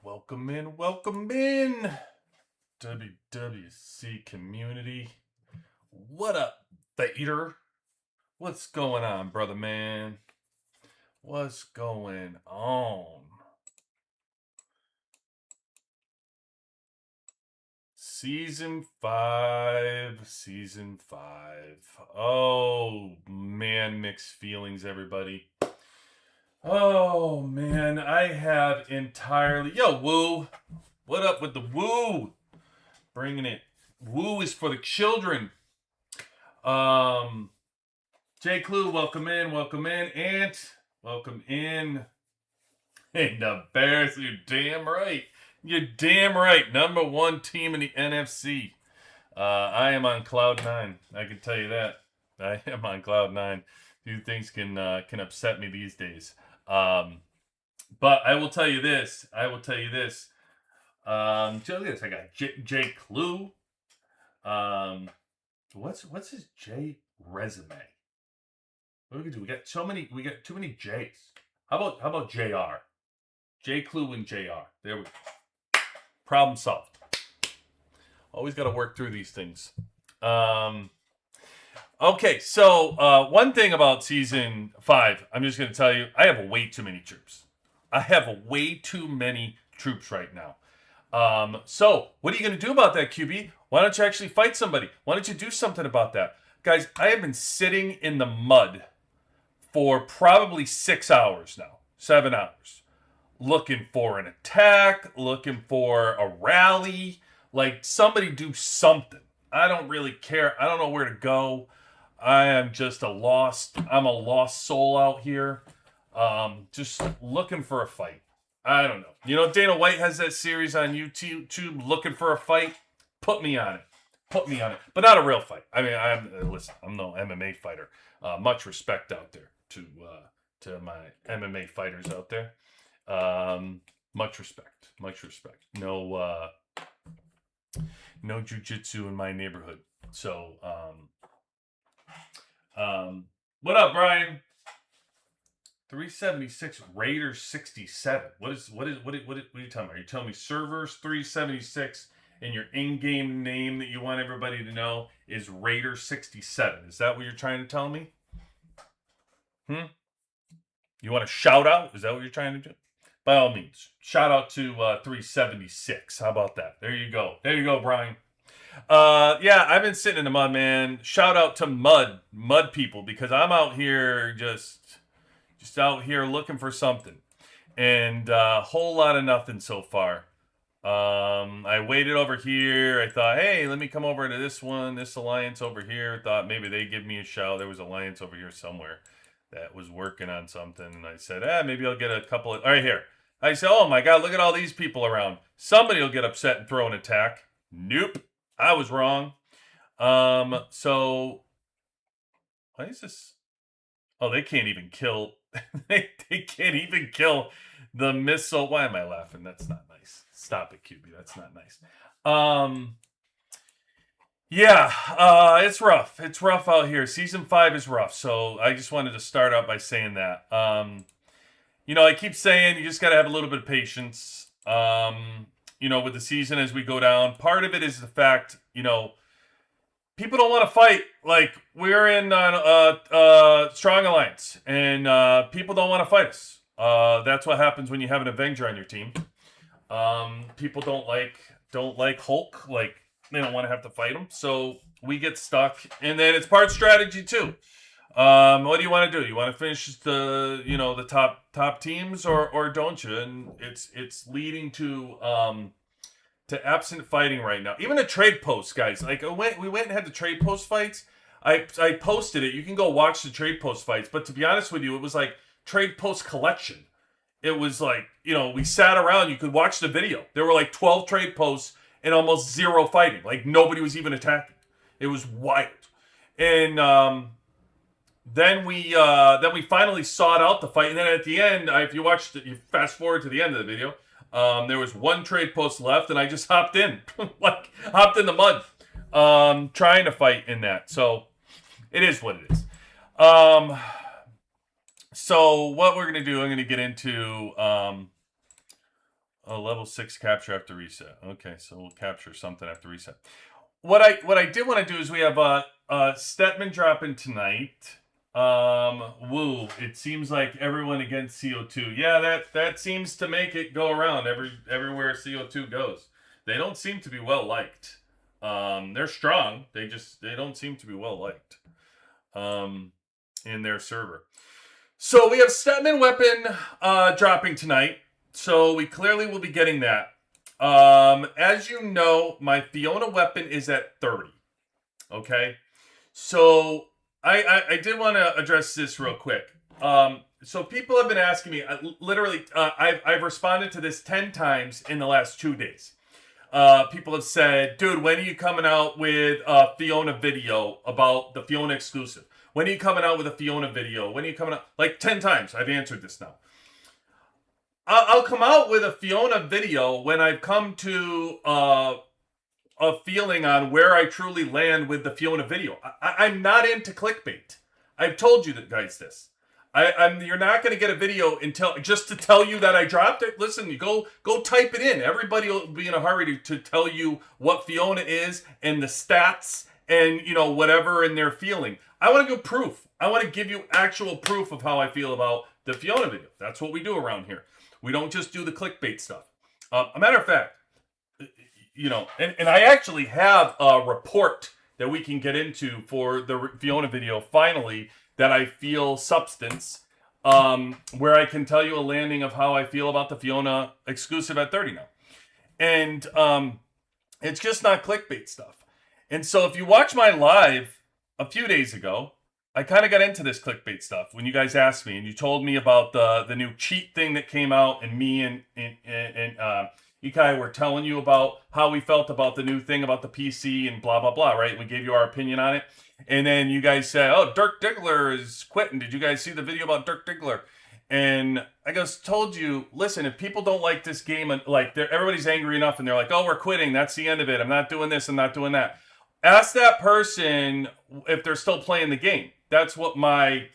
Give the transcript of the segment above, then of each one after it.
Welcome in, WWC community. What up, Vader? What's going on, brother man? What's going on? Season 5. Oh, man, mixed feelings, everybody. Oh, man, I have entirely... Yo, Woo! What up with the Woo? Bringing it. Woo is for the children. J. Clue, welcome in. Ant, welcome in. And the Bears, you're damn right. You're damn right. Number 1 team in the NFC. I am on cloud 9. I can tell you that. I am on cloud 9. Few things can upset me these days. But I will tell you this. Look at this. I got J. Clue. What's his J resume? What do we do? We got too many J's. How about JR? J. Clue and JR. There we go. Problem solved. Always got to work through these things. Okay, so one thing about season 5, I'm just going to tell you, I have way too many troops. Right now. So what are you going to do about that, QB? Why don't you actually fight somebody? Why don't you do something about that? Guys, I have been sitting in the mud for probably 6 hours now, 7 hours, looking for an attack, looking for a rally. Like, somebody do something. I don't really care. I don't know where to go. I'm a lost soul out here. Just looking for a fight. I don't know. You know, Dana White has that series on YouTube, Looking for a Fight. Put me on it. But not a real fight. I mean, I'm no MMA fighter. Much respect out there to my MMA fighters out there. Much respect. No jujitsu in my neighborhood. So, what up, Brian? 376 Raiders 67. What are you talking about? Are you telling me servers 376 and your in-game name that you want everybody to know is Raider 67? Is that what you're trying to tell me? You want a shout out? Is that what you're trying to do? By all means, shout out to 376. How about that? There you go, Brian. Yeah, I've been sitting in the mud, man. Shout out to mud people, because I'm out here just out here looking for something, and a whole lot of nothing so far. I waited over here. I thought, hey, let me come over to this alliance over here. Thought maybe they'd give me a shout. There was an alliance over here somewhere that was working on something, and I said, maybe I'll get a couple of... All right, here. I said, oh my God, look at all these people around. Somebody will get upset and throw an attack. Nope. I was wrong. So why is this? Oh, they can't even kill. they can't even kill the missile. Why am I laughing? That's not nice. Stop it, QB. That's not nice. Yeah, it's rough. It's rough out here. Season 5 is rough. So I just wanted to start out by saying that. You know, I keep saying you just got to have a little bit of patience. You know, with the season as we go down. Part of it is the fact, you know, people don't want to fight. Like, we're in a strong alliance, and people don't want to fight us. That's what happens when you have an Avenger on your team. People don't like Hulk. Like, they don't want to have to fight him, so we get stuck. And then it's part strategy too. What do you want to do? You want to finish the top teams, or don't you? And it's leading to absent fighting right now. Even the trade posts, guys. Like, we went and had the trade post fights. I posted it. You can go watch the trade post fights. But to be honest with you, it was like trade post collection. It was like, we sat around. You could watch the video. There were like 12 trade posts and almost zero fighting. Like, nobody was even attacking. It was wild. And then we finally sought out the fight. And then at the end, if you fast forward to the end of the video, there was one trade post left, and I just hopped in. Hopped in the mud, trying to fight in that. So it is what it is. So what we're going to do, I'm going to get into A level 6 capture after reset. Okay, so we'll capture something after reset. What I did want to do is we have Stetman dropping tonight. Woo! It seems like everyone against CO2. Yeah, that seems to make it go around everywhere CO2 goes. They don't seem to be well liked. They're strong. They don't seem to be well liked. In their server. So we have Stetman weapon dropping tonight. So we clearly will be getting that. As you know, my Fiona weapon is at 30. Okay, so I did want to address this real quick. So people have been asking me, literally, I've responded to this 10 times in the last 2 days. People have said, dude, when are you coming out with a Fiona video about the Fiona exclusive? When are you coming out with a Fiona video? When are you coming out? Like 10 times I've answered this now. I'll come out with a Fiona video when I've come to a feeling on where I truly land with the Fiona video. I'm not into clickbait. I've told you guys this. You're not going to get a video until just to tell you that I dropped it. Listen, you go type it in. Everybody will be in a hurry to tell you what Fiona is and the stats and whatever in their feeling. I want to go proof. I want to give you actual proof of how I feel about the Fiona video. That's what we do around here. We don't just do the clickbait stuff. A matter of fact, and I actually have a report that we can get into for the Fiona video finally that I feel substance, where I can tell you a landing of how I feel about the Fiona exclusive at 30 now. And it's just not clickbait stuff. And so if you watch my live a few days ago, I kind of got into this clickbait stuff when you guys asked me and you told me about the new cheat thing that came out, and me and Ikai were telling you about how we felt about the new thing about the PC and blah, blah, blah, right? We gave you our opinion on it. And then you guys said, oh, Dirk Diggler is quitting. Did you guys see the video about Dirk Diggler? And I told you, listen, if people don't like this game, like everybody's angry enough and they're like, oh, we're quitting. That's the end of it. I'm not doing this. I'm not doing that. Ask that person if they're still playing the game. That's what my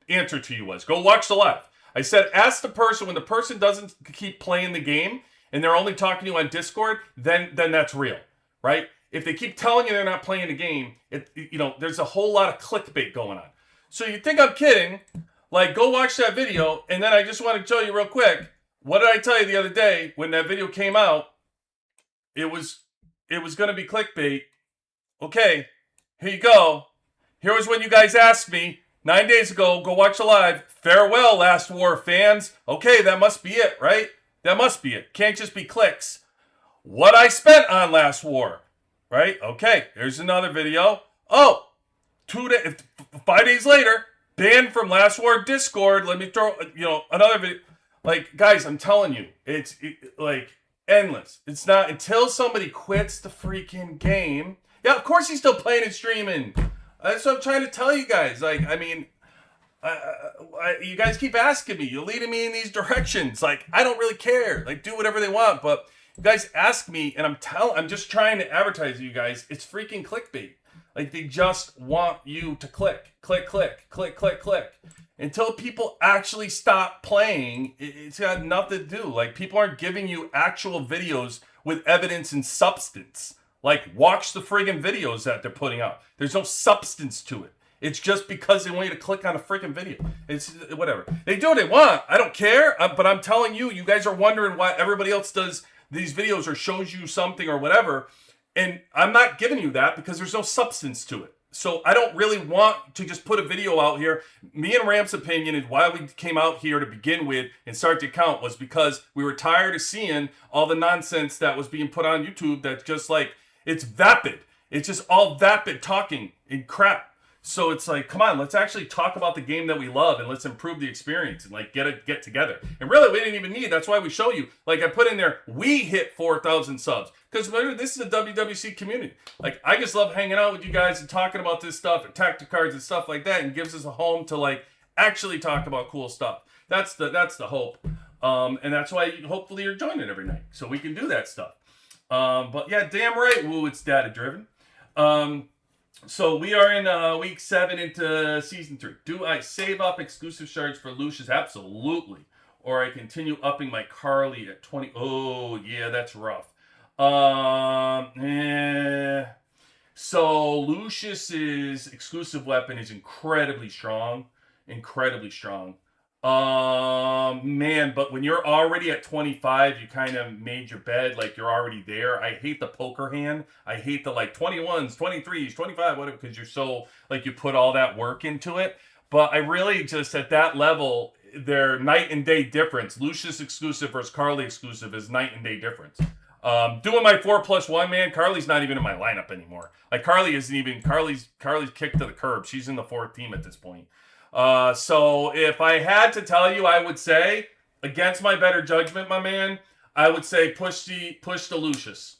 answer to you was. Go watch the live. I said, ask the person when the person doesn't keep playing the game and they're only talking to you on Discord, then that's real, right? If they keep telling you they're not playing the game, there's a whole lot of clickbait going on. So you think I'm kidding? Like, go watch that video. And then I just want to tell you real quick, what did I tell you the other day when that video came out? It was going to be clickbait. Okay, here you go. Here was when you guys asked me 9 days ago, go watch the live. Farewell, Last War fans. Okay, that must be it, right? That must be it. Can't just be clicks. What I spent on Last War, right? Okay, here's another video. Oh, 5 days later, banned from Last War Discord. Let me throw, another video. Like, guys, I'm telling you, it's like endless. It's not until somebody quits the freaking game. Yeah, of course he's still playing and streaming. That's what I'm trying to tell you guys. Like, I mean, you guys keep asking me. You're leading me in these directions. Like, I don't really care. Like, do whatever they want. But you guys ask me, and I'm just trying to advertise to you guys. It's freaking clickbait. Like, they just want you to click. Until people actually stop playing, it's got nothing to do. Like, people aren't giving you actual videos with evidence and substance. Like, watch the friggin' videos that they're putting out. There's no substance to it. It's just because they want you to click on a freaking video. It's whatever. They do what they want. I don't care. But I'm telling you, you guys are wondering why everybody else does these videos or shows you something or whatever. And I'm not giving you that because there's no substance to it. So I don't really want to just put a video out here. Me and Ram's opinion and why we came out here to begin with and start the account was because we were tired of seeing all the nonsense that was being put on YouTube that's just like, it's vapid. It's just all vapid talking and crap. So it's like, come on, let's actually talk about the game that we love and let's improve the experience and like get together. And really, we didn't even need. That's why we show you. Like I put in there, we hit 4,000 subs because this is a WWC community. Like I just love hanging out with you guys and talking about this stuff and tactic cards and stuff like that, and gives us a home to like actually talk about cool stuff. That's the hope, and that's why hopefully you're joining every night so we can do that stuff. But yeah, damn right, woo, it's data driven. So we are in week 7 into season 3. Do I save up exclusive shards for Lucius? Absolutely. or I continue upping my Carly at 20. Oh, yeah, that's rough. Eh. So Lucius's exclusive weapon is incredibly strong. Incredibly strong. Man, but when you're already at 25, you kind of made your bed, like you're already there. I hate the poker hand. I hate the like 21s, 23s, 25, whatever, because you're so, like, you put all that work into it. But I really just, at that level, they're night and day difference. Lucius exclusive versus Carly exclusive is night and day difference. Doing my 4+1, man, Carly's not even in my lineup anymore. Like, Carly's kicked to the curb. She's in the 4th team at this point. So if I had to tell you, I would say, against my better judgment, my man, I would say push the Lucius.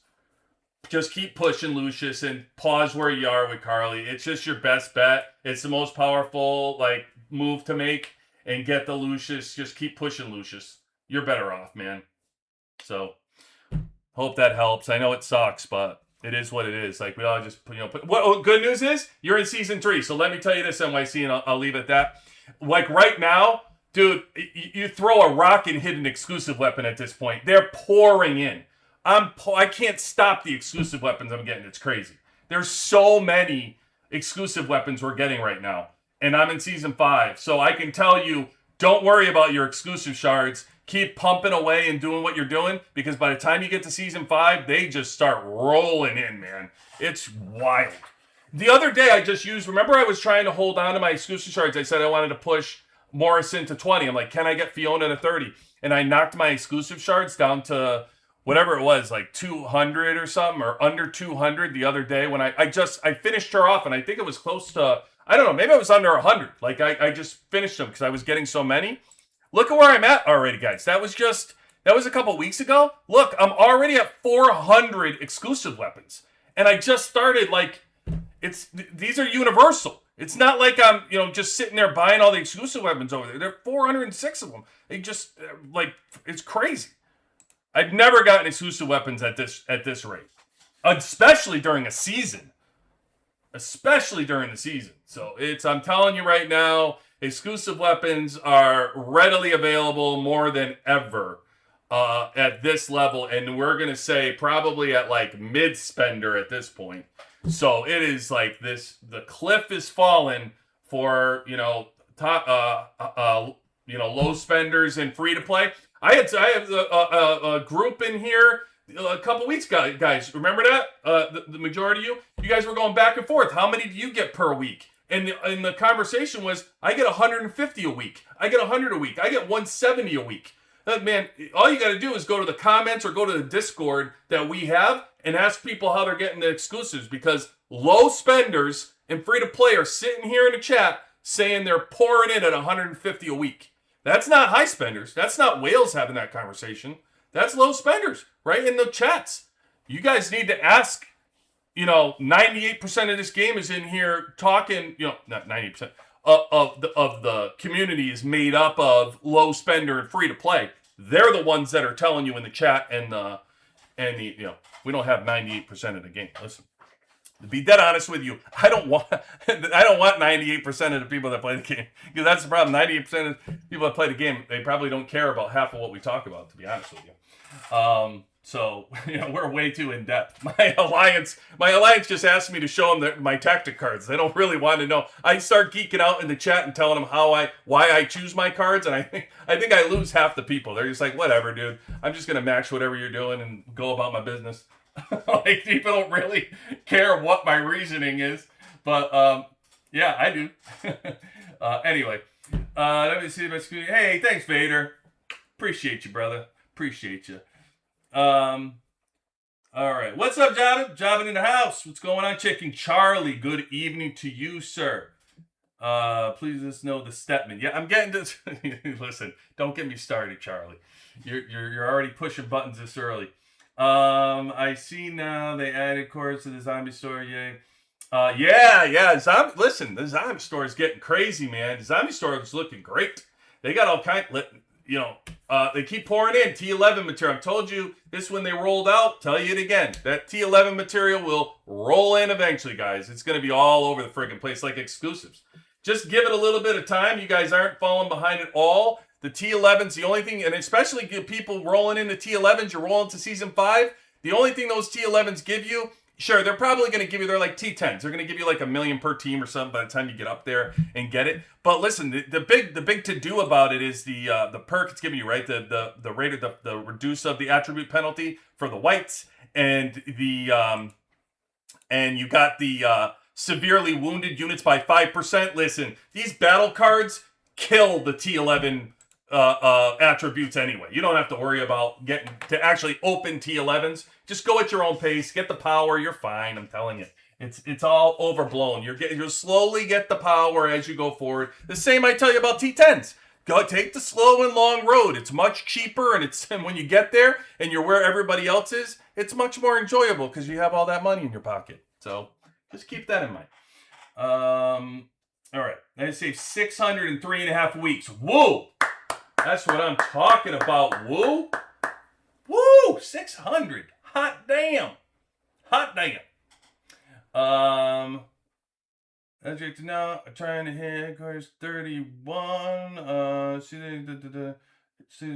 Just keep pushing Lucius and pause where you are with Carly. It's just your best bet. It's the most powerful, like, move to make, and get the Lucius. Just keep pushing Lucius. You're better off, man. So hope that helps. I know it sucks, but it is what it is. Like, we all just, what good news is you're in season 3. So let me tell you this, NYC, and I'll leave it at that. Like, right now, dude, you throw a rock and hit an exclusive weapon at this point. They're pouring in. I can't stop the exclusive weapons I'm getting. It's crazy. There's so many exclusive weapons we're getting right now. And I'm in season 5. So I can tell you, don't worry about your exclusive shards. Keep pumping away and doing what you're doing, because by the time you get to season 5, they just start rolling in, man. It's wild. The other day I just used, remember I was trying to hold on to my exclusive shards. I said I wanted to push Morrison to 20. I'm like, can I get Fiona to 30? And I knocked my exclusive shards down to whatever it was, like 200 or something, or under 200 the other day when I finished her off, and I think it was close to, I don't know, maybe it was under 100. Like, I just finished them because I was getting so many. Look at where I'm at already, guys. That was a couple weeks ago. Look, I'm already at 400 exclusive weapons. And I just started, like, these are universal. It's not like I'm, just sitting there buying all the exclusive weapons over there. There are 406 of them. They just, like, it's crazy. I've never gotten exclusive weapons at this rate. Especially during a season. Especially during the season. So I'm telling you right now, exclusive weapons are readily available more than ever at this level. And we're going to say probably at like mid-spender at this point. So it is like this, the cliff is falling for, low spenders and free to play. I have a group in here a couple weeks ago, guys. Remember that? The majority of you guys were going back and forth. How many do you get per week? And the conversation was, I get 150 a week. I get 100 a week. I get 170 a week. Man, all you got to do is go to the comments or go to the Discord that we have and ask people how they're getting the exclusives, because low spenders and free to play are sitting here in the chat saying they're pouring in at 150 a week. That's not high spenders. That's not whales having that conversation. That's low spenders right in the chats. You guys need to ask. 98% of this game is in here talking, not 90% of the community is made up of low spender and free to play. They're the ones that are telling you in the chat, and we don't have 98% of the game. Listen, to be dead honest with you, I don't want 98% of the people that play the game, because that's the problem. 98% of the people that play the game, they probably don't care about half of what we talk about, to be honest with you. So, we're way too in depth. My alliance just asked me to show them my tactic cards. They don't really want to know. I start geeking out in the chat and telling them why I choose my cards, and I think I lose half the people. They're just like, whatever, dude. I'm just gonna match whatever you're doing and go about my business. Like, people don't really care what my reasoning is, but yeah, I do. Anyway, let me see if it's good. Hey, thanks, Vader. Appreciate you, brother. Appreciate you. All right. What's up, Jabin? Jabin in the house. What's going on, Chicken Charlie? Good evening to you, sir. Please let us know the Stepman. Yeah, I'm getting this. Listen, don't get me started, Charlie. You're already pushing buttons this early. I see now they added chords to the zombie store. Yay. Yeah. Listen, the zombie store is getting crazy, man. The zombie store is looking great. They got all kind. They keep pouring in T11 material. I told you this when they rolled out. Tell you it again. That T11 material will roll in eventually, guys. It's going to be all over the friggin' place like exclusives. Just give it a little bit of time. You guys aren't falling behind at all. The T11s, the only thing, and especially people rolling into T11s, you're rolling to season 5. The only thing those T11s give you, sure, they're probably going to give you, they're like T10s. They're going to give you like $1 million per team or something by the time you get up there and get it. But listen, the big to do about it is the perk it's giving you, right? The rate of the reduce of the attribute penalty for the whites, and and you got the severely wounded units by 5%. Listen, these battle cards kill the T11 attributes anyway. You don't have to worry about getting to actually open T11s. Just go at your own pace, get the power, you're fine. I'm telling you. It's all overblown. You'll slowly get the power as you go forward. The same I tell you about T10s. Go take the slow and long road. It's much cheaper, and when you get there and you're where everybody else is, it's much more enjoyable because you have all that money in your pocket. So just keep that in mind. All right. I saved 603.5 weeks. Whoa! That's what I'm talking about. Woo! Woo! 600. Hot damn. Hot damn. As you know, I'm trying to hit course 31. So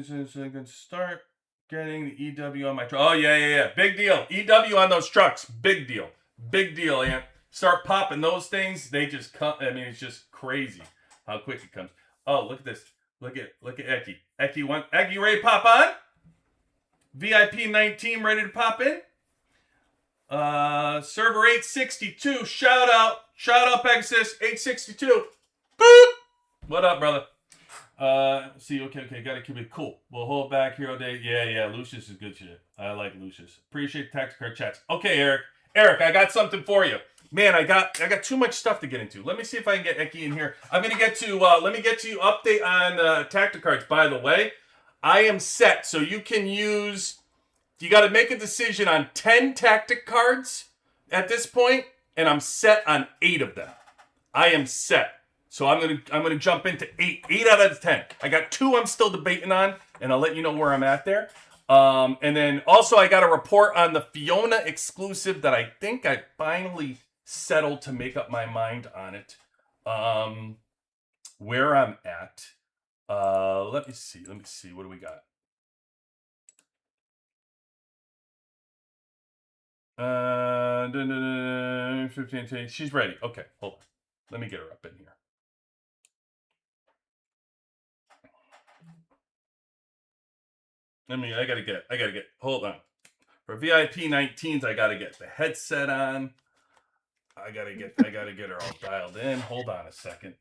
I can start getting the EW on my truck. Oh, yeah. Big deal. EW on those trucks. Big deal. Big deal, Ant. Start popping those things. They just come. I mean, it's just crazy how quick it comes. Oh, look at this. Look at Eki. Eki ready to pop on? VIP 19 ready to pop in? Server 862. Shout out Pegasus 862. Boop. What up, brother? See, okay, gotta keep it cool. We'll hold back Hero Day. Yeah, Lucius is good shit. I like Lucius. Appreciate text card chats. Okay, Eric, I got something for you. Man, I got too much stuff to get into. Let me see if I can get Eki in here. I'm gonna get to let me get to you update on tactic cards. By the way, I am set, so you can use. You got to make a decision on 10 tactic cards at this point, and I'm set on 8 of them. I am set, so I'm gonna jump into 8 out of the 10. I got 2 I'm still debating on, and I'll let you know where I'm at there. And then also I got a report on the Fiona exclusive that I think I finally settled to make up my mind on it. Where I'm at. Let me see. What do we got? 15. She's ready. Okay, hold on. Let me get her up in here. I gotta get. Hold on. For VIP 19s, I gotta get the headset on. I gotta get her all dialed in. Hold on a second.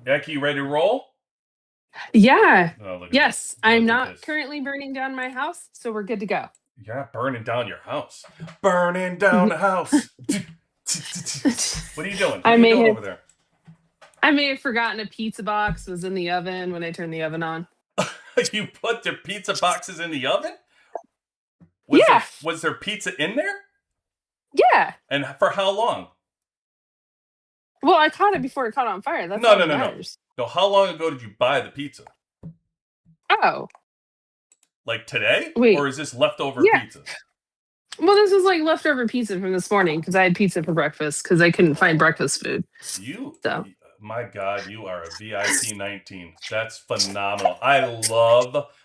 Eki, ready to roll? Yeah. Yes, I'm not currently burning down my house, so we're good to go. You're not burning down your house. Burning down the house. What are you doing? What are you doing over there? I may have forgotten a pizza box was in the oven when I turned the oven on. You put the pizza boxes in the oven? Was there pizza in there? Yeah. And for how long? Well, I caught it before it caught on fire. That's No. So how long ago did you buy the pizza? Oh. Like today? Wait. Or is this leftover pizza? Well, this is like leftover pizza from this morning because I had pizza for breakfast because I couldn't find breakfast food. My God, you are a VIP 19. That's phenomenal.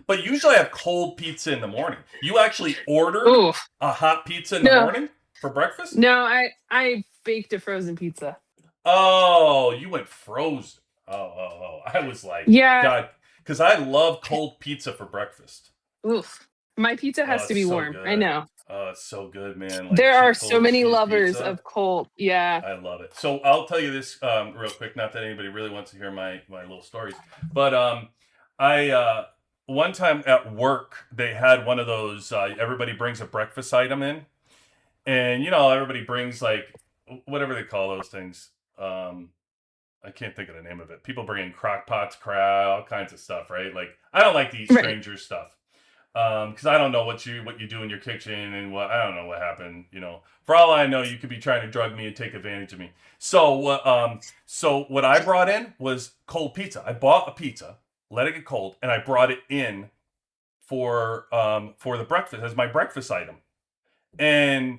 But usually I have cold pizza in the morning. You actually ordered a hot pizza in the morning for breakfast? No, I baked a frozen pizza. Oh, you went frozen. Oh. I was like, God, because I love cold pizza for breakfast. Oof. My pizza has to be warm. Good. I know. Oh, it's so good, man. There are so many lovers of cold. Yeah. I love it. So I'll tell you this real quick. Not that anybody really wants to hear my little stories. But I one time at work, they had one of those, everybody brings a breakfast item in. And, everybody brings like, whatever they call those things. I can't think of the name of it. People bring in crock pots, all kinds of stuff, right? Like, I don't like to eat strangers' stuff. Because I don't know what you do in your kitchen and I don't know what happened. For all I know, you could be trying to drug me and take advantage of me. So what I brought in was cold pizza. I bought a pizza, let it get cold, and I brought it in for the breakfast as my breakfast item. And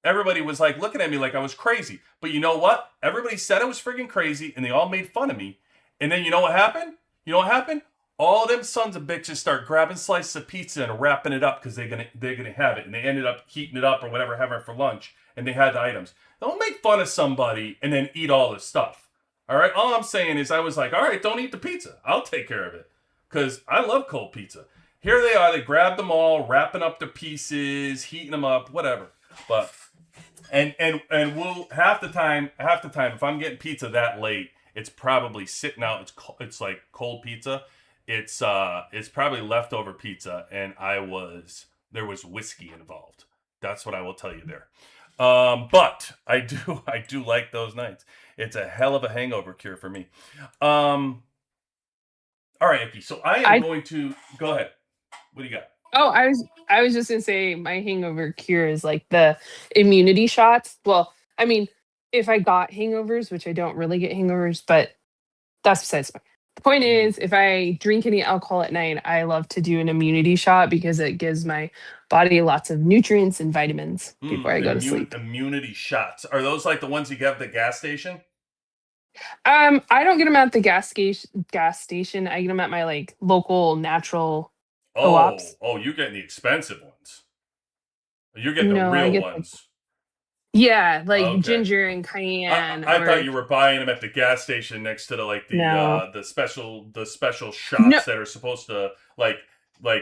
everybody was like looking at me like I was crazy. But you know what? Everybody said I was freaking crazy, and they all made fun of me. And then you know what happened? You know what happened? All them sons of bitches start grabbing slices of pizza and wrapping it up because they're gonna have it, and they ended up heating it up or whatever, having it for lunch, and they had the items. Don't make fun of somebody and then eat all this stuff. All right. All I'm saying is, I was like, all right, don't eat the pizza. I'll take care of it because I love cold pizza. Here they are. They grabbed them all, wrapping up the pieces, heating them up, whatever. But and we'll half the time if I'm getting pizza that late, it's probably sitting out. It's like cold pizza. It's probably leftover pizza, and there was whiskey involved. That's what I will tell you there. But I do like those nights. It's a hell of a hangover cure for me. All right, Icky. So I am I going to go ahead. What do you got? Oh, I was just gonna say my hangover cure is like the immunity shots. Well, I mean, if I got hangovers, which I don't really get hangovers, but that's besides the point. The point Mm, is, if I drink any alcohol at night, I love to do an immunity shot because it gives my body lots of nutrients and vitamins before I go to sleep. immunity shots. Are those like the ones you get at the gas station? I don't get them at the gas station. I get them at my like local natural Oh, co-ops. oh, you're getting the expensive ones. You're getting the No, I real get the ones. yeah, like Okay. ginger and I, cayenne I thought or you were buying them at the gas station next to no. the special No, shots that are supposed to like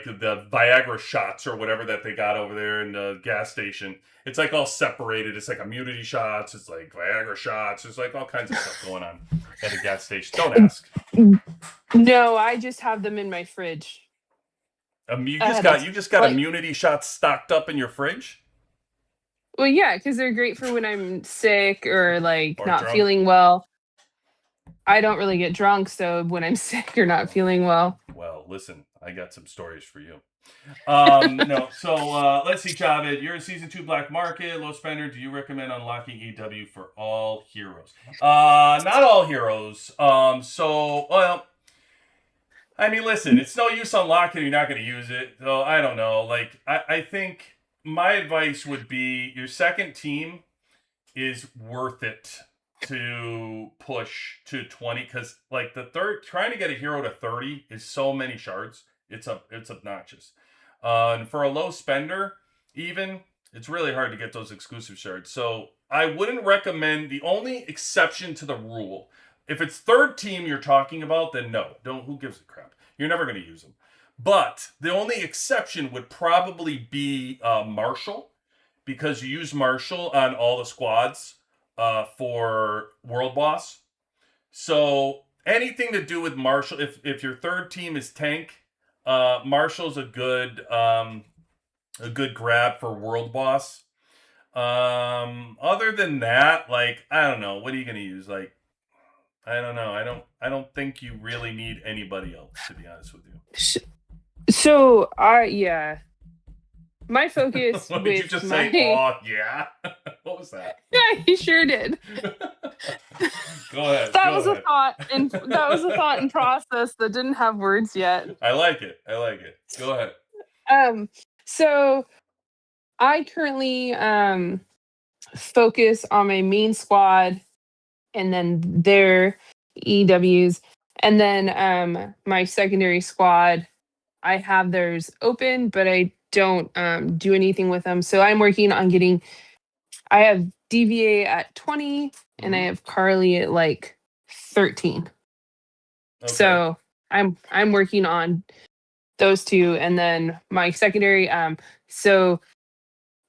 the Viagra shots or whatever that they got over there in the gas station. It's like all separated. It's like immunity shots. It's like Viagra shots. There's like all kinds of stuff going on at a gas station. Don't ask. no, I just have them in my fridge. You just got That's you just got like, immunity shots stocked up in your fridge well, yeah, because they're great for when I'm sick or like or not drunk. feeling well. I don't really get drunk, so when I'm sick or not feeling well, Well, listen, I got some stories for you. No, so let's see, Javed. You're in season 2 Black Market, low spender. Do you recommend unlocking EW for all heroes? Not all heroes. Well, I mean, listen, it's no use unlocking. You're not going to use it. So I don't know. Like, I think my advice would be your second team is worth it to push to 20 because like the third trying to get a hero to 30 is so many shards. It's obnoxious. And for a low spender, even it's really hard to get those exclusive shards. So I wouldn't recommend. The only exception to the rule, if it's third team you're talking about, then no, don't. Who gives a crap? You're never going to use them. But the only exception would probably be Marshall, because you use Marshall on all the squads for World Boss. So anything to do with Marshall, if your third team is tank, Marshall's a good grab for World Boss. Other than that, like I don't know, what are you gonna use? Like I don't know. I don't think you really need anybody else, to be honest with you. Sh- so I yeah, my focus What did you with just say? my Oh yeah. What was that? yeah, he sure did. Go ahead. That Go was a ahead. thought, and that was a thought in process that didn't have words yet. I like it. I like it. Go ahead. Um, so I currently focus on my main squad and then their EWs, and then my secondary squad. I have theirs open, but I don't do anything with them. So I'm working on getting. I have DVA at 20, and I Mm-hmm. have Carly at like 13. Okay. So I'm working on those two, and then my secondary. So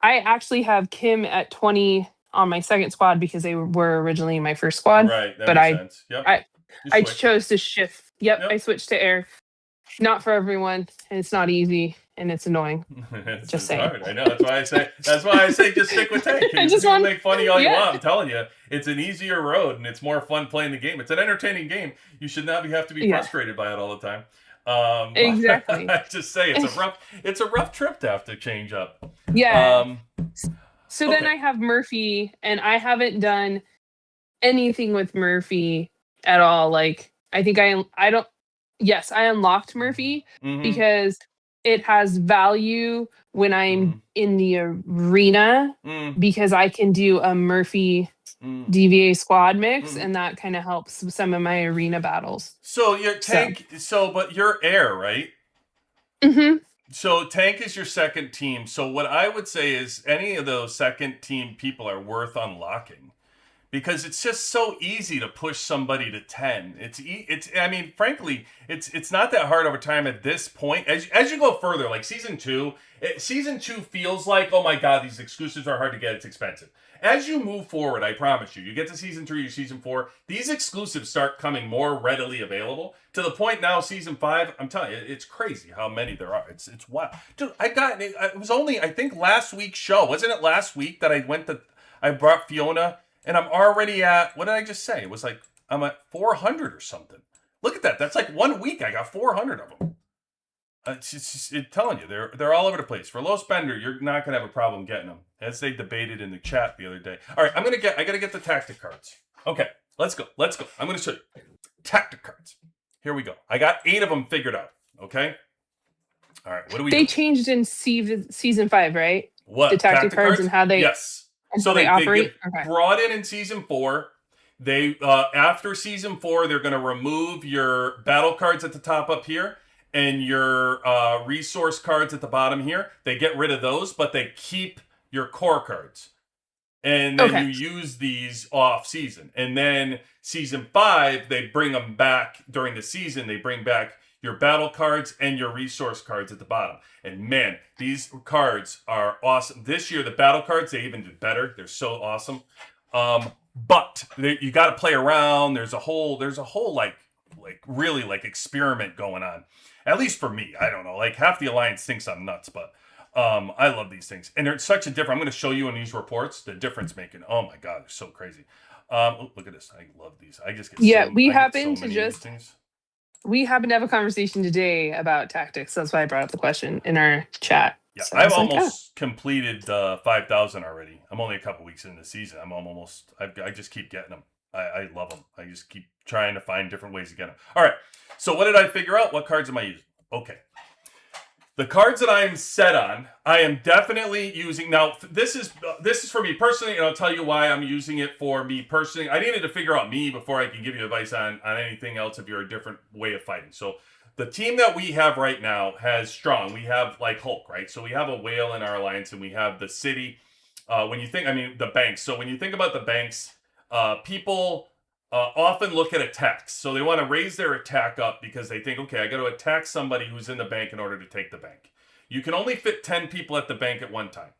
I actually have Kim at 20 on my second squad because they were originally my first squad, Right. That but makes I sense. Yep. I You I switched. chose to shift. Yep, I Yep. switched to air. Not for everyone, and it's not easy, and it's annoying. it's, Just it's saying. hard. I know. That's why I say. That's why I say just stick with tank. I You just can want, make funny all you yeah, want. I'm telling you, it's an easier road and it's more fun playing the game. It's an entertaining game. You should not have to be yeah, frustrated by it all the time. exactly. I just say it's a rough trip to have to change up. Yeah. Um, So then okay. I have Murphy, and I haven't done anything with Murphy at all. Like I don't. Yes, I unlocked Murphy Mm-hmm. because it has value when I'm Mm-hmm. in the arena Mm. because I can do a Murphy Mm. DVA squad mix, Mhm. and that kind of helps with some of my arena battles. So your So, tank. So, but you're air, right? mhm. So tank is your second team. So what I would say is any of those second team people are worth unlocking because it's just so easy to push somebody to 10. It's I mean, frankly, it's not that hard over time at this point. As you go further, like season 2 feels like, oh my god, these exclusives are hard to get, it's expensive. As you move forward, I promise you get to season 3 or season 4, these exclusives start coming more readily available to the point now season 5, I'm telling you, it's crazy how many there are. It's wild. Dude, it was only I think last week's show. Wasn't it last week that I brought Fiona and I'm already at, what did I just say? It was like, I'm at 400 or something. Look at that. That's like 1 week. I got 400 of them. It's telling you, they're all over the place. For low spender, you're not going to have a problem getting them, as they debated in the chat the other day. All right, I got to get the tactic cards. Okay, let's go. I'm going to show you. Tactic cards. Here we go. I got 8 of them figured out. Okay? All right, what do we They do? changed in season 5, right? What? The tactic cards and how they Yes. how they operate. Get Okay. brought in season 4. They after season 4, they're going to remove your battle cards at the top up here and your resource cards at the bottom here. They get rid of those, but they keep your core cards. And then you use these off season. And then season 5, they bring them back during the season. They bring back your battle cards and your resource cards at the bottom. And man, these cards are awesome. This year, the battle cards, they even did better. They're so awesome. But you got to play around. There's a whole like really like experiment going on. At least for me, I don't know. Like half the alliance thinks I'm nuts, but I love these things, and they're such a different. I'm going to show you in these reports the difference making. Oh my god, they're so crazy. Look at this. I love these. I just get We happen to have a conversation today about tactics. That's why I brought up the question in our chat. Yeah, So I've almost completed 5,000 already. I'm only a couple weeks into the season. I just keep getting them. I love them. I just keep trying to find different ways to get them. All right. So what did I figure out? What cards am I using? Okay. The cards that I am set on, I am definitely using. Now, this is for me personally, and I'll tell you why I'm using it for me personally. I needed to figure out me before I can give you advice on anything else if you're a different way of fighting. So the team that we have right now has strong. We have like Hulk, right? So we have a whale in our alliance, and we have the city. The banks. So when you think about the banks, people often look at attacks. So they want to raise their attack up because they think, okay, I got to attack somebody who's in the bank in order to take the bank. You can only fit 10 people at the bank at one time.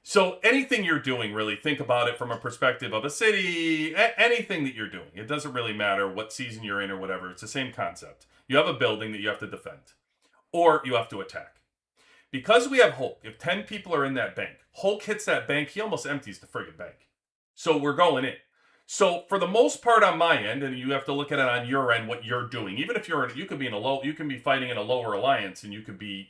So anything you're doing, really think about it from a perspective of a city, anything that you're doing. It doesn't really matter what season you're in or whatever. It's the same concept. You have a building that you have to defend, or you have to attack. Because we have Hulk, if 10 people are in that bank, Hulk hits that bank, he almost empties the friggin' bank. So we're going in. So for the most part on my end, and you have to look at it on your end, what you're doing. Even if you could be you can be fighting in a lower alliance, and you could be,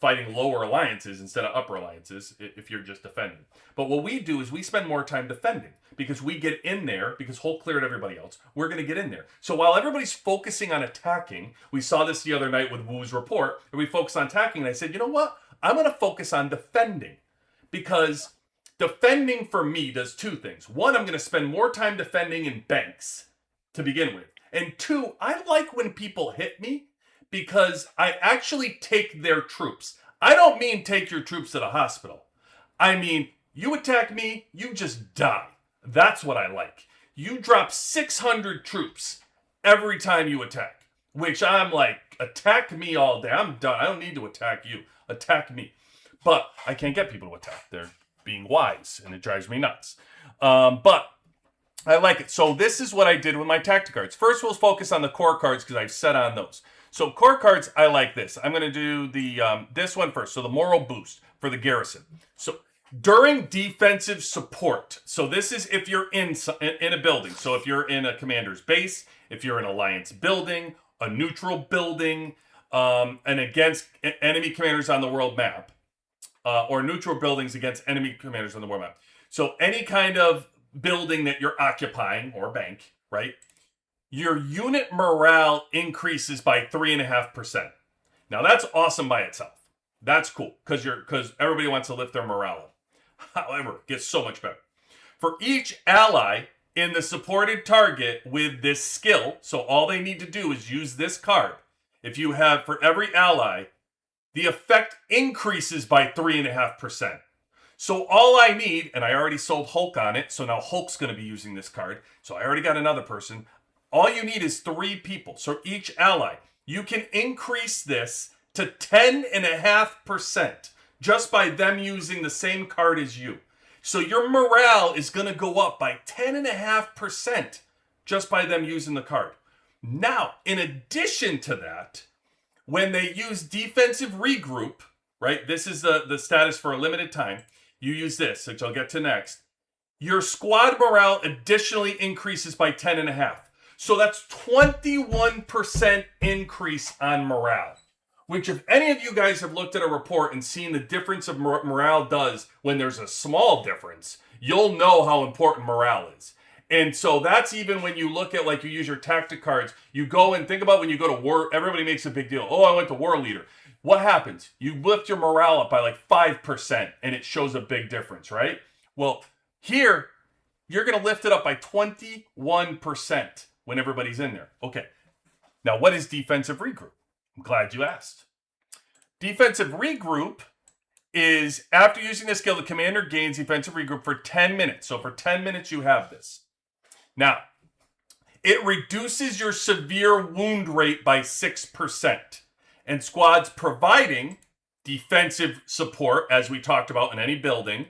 fighting lower alliances instead of upper alliances if you're just defending. But what we do is we spend more time defending because we get in there because Hulk cleared everybody else. We're going to get in there. So while everybody's focusing on attacking, we saw this the other night with Wu's report, and we focused on attacking, and I said, you know what? I'm going to focus on defending because defending for me does 2 things. 1, I'm going to spend more time defending in banks to begin with. And 2, I like when people hit me because I actually take their troops. I don't mean take your troops to the hospital. I mean, you attack me, you just die. That's what I like. You drop 600 troops every time you attack, which I'm like, attack me all day. I'm done. I don't need to attack you. Attack me. But I can't get people to attack. They're being wise, and it drives me nuts. But I like it. So this is what I did with my tactic cards. First, we'll focus on the core cards because I've set on those. So core cards, I like this. I'm going to do the this one first. So the moral boost for the garrison. So during defensive support. So this is if you're in a building. So if you're in a commander's base, if you're in alliance building, a neutral building, and against enemy commanders on the world map. Or neutral buildings against enemy commanders on the world map. So any kind of building that you're occupying, or bank, right? Your unit morale increases by 3.5%. Now that's awesome by itself. That's cool because everybody wants to lift their morale up. However, it gets so much better. For each ally in the supported target with this skill, so all they need to do is use this card. If you have, for every ally, the effect increases by 3.5%. So all I need, and I already sold Hulk on it, so now Hulk's going to be using this card. So I already got another person. All you need is 3 people. So each ally, you can increase this to 10.5% just by them using the same card as you. So your morale is going to go up by 10.5% just by them using the card. Now, in addition to that, when they use defensive regroup, right? This is the status for a limited time. You use this, which I'll get to next. Your squad morale additionally increases by 10.5. So that's 21% increase on morale. Which, if any of you guys have looked at a report and seen the difference of morale does when there's a small difference, you'll know how important morale is. And so that's even when you look at, like, you use your tactic cards, you go and think about when you go to war, everybody makes a big deal. Oh, I went to war leader. What happens? You lift your morale up by like 5% and it shows a big difference, right? Well, here, you're going to lift it up by 21% when everybody's in there. Okay. Now, what is defensive regroup? I'm glad you asked. Defensive regroup is after using this skill, the commander gains defensive regroup for 10 minutes. So for 10 minutes, you have this. Now, it reduces your severe wound rate by 6%. And squads providing defensive support, as we talked about in any building,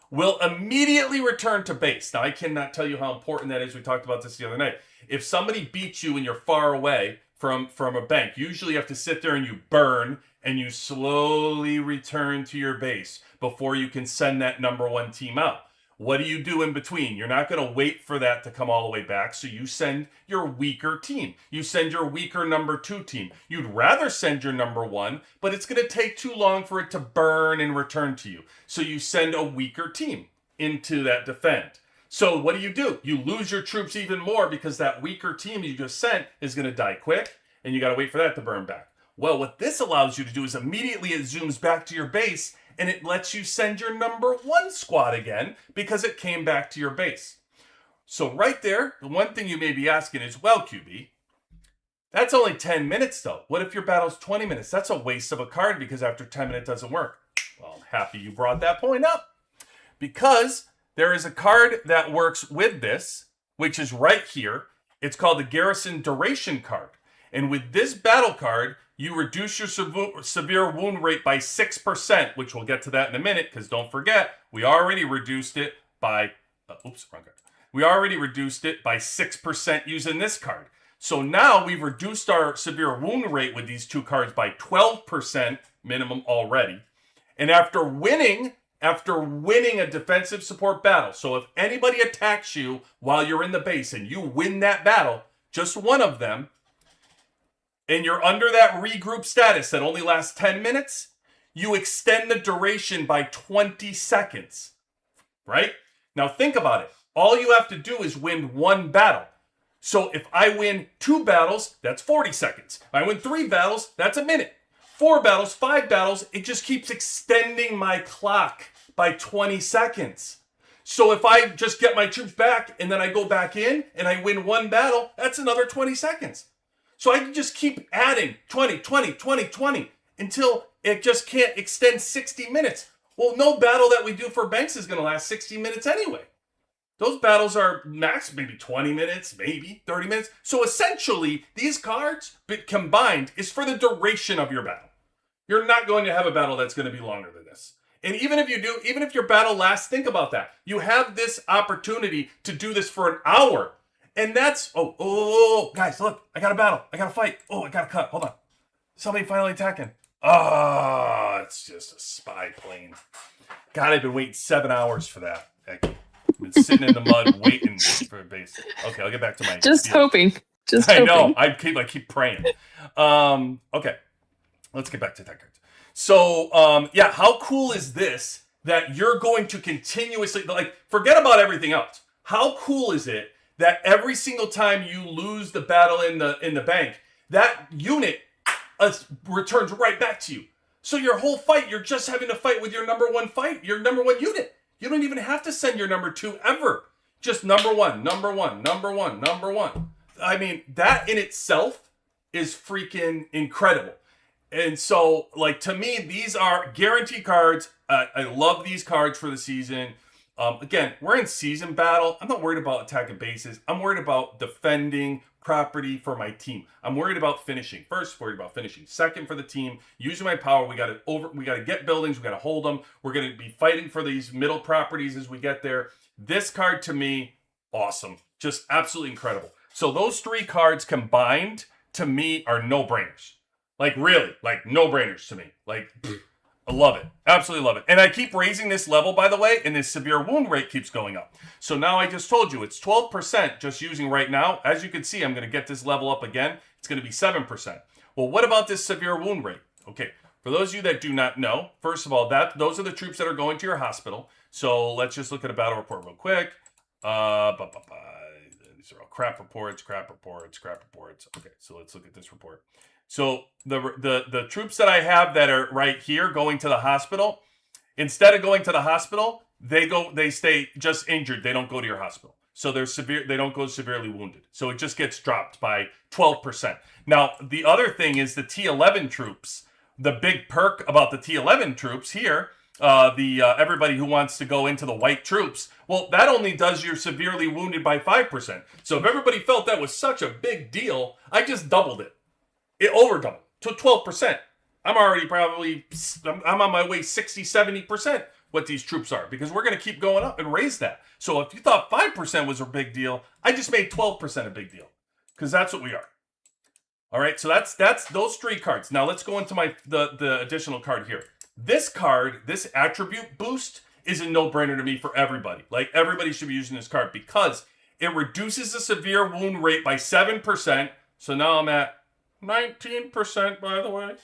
will immediately return to base. Now, I cannot tell you how important that is. We talked about this the other night. If somebody beats you and you're far away from a bank, usually you have to sit there and you burn and you slowly return to your base before you can send that number 1 team out. What do you do in between? You're not going to wait for that to come all the way back, so you send your weaker team. You send your weaker number 2 team. You'd rather send your number 1, but it's going to take too long for it to burn and return to you. So you send a weaker team into that defend. So what do? You lose your troops even more because that weaker team you just sent is going to die quick, and you got to wait for that to burn back. Well, what this allows you to do is immediately it zooms back to your base, and it lets you send your number 1 squad again because it came back to your base. So right there, the one thing you may be asking is, well, QB, that's only 10 minutes though. What if your battle's 20 minutes? That's a waste of a card because after 10 minutes it doesn't work. Well, I'm happy you brought that point up because there is a card that works with this, which is right here. It's called the Garrison Duration card. And with this battle card, you reduce your severe wound rate by 6%, which we'll get to that in a minute, because don't forget, we already reduced it by, wrong card. We already reduced it by 6% using this card. So now we've reduced our severe wound rate with these 2 cards by 12% minimum already. And after winning a defensive support battle, so if anybody attacks you while you're in the base and you win that battle, just one of them, and you're under that regroup status that only lasts 10 minutes, you extend the duration by 20 seconds, right? Now think about it. All you have to do is win 1 battle. So if I win 2 battles, that's 40 seconds. If I win 3 battles, that's a minute. 4 battles, 5 battles, it just keeps extending my clock by 20 seconds. So if I just get my troops back and then I go back in and I win 1 battle, that's another 20 seconds. So I can just keep adding 20, 20, 20, 20 until it just can't extend 60 minutes. Well, no battle that we do for banks is going to last 60 minutes anyway. Those battles are max maybe 20 minutes, maybe 30 minutes. So essentially, these cards combined is for the duration of your battle. You're not going to have a battle that's going to be longer than this. And even if you do, even if your battle lasts, think about that. You have this opportunity to do this for an hour. And that's, guys, look, I got a battle. I got to fight. Oh, I got to cut. Hold on. Somebody finally attacking. It's just a spy plane. God, I've been waiting 7 hours for that. I've been sitting in the mud waiting for a base. Okay, I'll get back to my... Just hoping. I know. I keep praying. Okay, let's get back to tech cards. So, how cool is this that you're going to continuously... Like, forget about everything else. How cool is it that every single time you lose the battle in the bank, that unit returns right back to you. So your whole fight, you're just having to fight with your number 1 unit. You don't even have to send your number 2 ever. Just number 1, number 1, number 1, number 1. I mean, that in itself is freaking incredible. And so, like, to me, these are guarantee cards. I love these cards for the season. Again, we're in season battle. I'm not worried about attacking bases. I'm worried about defending property for my team. I'm worried about finishing first, worried about finishing second for the team, using my power. We got to get buildings, we got to hold them. We're going to be fighting for these middle properties as we get there. This card, to me, awesome. Just absolutely incredible. So those 3 cards combined, to me, are no-brainers. Like, really, like, no-brainers to me. Like, I love it. Absolutely love it. And I keep raising this level, by the way, and this severe wound rate keeps going up. So now I just told you, it's 12% just using right now. As you can see, I'm going to get this level up again. It's going to be 7%. Well, what about this severe wound rate? Okay, for those of you that do not know, first of all, those are the troops that are going to your hospital. So let's just look at a battle report real quick. These are all crap reports. Okay, so let's look at this report. So the troops that I have that are right here going to the hospital, instead of going to the hospital, they stay just injured. They don't go to your hospital. So they don't go severely wounded. So it just gets dropped by 12%. Now, the other thing is the T11 troops. The big perk about the T11 troops here, everybody who wants to go into the white troops, well, that only does your severely wounded by 5%. So if everybody felt that was such a big deal, I just doubled it. It over doubled to 12%. I'm already I'm on my way 60, 70% what these troops are, because we're going to keep going up and raise that. So if you thought 5% was a big deal, I just made 12% a big deal, because that's what we are. All right, so that's those 3 cards. Now let's go into the additional card here. This card, this attribute boost, is a no-brainer to me for everybody. Like, everybody should be using this card because it reduces the severe wound rate by 7%. So now I'm at 19%, by the way.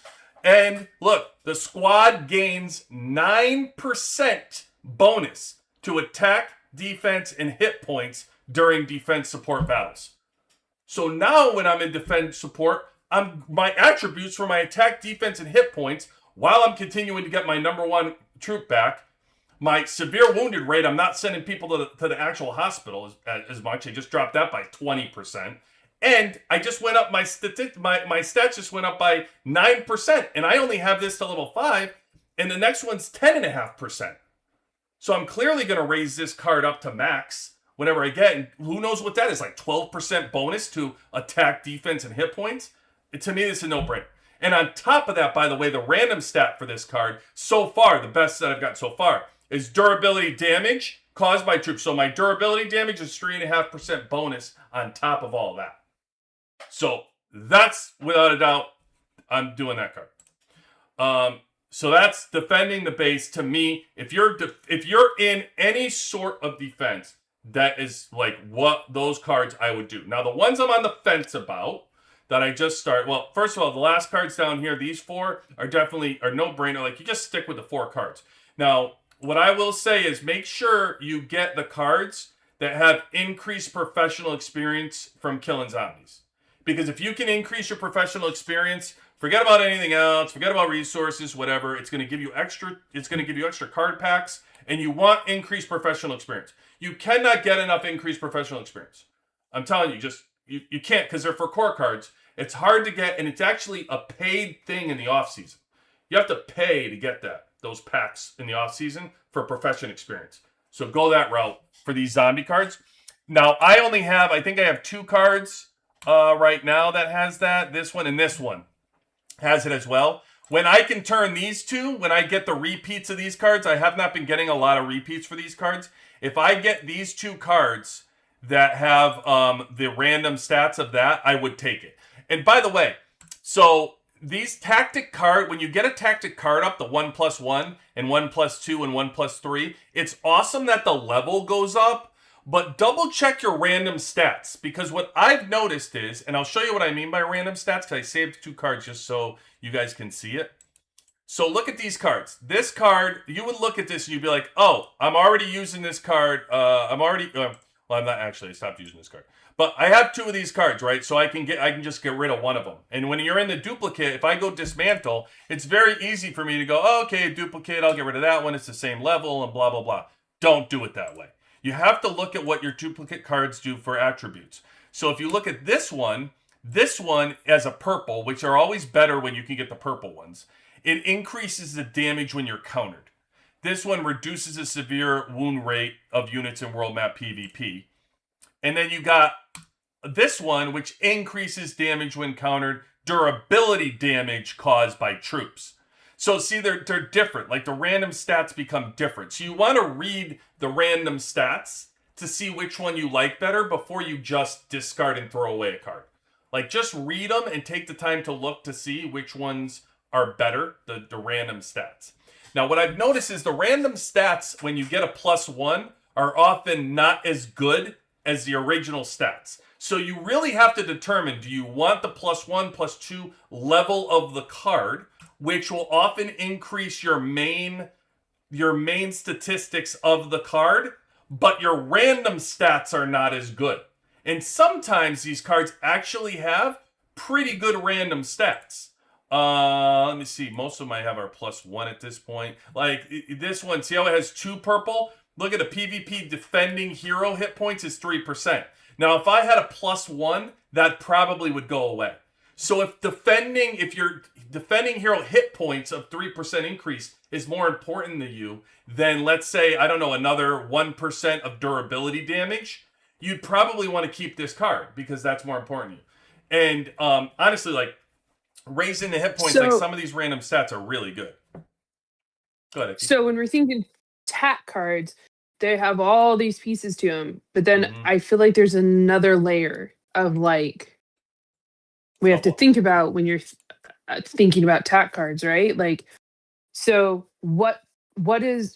And look, the squad gains 9% bonus to attack, defense, and hit points during defense support battles. So now when I'm in defense support, my attributes for my attack, defense, and hit points, while I'm continuing to get my number 1 troop back, my severe wounded rate, I'm not sending people to the actual hospital as much. I just dropped that by 20%. And I just went up, my stats just went up by 9%. And I only have this to level 5. And the next one's 10.5%. So I'm clearly going to raise this card up to max whenever I get. And who knows what that is, like 12% bonus to attack, defense, and hit points? To me, this is a no-brainer. And on top of that, by the way, the random stat for this card, so far, the best that I've got so far, is durability damage caused by troops. So my durability damage is 3.5% bonus on top of all that. So that's, without a doubt, I'm doing that card. So that's defending the base. To me, if you're in any sort of defense, that is like what those cards I would do. Now, the ones I'm on the fence about that I just start. Well, first of all, the last cards down here, these 4 are definitely no-brainer. Like, you just stick with the 4 cards. Now, what I will say is make sure you get the cards that have increased professional experience from killing zombies. Because if you can increase your professional experience, forget about anything else, forget about resources, whatever. It's going to give you extra card packs, and you want increased professional experience. You cannot get enough increased professional experience. I'm telling you, you can't, because they're for core cards. It's hard to get, and it's actually a paid thing in the off season. You have to pay to get those packs in the off season for profession experience. So go that route for these zombie cards. Now, I think I have 2 cards right now that has that. This one and this one has it as well. When I can turn these 2, when I get the repeats of these cards, I have not been getting a lot of repeats for these cards. If I get these 2 cards that have the random stats of that, I would take it. And by the way, so these tactic card, when you get a tactic card up, the 1+1 and 1+2 and 1+3, it's awesome that the level goes up, but double check your random stats, because what I've noticed is, and I'll show you what I mean by random stats, because I saved 2 cards just so you guys can see it. So look at these cards. This card, you would look at this and you'd be like, oh, I'm already using this card. I'm not actually, I stopped using this card. But I have 2 of these cards, right? So I can just get rid of one of them. And when you're in the duplicate, if I go dismantle, it's very easy for me to go, oh, okay, duplicate, I'll get rid of that one. It's the same level and blah, blah, blah. Don't do it that way. You have to look at what your duplicate cards do for attributes. So if you look at this one as a purple, which are always better when you can get the purple ones, it increases the damage when you're countered. This one reduces the severe wound rate of units in world map PvP. And then you got this one, which increases damage when countered, durability damage caused by troops. So see, they're different. Like the random stats become different. So you want to read the random stats to see which one you like better before you just discard and throw away a card. Like just read them and take the time to look to see which ones are better, the random stats. Now what I've noticed is the random stats when you get a +1 are often not as good as the original stats. So you really have to determine, do you want the +1, +2 level of the card, which will often increase your main statistics of the card, but your random stats are not as good. And sometimes these cards actually have pretty good random stats. Let me see. Most of them I have are +1 at this point. Like this one, see how it has 2 purple? Look at the PvP defending hero hit points is 3%. Now, if I had a +1, that probably would go away. So if your defending hero hit points of 3% increase is more important to you than, let's say, I don't know, another 1% of durability damage, you'd probably want to keep this card because that's more important to you. And honestly, like raising the hit points, like some of these random stats are really good. Go ahead. So when we're thinking tack cards, they have all these pieces to them, but then I feel like there's another layer of like we have to think about when you're thinking about tack cards, right? Like, so what is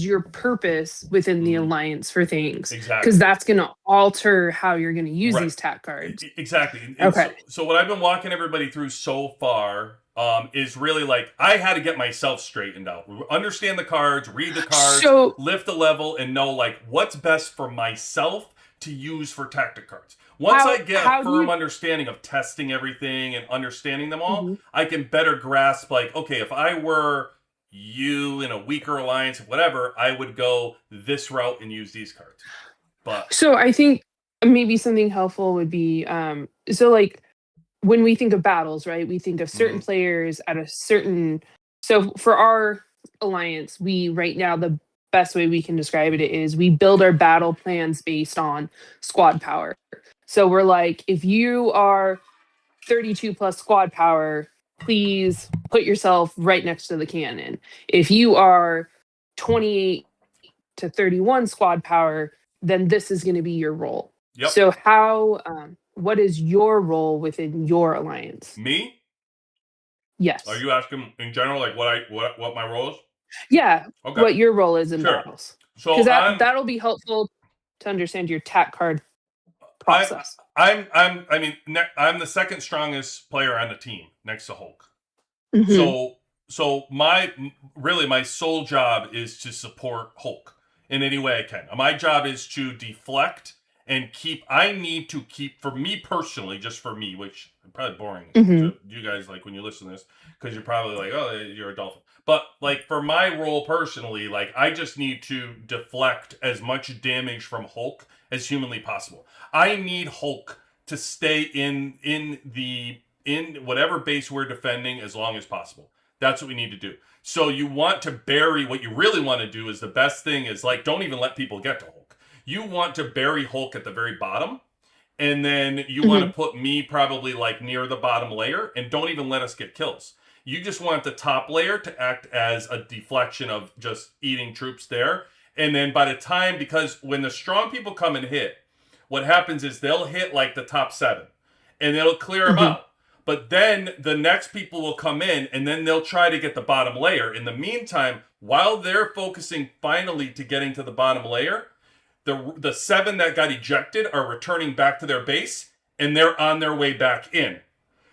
your purpose within the alliance for things? Exactly. Because that's going to alter how you're going to use these tack cards. Exactly. Okay. So what I've been walking everybody through so far is really like I had to get myself straightened out. Understand the cards, read the cards, lift the level, and know like what's best for myself to use for tactic cards. Once I get a firm understanding of testing everything and understanding them all, I can better grasp like, okay, if I were you in a weaker alliance, whatever, I would go this route and use these cards. But so I think maybe something helpful would be so like when we think of battles, right? We think of certain players at a certain. So for our alliance, we right now the best way we can describe it is we build our battle plans based on squad power. So we're like, if you are 32 plus squad power, please put yourself right next to the cannon. If you are 28 to 31 squad power, then this is going to be your role. Yep. So what is your role within your alliance? Me? Yes. Are you asking in general, like what my role is? Yeah. Okay. What your role is in battles. So because that'll be helpful to understand your tack card process. I'm the second strongest player on the team next to Hulk. So my sole job is to support Hulk in any way I can. My job is to deflect and I need to keep, for me personally, just for me, which is probably boring to you guys, like when you listen to this, because you're probably like, oh, you're a dolphin. But like for my role personally, like I just need to deflect as much damage from Hulk as humanly possible. I need Hulk to stay in whatever base we're defending as long as possible. That's what we need to do. So you want to bury, what you really want to do is the best thing is like, don't even let people get to Hulk. You want to bury Hulk at the very bottom, and then you want to put me probably like near the bottom layer, and don't even let us get kills. You just want the top layer to act as a deflection of just eating troops there. And then by the time, because when the strong people come and hit, what happens is they'll hit like the top 7, and it'll clear them out. But then the next people will come in, and then they'll try to get the bottom layer. In the meantime, while they're focusing finally to getting to the bottom layer, the 7 that got ejected are returning back to their base, and they're on their way back in.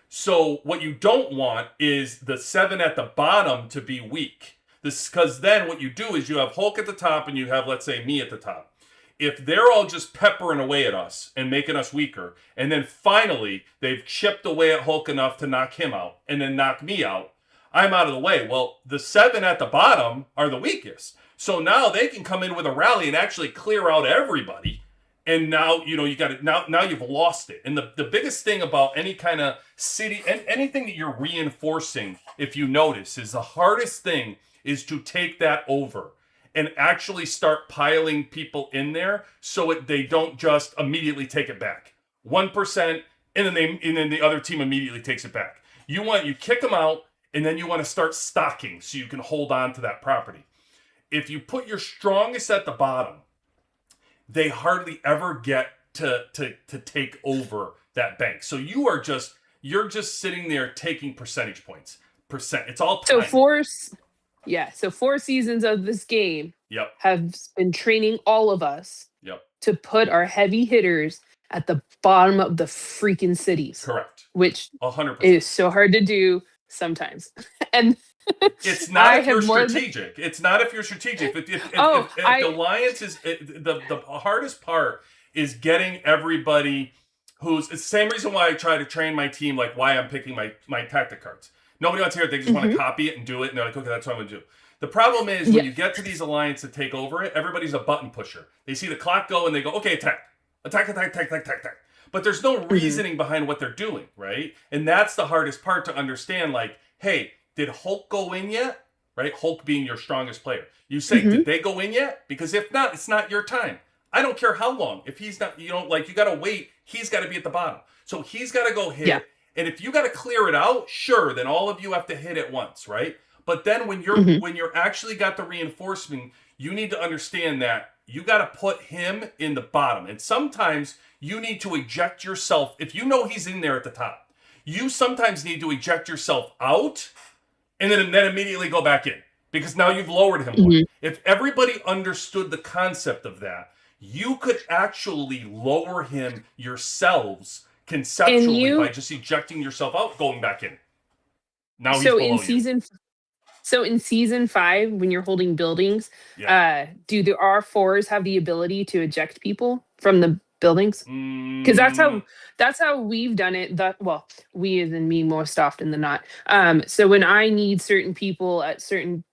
So what you don't want is the 7 at the bottom to be weak. Because then what you do is you have Hulk at the top, and you have, let's say, me at the top. If they're all just peppering away at us and making us weaker, and then finally they've chipped away at Hulk enough to knock him out, and then knock me out, I'm out of the way. Well, the 7 at the bottom are the weakest. So now they can come in with a rally and actually clear out everybody. And now, you got it. Now you've lost it. And the biggest thing about any kind of city and anything that you're reinforcing, if you notice, is the hardest thing is to take that over and actually start piling people in there so they don't just immediately take it back. 1%, and then the other team immediately takes it back. You kick them out, and then you want to start stocking so you can hold on to that property. If you put your strongest at the bottom, they hardly ever get to take over that bank. So you're just sitting there taking percentage points. It's all time. So 4 seasons of this game Yep. have been training all of us Yep. to put our heavy hitters at the bottom of the freaking cities. Correct. Which 100%. is so hard to do sometimes. And it's not if you're strategic. It's not if you're strategic. If the Lions is the hardest part is getting everybody who's it's the same reason why I try to train my team, like why I'm picking my tactic cards. Nobody wants to hear it. They just want to copy it and do it. And they're like, okay, that's what I'm going to do. The problem is when you get to these alliances to take over it, everybody's a button pusher. They see the clock go and they go, okay, attack. But there's no reasoning behind what they're doing, right? And that's the hardest part to understand. Like, hey, did Hulk go in yet? Right? Hulk being your strongest player. You say, did they go in yet? Because if not, it's not your time. I don't care how long. If he's not, you got to wait. He's got to be at the bottom. So he's got to go hit. Yeah. And if you got to clear it out, sure, then all of you have to hit at once, right? But then when you're actually got the reinforcement, you need to understand that you got to put him in the bottom. And sometimes you need to eject yourself. If you know he's in there at the top, you sometimes need to eject yourself out and then immediately go back in because now you've lowered him more. If everybody understood the concept of that, you could actually lower him yourselves conceptually by just ejecting yourself out, going back in. Now he's below you. So in season 5, when you're holding buildings, do the R4s have the ability to eject people from the buildings? Because that's how we've done it. We as in me most often than not. So when I need certain people at certain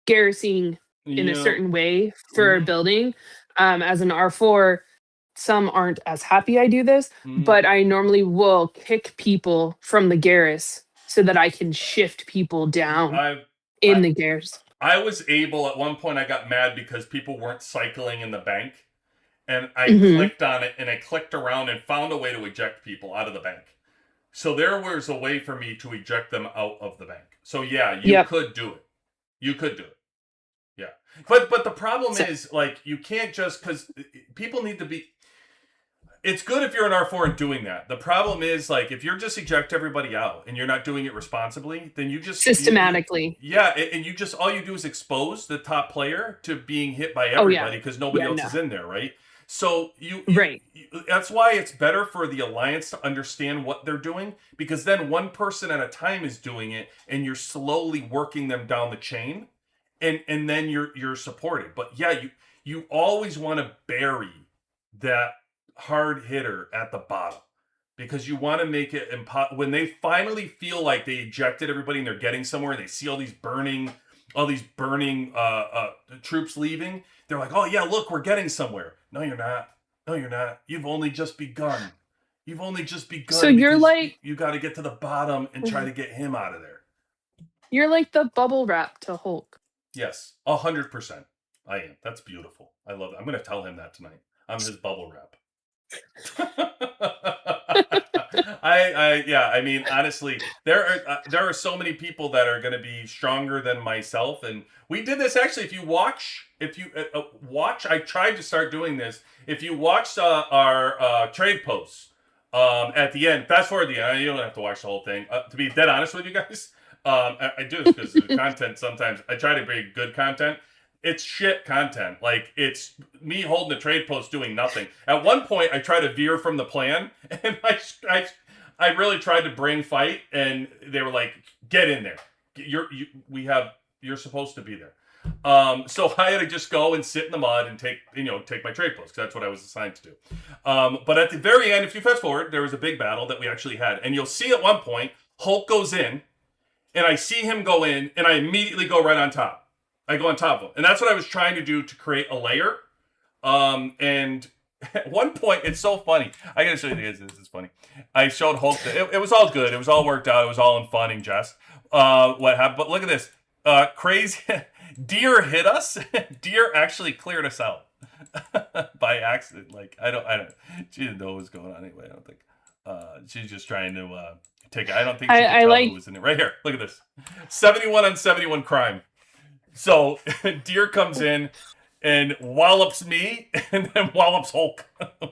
garrisoning in a certain way for a building, as an R4, some aren't as happy I do this, but I normally will kick people from the garrison so that I can shift people down in the garrison. I was able, at one point I got mad because people weren't cycling in the bank. And I clicked on it and I clicked around and found a way to eject people out of the bank. So there was a way for me to eject them out of the bank. So yeah, you could do it. You could do it. Yeah. But the problem is, like, you can't just, because people need to be, it's good if you're an R4 and doing that. The problem is, like, if you're just eject everybody out and you're not doing it responsibly, then you just systematically. And you just, all you do is expose the top player to being hit by everybody because nobody else is in there, right? So that's why it's better for the alliance to understand what they're doing, because then one person at a time is doing it and you're slowly working them down the chain, and then you're supported. But yeah, you always want to bury that hard hitter at the bottom, because you want to make it when they finally feel like they ejected everybody and they're getting somewhere and they see all these burning troops leaving, they're like, oh yeah, look, we're getting somewhere. No, you're not. You've only just begun. So you're like, you got to get to the bottom and try to get him out of there. You're like the bubble wrap to Hulk. Yes, 100%. I am. That's beautiful. I love it. I'm going to tell him that tonight. I'm his bubble wrap. I mean, honestly, there are so many people that are going to be stronger than myself, and we did this actually. If you watch, I tried to start doing this. If you watch our trade posts at the end, fast forward the end. You don't have to watch the whole thing. To be dead honest with you guys, I do this because the content sometimes I try to bring good content. It's shit content. Like, it's me holding a trade post doing nothing. At one point, I tried to veer from the plan, and I really tried to bring fight, and they were like, "Get in there. You're supposed to be there." So I had to just go and sit in the mud and take my trade post, because that's what I was assigned to do. But at the very end, if you fast forward, there was a big battle that we actually had, and you'll see at one point Hulk goes in, and I see him go in, and I immediately go right on top. I go on top of them. And that's what I was trying to do to create a layer. And at one point, it's so funny. I gotta show you this. This is funny. I showed Hulk. It was all good. It was all worked out. It was all in fun and jest. What happened? But look at this. Crazy. Deer hit us. Deer actually cleared us out by accident. Like I don't. She didn't know what was going on anyway. I don't think. She's just trying to take it. I don't think she could tell who was in it. Right here. Look at this. 71 on 71 crime. So Deer comes in and wallops me and then wallops Hulk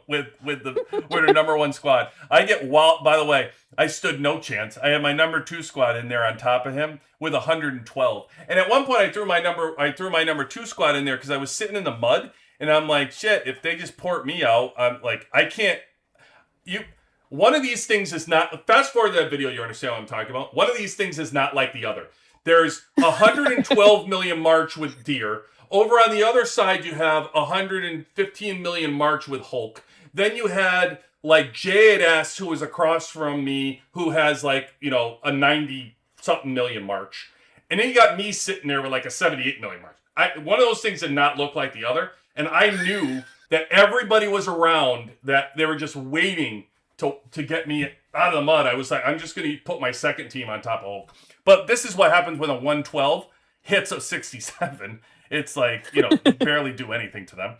with her number one squad. I get walloped. By the way, I stood no chance. I had my number two squad in there on top of him with 112. And at one point I threw my number two squad in there because I was sitting in the mud and I'm like, shit, if they just port me out, I'm like, I can't. One of these things is not, fast forward to that video, you understand what I'm talking about. One of these things is not like the other. There's 112 million March with Deer. Over on the other side, you have 115 million March with Hulk. Then you had like J.S. who was across from me, who has like, a 90-something million March. And then you got me sitting there with like a 78 million March. One of those things did not look like the other. And I knew that everybody was around, that they were just waiting to get me out of the mud. I was like, I'm just going to put my second team on top of Hulk. But this is what happens when a 112 hits a 67. It's like, you barely do anything to them.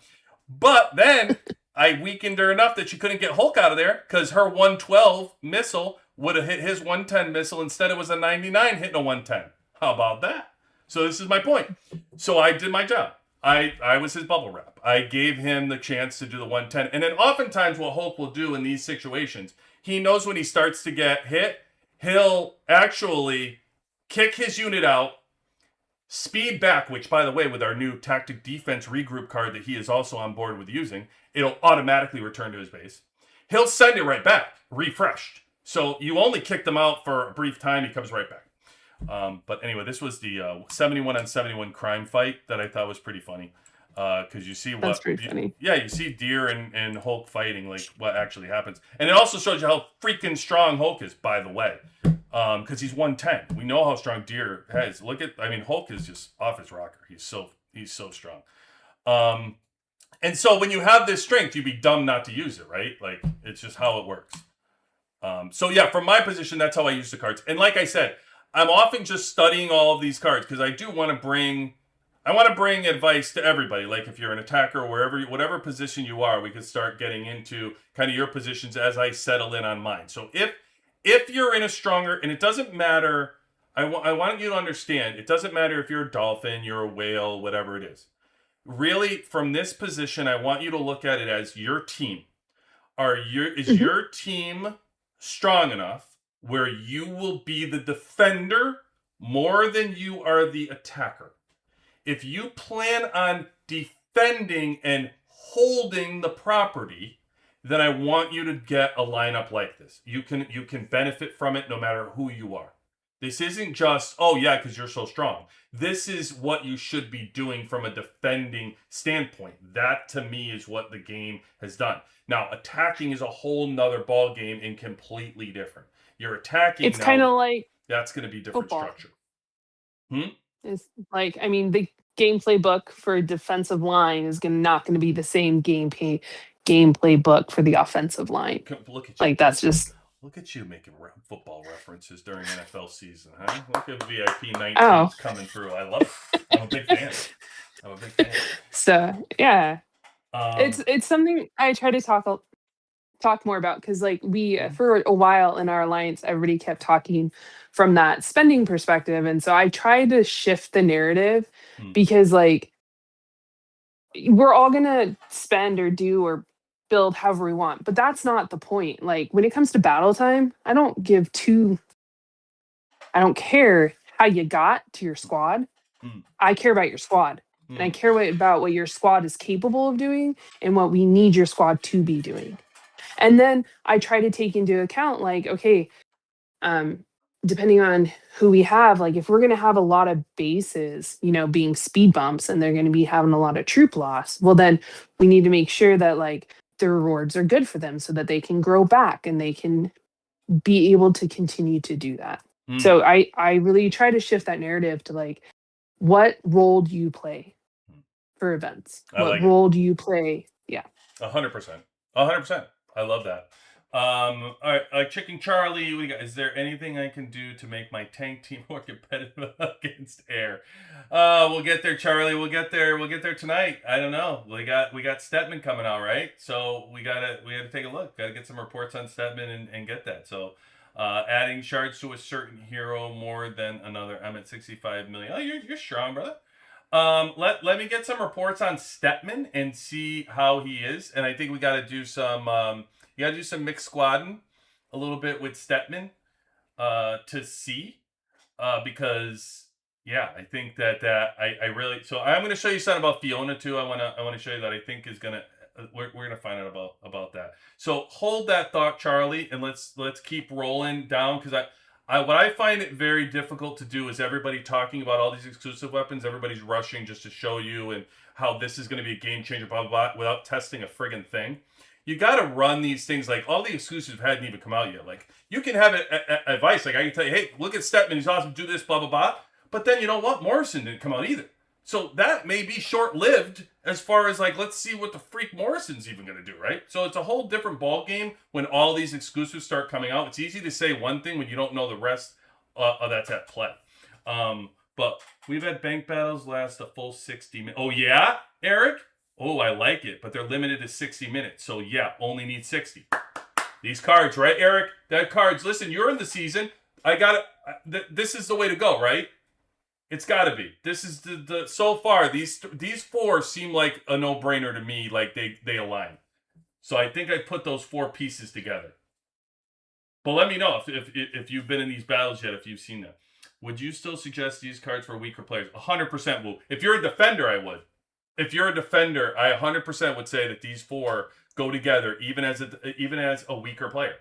But then I weakened her enough that she couldn't get Hulk out of there because her 112 missile would have hit his 110 missile. Instead, it was a 99 hitting a 110. How about that? So this is my point. So I did my job. I was his bubble wrap. I gave him the chance to do the 110. And then oftentimes what Hulk will do in these situations, he knows when he starts to get hit, he'll actually kick his unit out, speed back, which, by the way, with our new tactic defense regroup card that he is also on board with using, it'll automatically return to his base. He'll send it right back, refreshed. So you only kick them out for a brief time, he comes right back. But anyway, this was the 71 on 71 crime fight that I thought was pretty funny. Because you see what... That's pretty funny. Yeah, you see Deer and Hulk fighting, like what actually happens. And it also shows you how freaking strong Hulk is, by the way. Because he's 110. We know how strong Deer has. Hulk is just off his rocker. He's so strong. And so when you have this strength, you'd be dumb not to use it, right? Like, it's just how it works. So yeah, from my position, that's how I use the cards. And like I said, I'm often just studying all of these cards because I do want to bring advice to everybody. Like if you're an attacker or whatever position you are, we could start getting into kind of your positions as I settle in on mine. So if you're in a stronger, and it doesn't matter, I want you to understand, it doesn't matter if you're a dolphin, you're a whale, whatever it is. Really, from this position, I want you to look at it as your team. Is your team strong enough where you will be the defender more than you are the attacker? If you plan on defending and holding the property, then I want you to get a lineup like this. You can benefit from it no matter who you are. This isn't just, oh yeah, because you're so strong. This is what you should be doing from a defending standpoint. That to me is what the game has done. Now, attacking is a whole nother ball game and completely different. You're attacking. It's kind of like that's going to be different football. Structure. It's like, the gameplay book for defensive line is not going to be the same gameplay book for the offensive line. Look at you. Like that's just. Look at you making football references during NFL season, huh? Look at VIP 19 coming through. I love it. I'm a big fan. So yeah, it's something I try to talk more about because like we for a while in our alliance, everybody kept talking from that spending perspective, and so I tried to shift the narrative because like we're all gonna spend or do or build however we want, but that's not the point. Like when it comes to battle time, I don't care how you got to your squad. I care about your squad, and I care about what your squad is capable of doing and what we need your squad to be doing. And then I try to take into account like, okay, depending on who we have, like if we're going to have a lot of bases, being speed bumps and they're going to be having a lot of troop loss, well, then we need to make sure that like the rewards are good for them so that they can grow back and they can be able to continue to do that. So I really try to shift that narrative to like, what role do you play for events? I What like it. role do you play? Yeah. 100%. 100%. I love that. All right, Chicken Charlie, is there anything I can do to make my tank team more competitive against air? We'll get there, Charlie. We'll get there. We'll get there tonight. I don't know. We got Stetman coming out, right? So we gotta take a look. Gotta get some reports on Stetman and get that. So adding shards to a certain hero more than another. I'm at 65 million. Oh, you're strong, brother. Let me get some reports on Stetman and see how he is. And I think we got to do some you got to do some mixed squadding a little bit with Stetman to see because yeah, I think that I really so I'm going to show you something about Fiona too. I want to show you that I think is going to we're going to find out about that. So hold that thought, Charlie, and let's keep rolling down because what I find it very difficult to do is everybody talking about all these exclusive weapons. Everybody's rushing just to show you and how this is going to be a game changer, blah, blah, blah, without testing a friggin' thing. You got to run these things like all the exclusives hadn't even come out yet. Like you can have advice. Like I can tell you, hey, look at Stetman. He's awesome. Do this, blah, blah, blah. But then you know what? Morrison didn't come out either. So that may be short-lived as far as like, let's see what the freak Morrison's even going to do, right? So it's a whole different ball game when all these exclusives start coming out. It's easy to say one thing when you don't know the rest that's at play. But we've had bank battles last a full 60 minutes. Oh, yeah, Eric? Oh, I like it, but they're limited to 60 minutes. So, yeah, only need 60. These cards, right, Eric? That cards. Listen, you're in the season. I got it. This is the way to go, right? It's got to be. This is the so far these four seem like a no-brainer to me. Like they align. So I think I put those four pieces together. But let me know if you've been in these battles yet. If you've seen them, would you still suggest these cards for weaker players? 100% will. If you're a defender, I would. If you're a defender, I 100% would say that these four go together, even as a weaker player.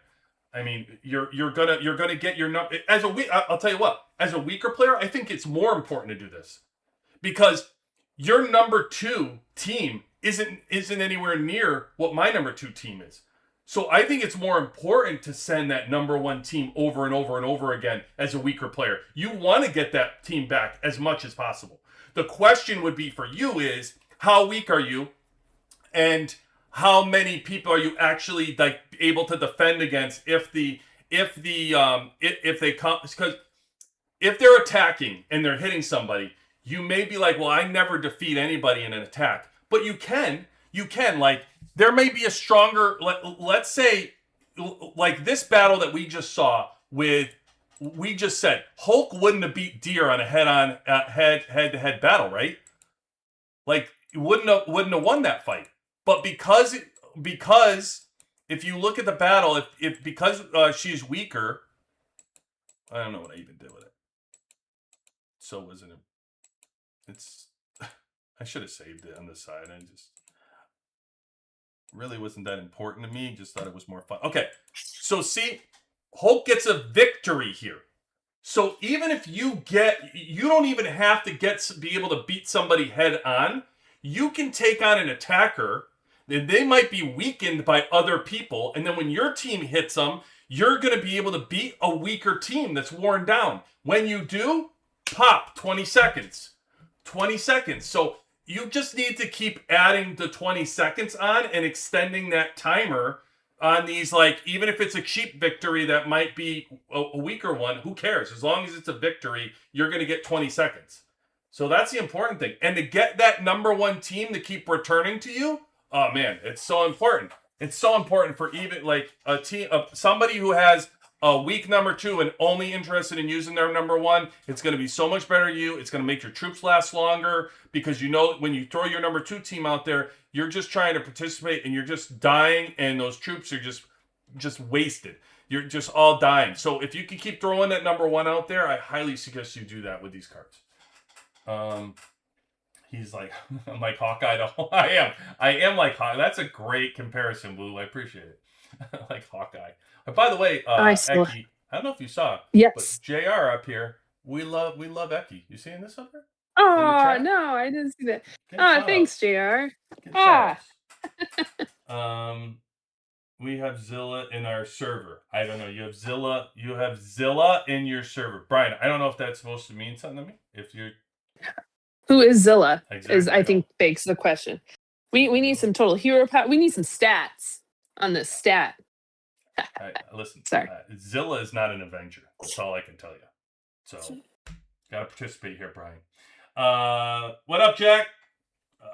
I mean, you're gonna get your number as I'll tell you what. As a weaker player, I think it's more important to do this because your number 2 team isn't anywhere near what my number 2 team is. So I think it's more important to send that number 1 team over and over and over again as a weaker player. You want to get that team back as much as possible. The question would be for you is how weak are you, and how many people are you actually like able to defend against if they come, because if they're attacking and they're hitting somebody, you may be like, well, I never defeat anybody in an attack, but you can like there may be a stronger, let's say like this battle that we just saw with, we just said Hulk wouldn't have beat Deer on a head-to-head battle, right? Like wouldn't have won that fight. But because if you look at the battle, if because she's weaker, I don't know what I even did with it. So wasn't it? It's I should have saved it on the side. I just really wasn't that important to me. Just thought it was more fun. Okay, so see, Hulk gets a victory here. So even if you don't even have to be able to beat somebody head on. You can take on an attacker. Then they might be weakened by other people, and then when your team hits them, you're going to be able to beat a weaker team that's worn down. When you do, pop 20 seconds. 20 seconds. So you just need to keep adding the 20 seconds on and extending that timer on these, like, even if it's a cheap victory that might be a weaker one, who cares? As long as it's a victory, you're going to get 20 seconds. So that's the important thing. And to get that number 1 team to keep returning to you, oh man, it's so important. It's so important for even like a team, somebody who has a weak number 2 and only interested in using their number 1. It's going to be so much better to you. It's going to make your troops last longer because you know when you throw your number 2 team out there, you're just trying to participate and you're just dying, and those troops are just wasted. You're just all dying. So if you can keep throwing that number 1 out there, I highly suggest you do that with these cards. He's like, I'm like Hawkeye. I am like Hawkeye. That's a great comparison, Blue. I appreciate it. Like Hawkeye. By the way, Eki, I don't know if you saw it, yes, but JR up here, we love Eki. You seeing this up here? Oh no, I didn't see that. Thanks, JR. We have Zilla in our server. I don't know. You have Zilla in your server. Brian, I don't know if that's supposed to mean something to me. If you're Who is Zilla? Is Exactly. I think begs the question. We need some total hero power. We need some stats on this stat. Listen, Sorry. Zilla is not an Avenger. That's all I can tell you. So, gotta participate here, Brian. What up, Jack?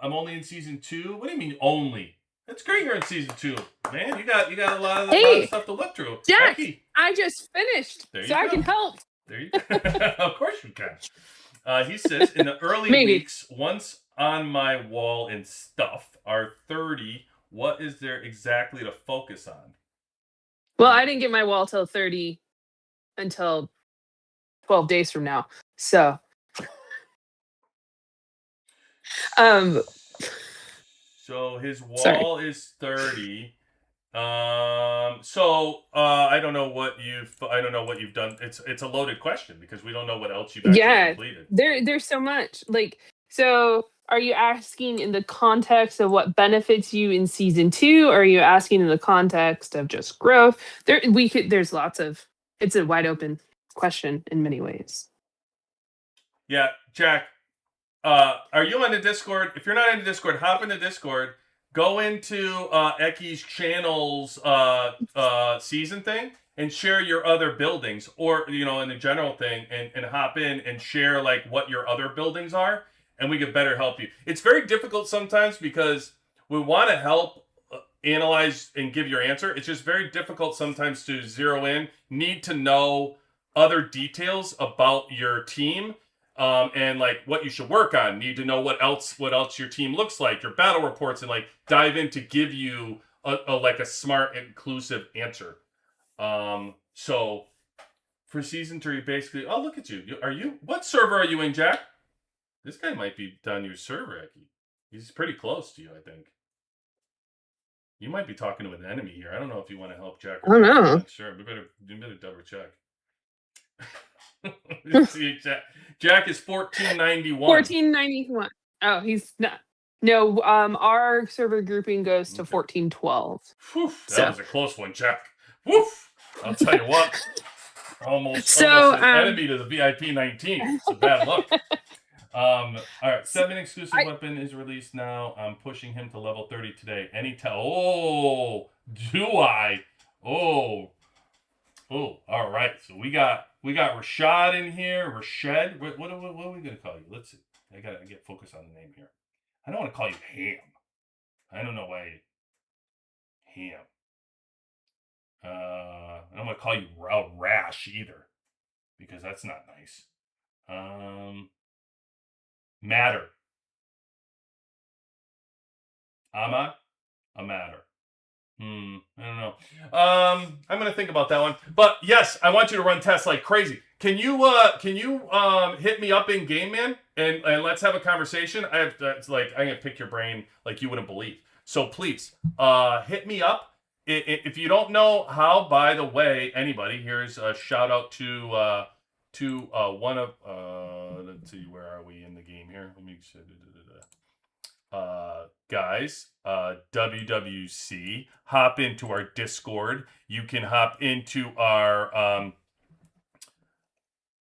I'm only in season 2. What do you mean only? It's great you're in season 2, man. You got a lot of stuff to look through. Jack, Hecky. I just finished, so I can help. There you go. Of course you can. He says, in the early Maybe. weeks, once on my wall and stuff are 30, what is there exactly to focus on? Well, I didn't get my wall till 30 until 12 days from now. So, So his wall sorry. is 30. I don't know what you've done. It's a loaded question because we don't know what else you've actually completed. There's so much. Like, so are you asking in the context of what benefits you in season 2, or are you asking in the context of just growth? There's lots of, it's a wide open question in many ways. Yeah, Jack, are you on the Discord? If you're not in the Discord, hop in the Discord. Go into Eki's channel's season thing and share your other buildings, or in the general thing, and hop in and share like what your other buildings are, and we could better help you. It's very difficult sometimes because we want to help analyze and give your answer. It's just very difficult sometimes to zero in. Need to know other details about your team, and like what you should work on. Need to know what else your team looks like, your battle reports, and like dive in to give you a smart, inclusive answer. So for season 3, basically, oh, look at you. What server are you in, Jack? This guy might be down your server, Eki. He's pretty close to you, I think. You might be talking to an enemy here. I don't know if you want to help Jack. I don't know. Sure, you better double check. See, Jack is 1491. 1491. Oh, he's not. No, our server grouping goes to 1412. That was a close one, Jack. Woof! I'll tell you what. Almost an enemy to the VIP 19. So bad luck. All right, 7 exclusive weapon is released now. I'm pushing him to level 30 today. Oh, do I? Oh, all right. So we got Rashad in here. Rashad. What are we gonna call you? Let's see. I gotta get focused on the name here. I don't want to call you Ham. I don't know why. Ham. I don't want to call you Rash either, because that's not nice. Matter. Ama? A matter. I don't know. I'm gonna think about that one. But yes, I want you to run tests like crazy. Can you hit me up in game, man, and let's have a conversation. It's like I'm gonna pick your brain like you wouldn't believe. So please, hit me up. If you don't know how, by the way, anybody, here's a shout out to one of let's see, where are we in the game here? Let me guys, WWC, hop into our Discord. You can hop into our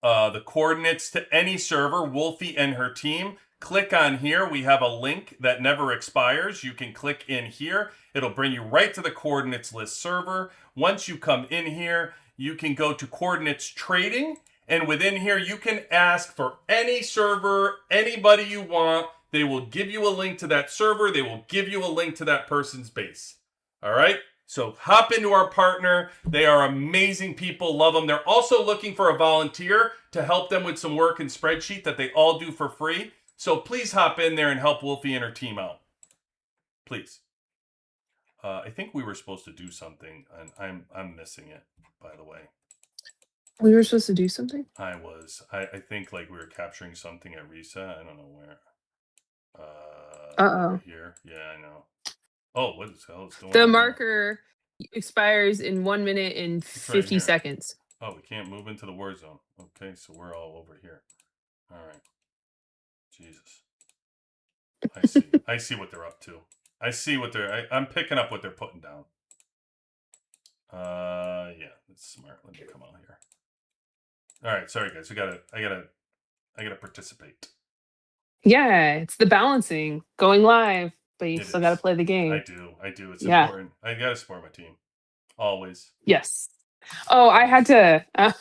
the coordinates to any server, Wolfie and her team. Click on here. We have a link that never expires. You can click in here. It'll bring you right to the coordinates list server. Once you come in here, you can go to coordinates trading. And within here, you can ask for any server, anybody you want. They will give you a link to that server. They will give you a link to that person's base. All right? So hop into our partner. They are amazing people. Love them. They're also looking for a volunteer to help them with some work in spreadsheet that they all do for free. So please hop in there and help Wolfie and her team out. Please. I think we were supposed to do something, and I'm missing it, by the way. We were supposed to do something? I was. I think like we were capturing something at reset. I don't know where. Over here. Yeah, I know. Oh, what the hell is going on? The marker expires in 1 minute and 50 seconds. Oh, we can't move into the war zone. Okay, so we're all over here. All right. Jesus. I see. I see what they're up to. I see what I'm picking up what they're putting down. Yeah, that's smart. Let me come out here. All right, sorry guys. I gotta participate. Yeah, it's the balancing, going live, but you It still got to is. play the I game. do. I do. It's Yeah. important. I gotta support my team always. Yes. Oh, I had Always. to.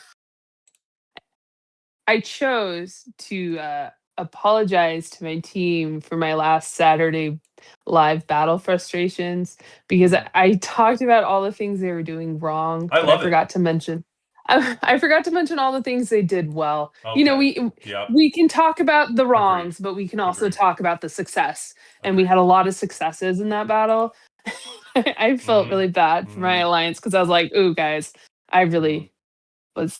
I chose to apologize to my team for my last Saturday live battle frustrations because Mhm. I talked about all the things they were doing wrong, I but I love it. forgot to mention. I forgot to mention all the things they did well. You know, Okay. we Yep. we can talk about the Agreed. wrongs, but we can also Agreed. talk about the success. And we Agreed. had a lot of successes in that battle. I felt Mm-hmm. really bad for my Mm-hmm. alliance because I was like, "Ooh, guys, I Mm-hmm. really was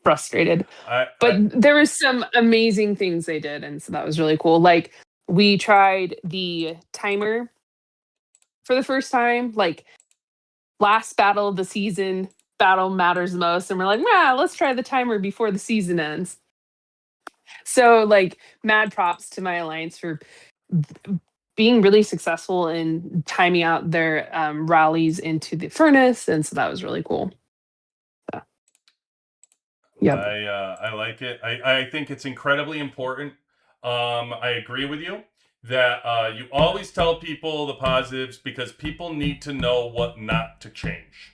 frustrated." But I there was some amazing things they did, and so that was really cool. Like, we tried the timer for the first time, like, last battle of the season, battle matters most, and we're like, "Yeah, let's try the timer before the season ends." So, like, mad props to my alliance for being really successful in timing out their, rallies into the furnace, and so that was really cool. So, yep. I like it. I think it's incredibly important. I agree with you that you always tell people the positives because people need to know what not to change.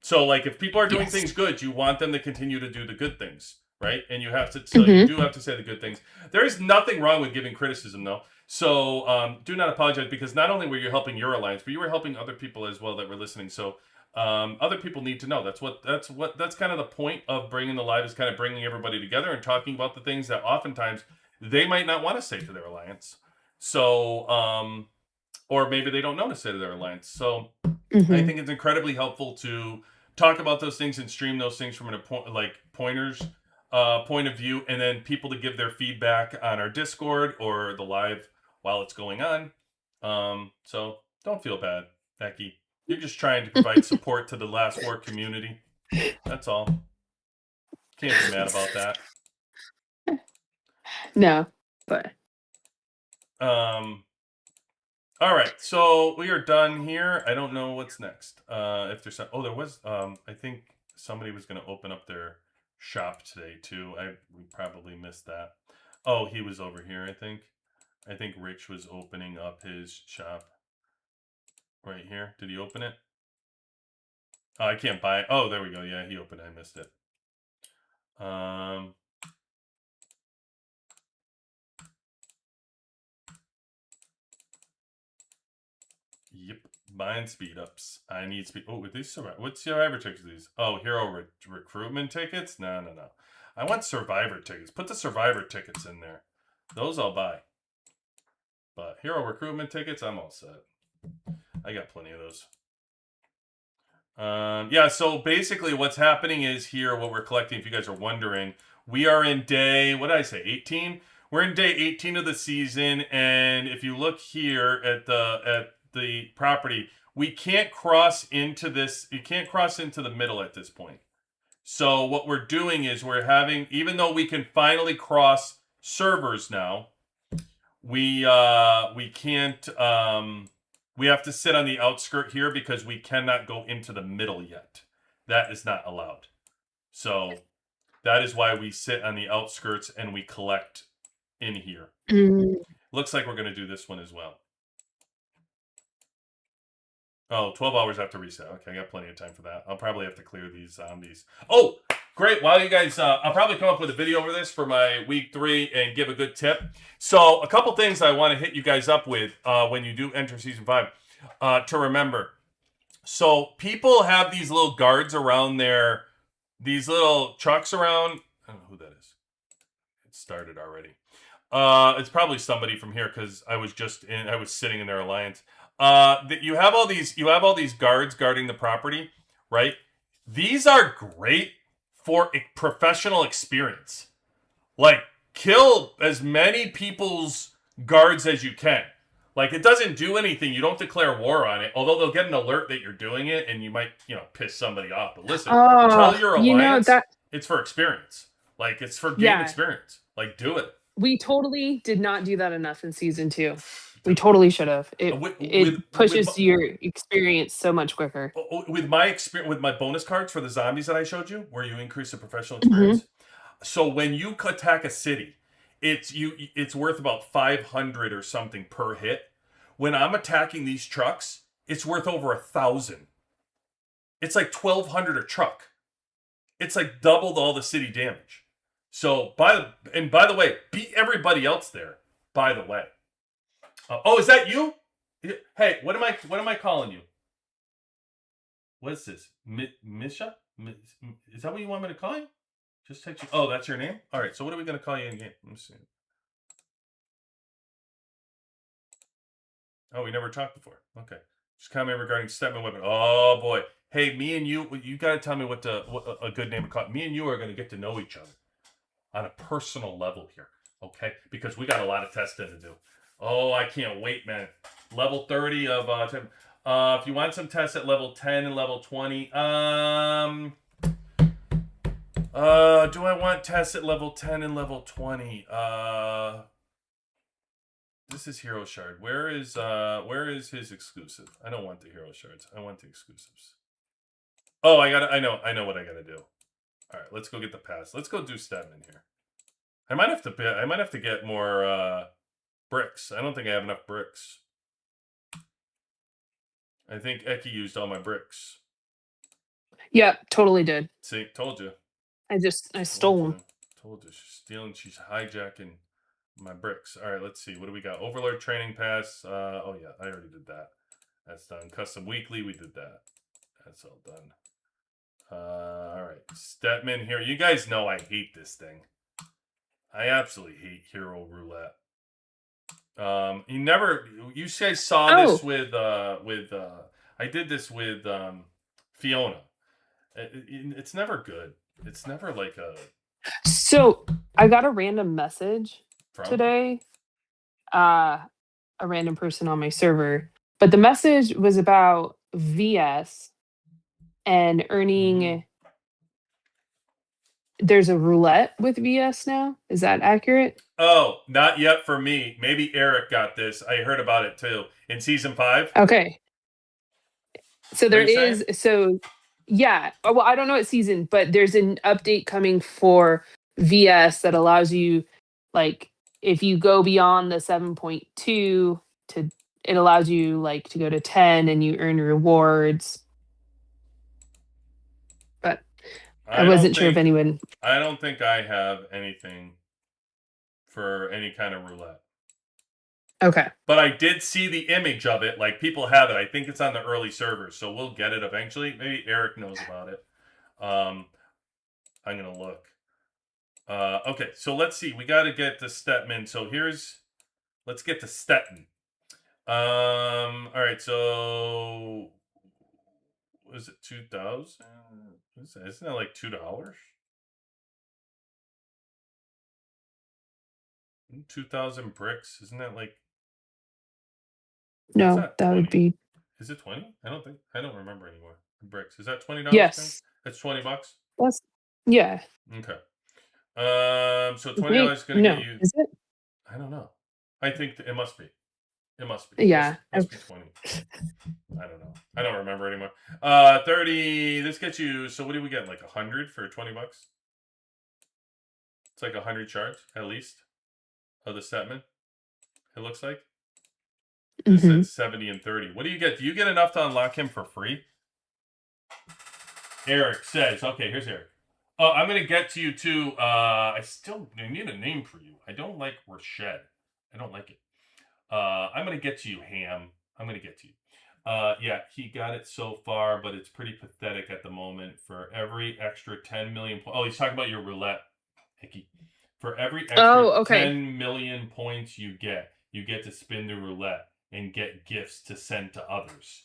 So, like, if people are doing Yes. things good, you want them to continue to do the good things, right? And you have to, so you Mhm. do have to say the good things. There is nothing wrong with giving criticism, though. So, do not apologize because not only were you helping your alliance, but you were helping other people as well that were listening. So, other people need to know. That's kind of the point of bringing the live is kind of bringing everybody together and talking about the things that oftentimes they might not want to say to their alliance. So, or maybe they don't know to say to their alliance. So, I Mhm. think it's incredibly helpful to talk about those things and stream those things from like pointers point of view, and then people to give their feedback on our Discord or the live while it's going on. So don't feel bad, Becky. You're just trying to provide support to the Last War community. That's all. Can't be mad about that. No, but Um, all right, so we are done here. I don't know what's next. If there's there was I think somebody was going to open up their shop today too. We probably missed that. Oh, he was over here. I think. I think Rich was opening up his shop right here. Did he open it? Oh, I can't buy it. Oh, there we go. Yeah, he opened it. I missed it. Um, Yep. Buying speed ups. I need speed. Oh, with these survivor. What survivor tickets are these? Oh, hero recruitment tickets? No, no, no. I want survivor tickets. Put the survivor tickets in there. Those I'll buy. But hero recruitment tickets, I'm all set. I got plenty of those. Yeah, so basically what's happening is here, what we're collecting, if you guys are wondering, we are in day, what did I say, 18? We're in day 18 of the season, and if you look here at the property, we can't cross into this, you can't cross into the middle at this point. So what we're doing is we're having, even though we can finally cross servers now, we can't we have to sit on the outskirt here because we cannot go into the middle yet. That is not allowed. So that is why we sit on the outskirts and we collect in here. mm, Looks like we're going to do this one as well. Oh, 12 hours after reset. Okay, I got plenty of time for that. I'll probably have to clear these zombies. Oh, great. While you guys, I'll probably come up with a video over this for my week 3 and give a good tip. So, a couple things I want to hit you guys up with when you do enter season 5 to remember. So, people have these little guards around these little trucks around. I don't know who that is. It started already. It's probably somebody from here because I was sitting in their alliance. You have all these guards guarding the property, right? These are great for professional experience. Like, kill as many people's guards as you can. Like, it doesn't do anything. You don't declare war on it. Although they'll get an alert that you're doing it, and you might, piss somebody off. But listen, tell oh, your you know alliance that it's for experience. Like, it's for game yeah, experience. Like, do it. we totally did not do that enough in season 2. We Dude, totally should have. It with it with my, pushes your experience so much quicker. with my experience with my bonus cards for the zombies that I showed you, where you increase the professional Mhm. experience. So when you attack a city, it's worth about 500 or something per hit. When I'm attacking these trucks, it's worth over 1,000. It's like 1,200 a truck. It's like doubled all the city damage. So by the way, beat everybody else there. By the way, oh, is that you? Hey, what am I calling you? What is this? Misha? Is that what you want me to call you? Just text you. Oh, that's your name? All right. So what are we going to call you in game? Let me see. Oh, we never talked before. Okay. Just comment regarding Stepman weapon. Oh boy. Hey, me and you got to tell me what a good name to call. Me and you are going to get to know each other on a personal level here. Okay? Because we got a lot of testing to do. Oh, I can't wait, man. Level 30 of if you want some tests at level 10 and level 20, do I want tests at level 10 and level 20? This is Hero Shard. Where is his exclusive? I don't want the Hero Shards. I want the exclusives. Oh, I know what I gotta do. All right, let's go get the pass. Let's go do Stedman here. I might have to get more bricks. I don't think I have enough bricks. I think Eki used all my bricks. Yep, totally did. See, told you. I stole them. Told you. She's stealing. She's hijacking my bricks. All right, let's see. What do we got? Overlord training pass. Oh yeah, I already did that. That's done. Custom weekly. We did that. That's all done. All right, Stetman here. You guys know I hate this thing. I absolutely hate Hero Roulette. You guys saw this with I did this with Fiona. It's never good. It's never like a. So I got a random message today, a random person on my server, but the message was about VS and earning. There's a roulette with VS now. Is that accurate? Oh, not yet for me. Maybe Eric got this. I heard about it too in season 5. Okay. So there is. So yeah. Well, I don't know what season, but there's an update coming for VS that allows you, like, if you go beyond the 7.2 it allows you like to go to 10 and you earn rewards. But I wasn't sure if anyone. I don't think I have anything for any kind of roulette. Okay. But I did see the image of it. Like, people have it. I think it's on the early servers, so we'll get it eventually. Maybe Eric knows about it. I'm going to look. Okay, so let's see. We got to get to Stetman. So let's get to Stetton. All right, so was it 2,000? Isn't that like $2? 2,000 bricks. Isn't that like? No, that would be. Is it 20? I don't remember anymore. Bricks. Is that $20? Yes. That's $20. That's yeah. Okay. So $20 is going to get you. Is it? I don't know. I think it must be. It must be. Yeah. It must be 20. I don't know. I don't remember anymore. 30. This gets you. So what do we get? Like 100 for $20? It's like 100 shards at least of the Stetman. It looks like. This said 70 and 30. What do you get? Do you get enough to unlock him for free? Eric says, okay, here's Eric. Oh, I'm going to get to you too. I need a name for you. I don't like Rashed. I don't like it. I'm going to get to you, Ham. I'm going to get to you. Yeah, he got it so far, but it's pretty pathetic at the moment. For every extra 10 million points. Oh, he's talking about your roulette, Hickey. For every extra 10 million points you get to spin the roulette and get gifts to send to others.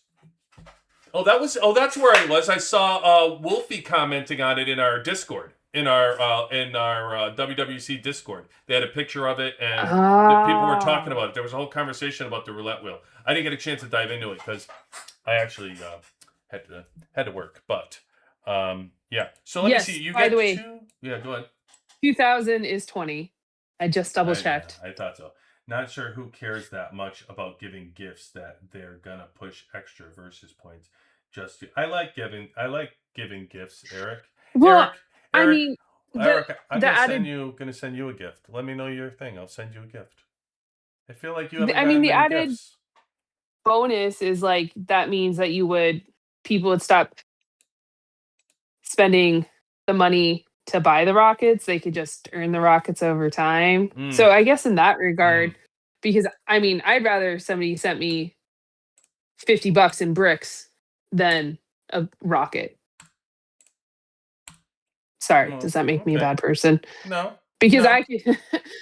That's where I was. I saw Wolfie commenting on it in our Discord, in our WWC Discord. They had a picture of it, and the people were talking about it. There was a whole conversation about the roulette wheel. I didn't get a chance to dive into it because I actually had to work. But yeah. So let me see. You get 2. Yeah, go ahead. 2,000 is 20. I just double checked. I thought so. Not sure who cares that much about giving gifts that they're gonna push extra versus points. I like giving gifts, Eric. Well, Eric, I mean, Eric, I'm the gonna added send you a gift. Let me know your thing. I'll send you a gift. I feel like you haven't I mean gotten the many added gifts. bonus is like that means that people would stop spending the money to buy the rockets. They could just earn the rockets over time. Mm, So I guess in that regard, mm. because I mean, I'd rather somebody sent me $50 in bricks than a rocket. Sorry, Oh, does that make me a okay. bad person? No, Because no, I could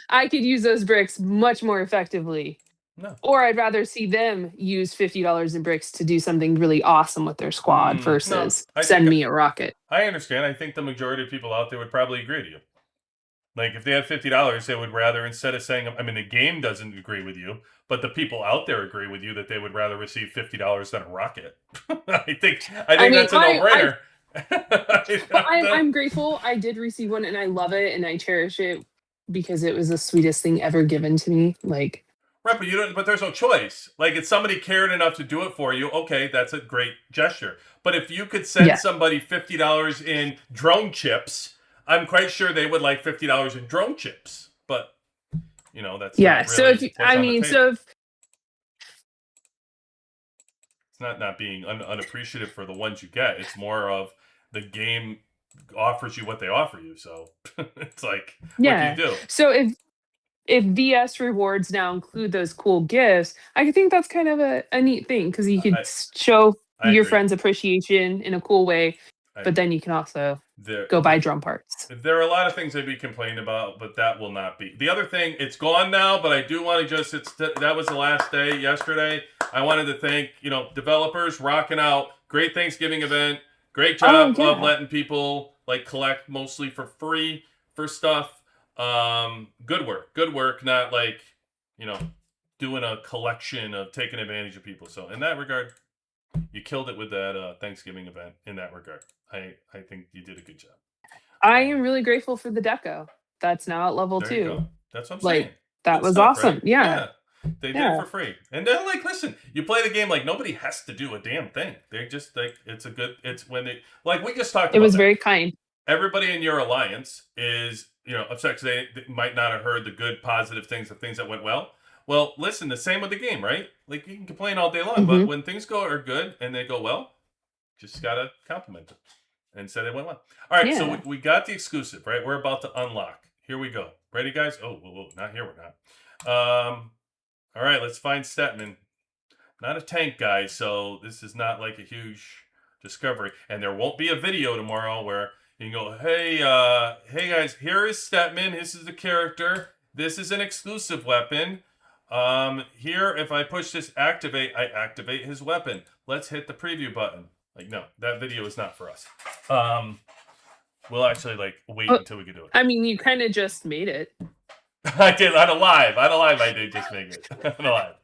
I could use those bricks much more effectively. no. Or I'd rather see them use $50 in bricks to do something really awesome with their squad No. versus I think send me a rocket. I understand. I think the majority of people out there would probably agree to you. Like if they had $50, they would rather, instead of saying, I mean, the game doesn't agree with you, but the people out there agree with you that they would rather receive $50 than a rocket. I I think mean, that's a no brainer. I'm grateful. I did receive one and I love it and I cherish it because it was the sweetest thing ever given to me. Like, Right, but you don't. But there's no choice. Like, if somebody cared enough to do it for you, okay, that's a great gesture. But if you could send yeah. somebody $50 in drone chips, I'm quite sure they would like $50 in drone chips. But that's Yeah. not So if really you, what's I on the mean, table. so if It's not being unappreciative for the ones you get. It's more of the game offers you what they offer you. So it's like, what can you yeah. do? So if VS rewards now include those cool gifts, I think that's kind of a neat thing because you could I show I your agree. friends appreciation in a cool way, I but agree. then you can also There, go buy there drum parts. There are a lot of things they'd be complaining about, but that will not be. The other thing, it's gone now, but I do want to that was the last day yesterday. I wanted to thank, developers rocking out. Great Thanksgiving event. Great Oh job of yeah. letting people like collect mostly for free for stuff. Good work. Good work. Not like, you know, doing a collection of taking advantage of people. So in that regard, you killed it with that Thanksgiving event in that regard. I think you did a good job. I am really grateful for the deco. That's now at level There you 2. go. That's what I'm saying. Like, that Good was stuff, right? awesome. Yeah, Yeah. They did it yeah. for free. And then like listen, you play the game like nobody has to do a damn thing. They just like it's when they like we just talked It about was that. very kind. Everybody in your alliance is, upset 'cause they might not have heard the good positive things, the things that went well. Well, listen, the same with the game, right? Like you can complain all day long, but Mhm. when things are good and they go well, just gotta compliment them and say they went well. All right, so Yeah. we got the exclusive, right? We're about to unlock. Here we go. Ready, guys? Oh, whoa, not here. We're not. All right, let's find Stetman. Not a tank guy, so this is not like a huge discovery. And there won't be a video tomorrow where you can go, hey guys, here is Stetman. This is the character. This is an exclusive weapon. Here, if I push this activate, I activate his weapon. Let's hit the preview button. Like, no, that video is not for us. We'll actually wait Oh, until we can do it. I mean, you kind of just made it. I did on a live. I did just make it. On a live.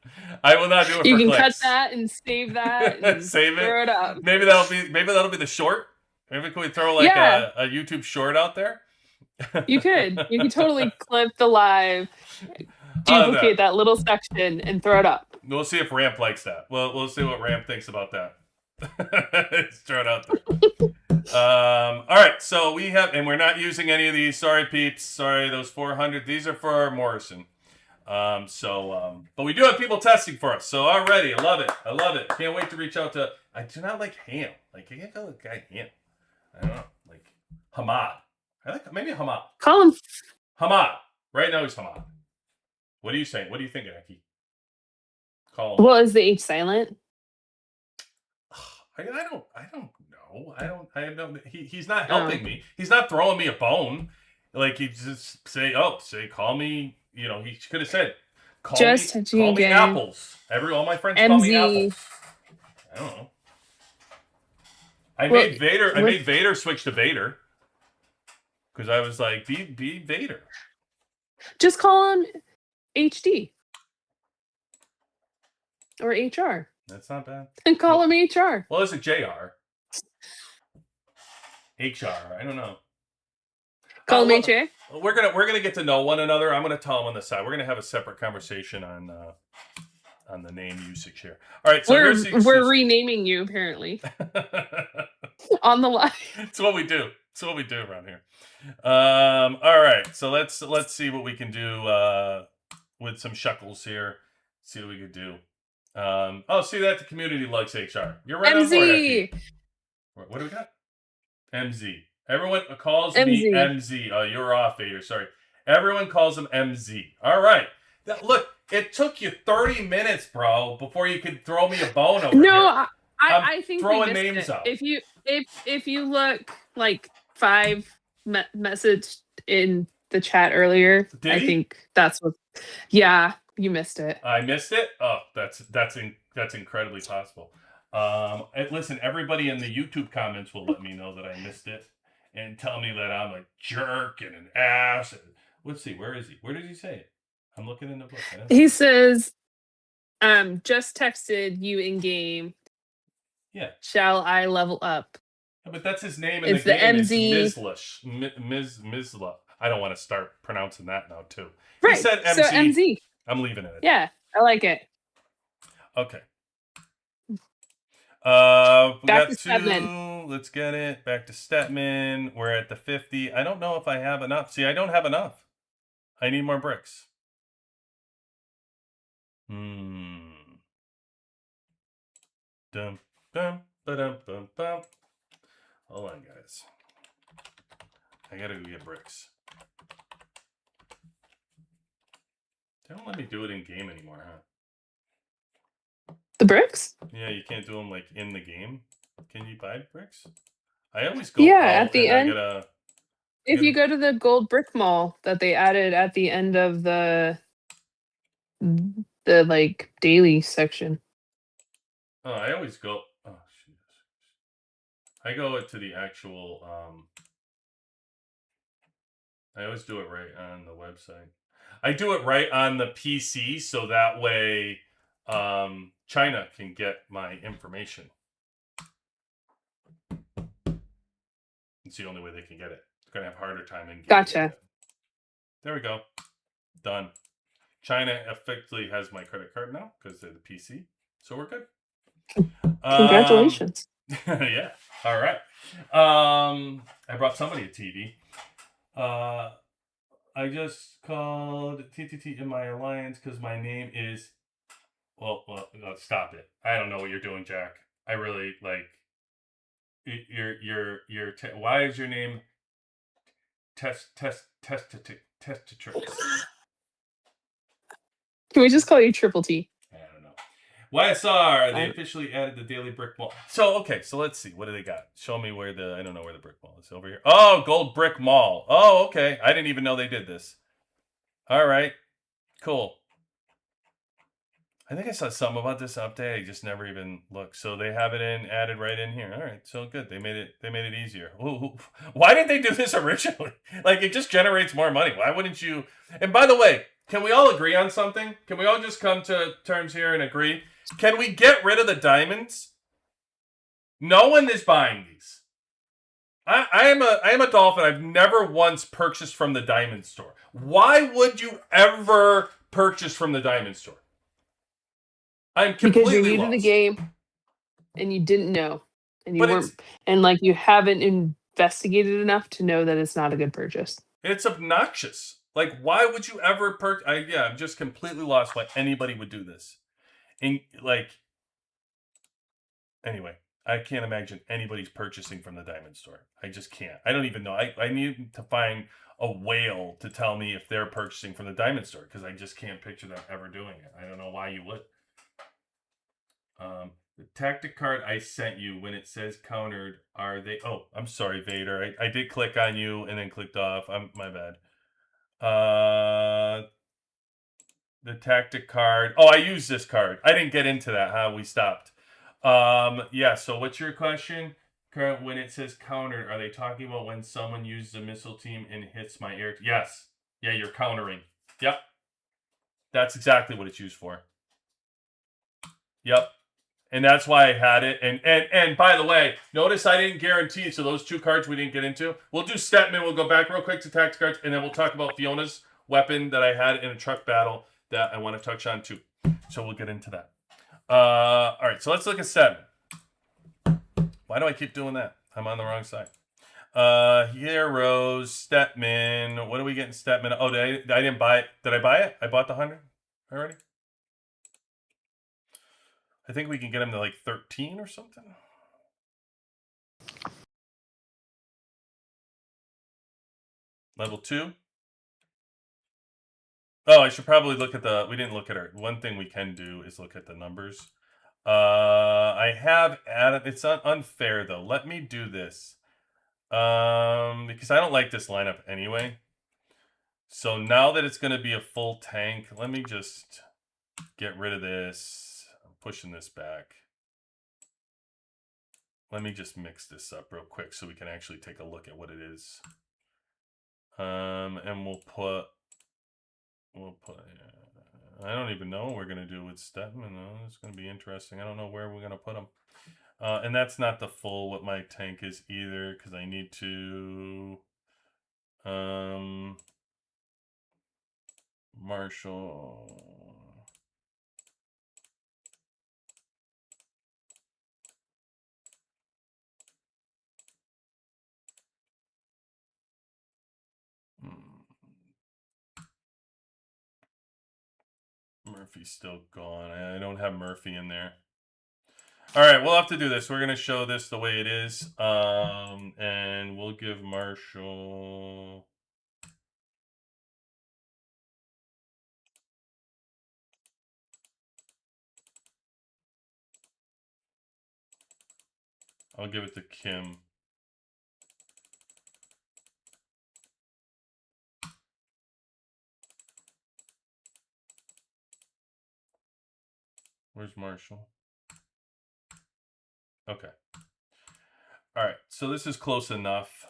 I will not do it You for can cut clicks. that and save that and Save it. throw it up. Maybe that'll be the short. Maybe can we throw like Yeah, a YouTube short out there? you could. You could totally clip the live, On that. duplicate that little section, and throw it up. We'll see if Ramp likes that. We'll see what Ramp thinks about that. Let's throw it out there. All right, so we have, and we're not using any of these. Sorry, peeps. Sorry, those 400. These are for Morrison. But we do have people testing for us. So already, I love it. I love it. Can't wait to reach out to. I do not like Ham. Like I can't call the guy Ham. I don't know. Like Hamad. I like maybe Hamad. Call him. Hamad. Right now he's Hamad. What are you saying? What do you think, Aki? Call him. Well, is the H silent? I don't know. I don't. He's not helping me. He's not throwing me a bone. Like he just call me. He could have said, call me apples. All my friends call me apples. I don't know. I made Vader switch to Vader because I was like, be Vader. Just call him HD or HR. That's not bad. And call him HR. Well, it's a JR. HR. I don't know. Call him HA. We're gonna get to know one another. I'm gonna tell him on the side. We're gonna have a separate conversation on the name usage here. All right, so we're renaming you apparently on the live. It's what we do. That's what we do around here. All right, so let's see what we can do with some shekels here. See what we can do. Oh, see that the community likes HR. You're right on board, FP. MZ. What do we got? MZ. Everyone calls me MZ. MZ. Oh, you're off, Vader. Sorry. Everyone calls him MZ. All right. Look, it took you 30 minutes, bro, before you could throw me a bone over No, here. I think we throwing missed names it. out. If you look like 5 message in the chat earlier, I think that's what. Yeah, you missed it. I missed it. Oh, that's incredibly possible. Listen, everybody in the YouTube comments will let me know that I missed it and tell me that I'm a jerk and an ass. Let's see, where is he? Where did he say it? I'm looking in the book. He says, just texted you in game. Yeah. Shall I level up? Yeah, but that's his name in the game. MZ. It's Mizla. I don't want to start pronouncing that now too. Right. He said MZ. So MZ. I'm leaving it. Yeah, I like it. Okay. Back to Stedman. Let's get it. Back to Stedman. We're at the 50. I don't know if I have enough. See, I don't have enough. I need more bricks. Dum, dum, ba-dum, bum, bum. Hold on, guys. I gotta go get bricks. They don't let me do it in game anymore, huh? The bricks? Yeah, you can't do them like in the game. Can you buy bricks? I always go. Yeah, at the end. If you go to the gold brick mall that they added at the end of the like daily section. Oh, I always go. Oh, shit. I go to the actual. I always do it right on the website. I do it right on the PC, so that way China can get my information. It's the only way they can get it. They're gonna have a harder time in. Gotcha. There we go. Done. China effectively has my credit card now because they're the PC, so we're good. Congratulations. Yeah. All right. I brought somebody a TV. I just called TTT in my alliance because my name is. Well, stop it. I don't know what you're doing, Jack. I really like. Why is your name Testatrix? Can we just call you Triple T? I don't know. YSR, they officially added the daily brick mall. So let's see. What do they got? Show me where I don't know where the brick mall is. Over here. Oh, gold brick mall. Oh, okay. I didn't even know they did this. All right. Cool. I think I saw something about this update. I just never even looked. So they have it added right in here. All right, so good. They made it easier. Ooh, why didn't they do this originally? Like, it just generates more money. Why wouldn't you? And by the way, can we all agree on something? Can we all just come to terms here and agree? Can we get rid of the diamonds? No one is buying these. I am a dolphin. I've never once purchased from the diamond store. Why would you ever purchase from the diamond store? I'm completely because you're new lost. to the game and you didn't know, and you haven't investigated enough to know that it's not a good purchase. It's obnoxious. Like, why would you ever I'm just completely lost why anybody would do this. And anyway, I can't imagine anybody's purchasing from the diamond store. I just can't. I don't even know. I need to find a whale to tell me if they're purchasing from the diamond store because I just can't picture them ever doing it. I don't know why you would. The tactic card I sent you, when it says countered, are they? Oh, I'm sorry, Vader. I did click on you and then clicked off. My bad. The tactic card. Oh, I used this card. I didn't get into that, huh? We stopped. Yeah, so what's your question? When it says countered, are they talking about when someone uses a missile team and hits my air? Yes. Yeah, you're countering. Yep. That's exactly what it's used for. Yep. And that's why I had it. And by the way, notice I didn't guarantee. So those two cards we didn't get into. We'll do Stetman. We'll go back real quick to tactics cards. And then we'll talk about Fiona's weapon that I had in a truck battle that I want to touch on too. So we'll get into that. All right. So let's look at Stetman. Why do I keep doing that? I'm on the wrong side. Heroes, Stepman. What are we getting Stepman? Oh, I didn't buy it. Did I buy it? I bought the 100 already. I think we can get him to like 13 or something. Level 2. Oh, I should probably look at the. We didn't look at our. One thing we can do is look at the numbers. I have added. It's unfair though. Let me do this. Because I don't like this lineup anyway. So now that it's going to be a full tank, let me just get rid of this. I'm pushing this back. Let me just mix this up real quick so we can actually take a look at what it is. And we'll put. I don't even know what we're gonna do with Stedman. It's gonna be interesting. I don't know where we're gonna put him. And that's not the full what my tank is either, because I need to. Marshall. Murphy's still gone. I don't have Murphy in there. All right, we'll have to do this. We're gonna show this the way it is, and we'll give Marshall. I'll give it to Kim. Where's Marshall? Okay. All right, so this is close enough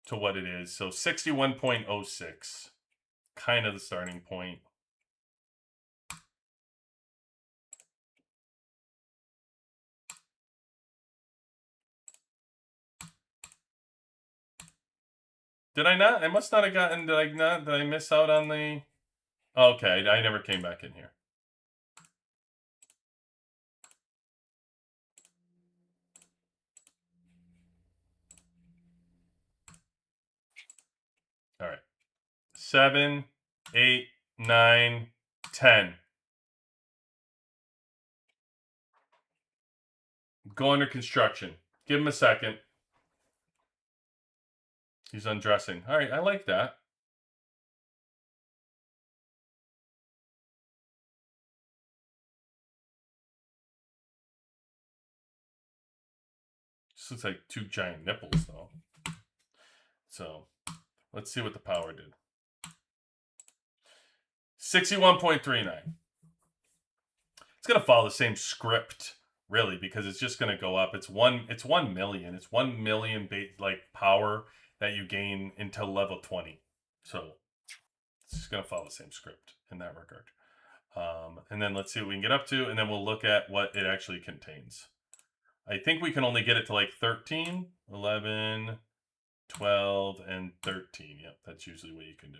to what it is. So 61.06, kind of the starting point. Did I not? I must not have gotten. Did I miss out on the? Okay, I never came back in here. All right. 7, 8, 9, 10. Go under construction. Give him a second. He's undressing. All right, I like that. This looks like 2 giant nipples, though. So, let's see what the power did. 61.39. It's going to follow the same script, really, because it's just going to go up. It's 1 million. It's 1 million like power that you gain until level 20. So it's just going to follow the same script in that regard. And then let's see what we can get up to, and then we'll look at what it actually contains. I think we can only get it to like 13, 11, 12, and 13. Yep, that's usually what you can do.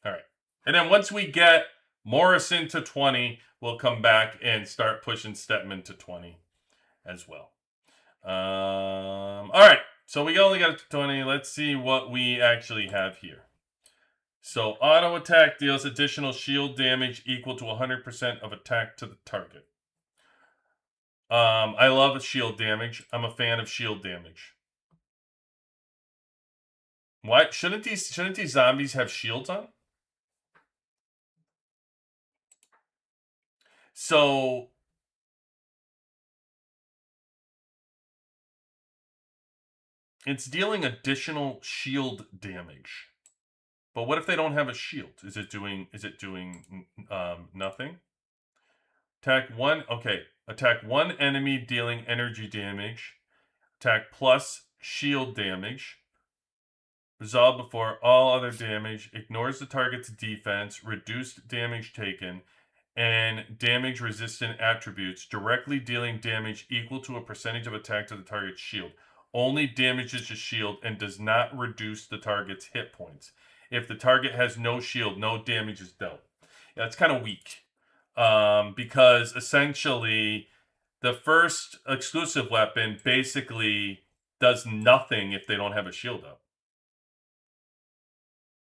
All right. And then once we get Morrison to 20, we'll come back and start pushing Stetman to 20 as well. All right. So we only got to 20. Let's see what we actually have here. So auto attack deals additional shield damage equal to 100% of attack to the target. I love shield damage. I'm a fan of shield damage. Why shouldn't these zombies have shields on? So it's dealing additional shield damage. But what if they don't have a shield? Is it doing nothing? Attack 1. Okay. Attack 1 enemy dealing energy damage. Attack plus shield damage. Resolve before all other damage. Ignores the target's defense. Reduced damage taken. And damage resistant attributes. Directly dealing damage equal to a percentage of attack to the target's shield. Only damages the shield and does not reduce the target's hit points. If the target has no shield, no damage is dealt. Yeah, that's kind of weak. Because essentially the first exclusive weapon basically does nothing if they don't have a shield up.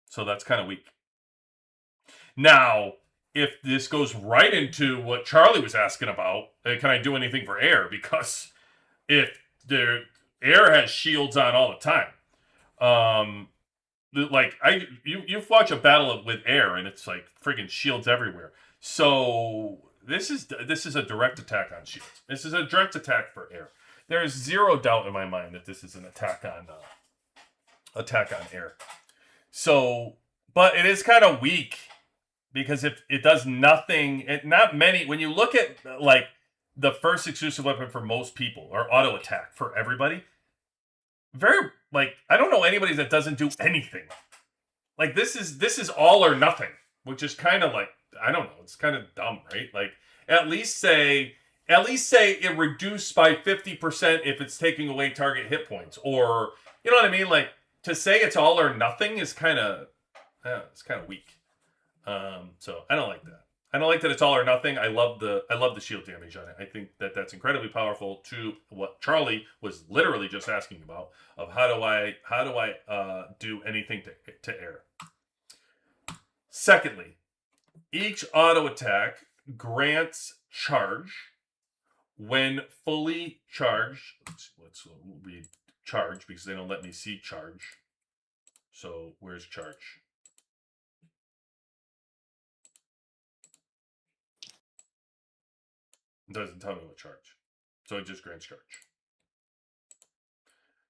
So that's kind of weak. Now, if this goes right into what Charlie was asking about, can I do anything for air? Because if the air has shields on all the time, like you watch a battle with air and it's like friggin' shields everywhere. So this is a direct attack on shields. This is a direct attack for air. There is zero doubt in my mind that this is an attack on air. So, but it is kind of weak because if it does nothing, not many. When you look at like the first exclusive weapon for most people or auto attack for everybody, very like I don't know anybody that doesn't do anything. Like this is all or nothing, which is kind of like I don't know. It's kind of dumb, right? Like at least say it reduced by 50% if it's taking away target hit points, or you know what I mean. Like to say it's all or nothing is kind of it's kind of weak. So I don't like that. I don't like that it's all or nothing. I love the shield damage on it. I think that that's incredibly powerful to what Charlie was literally just asking about of how do I do anything to air. Secondly, each auto attack grants charge when fully charged. Let's read charge because they don't let me see charge. So where's charge? It doesn't tell me what charge. So it just grants charge.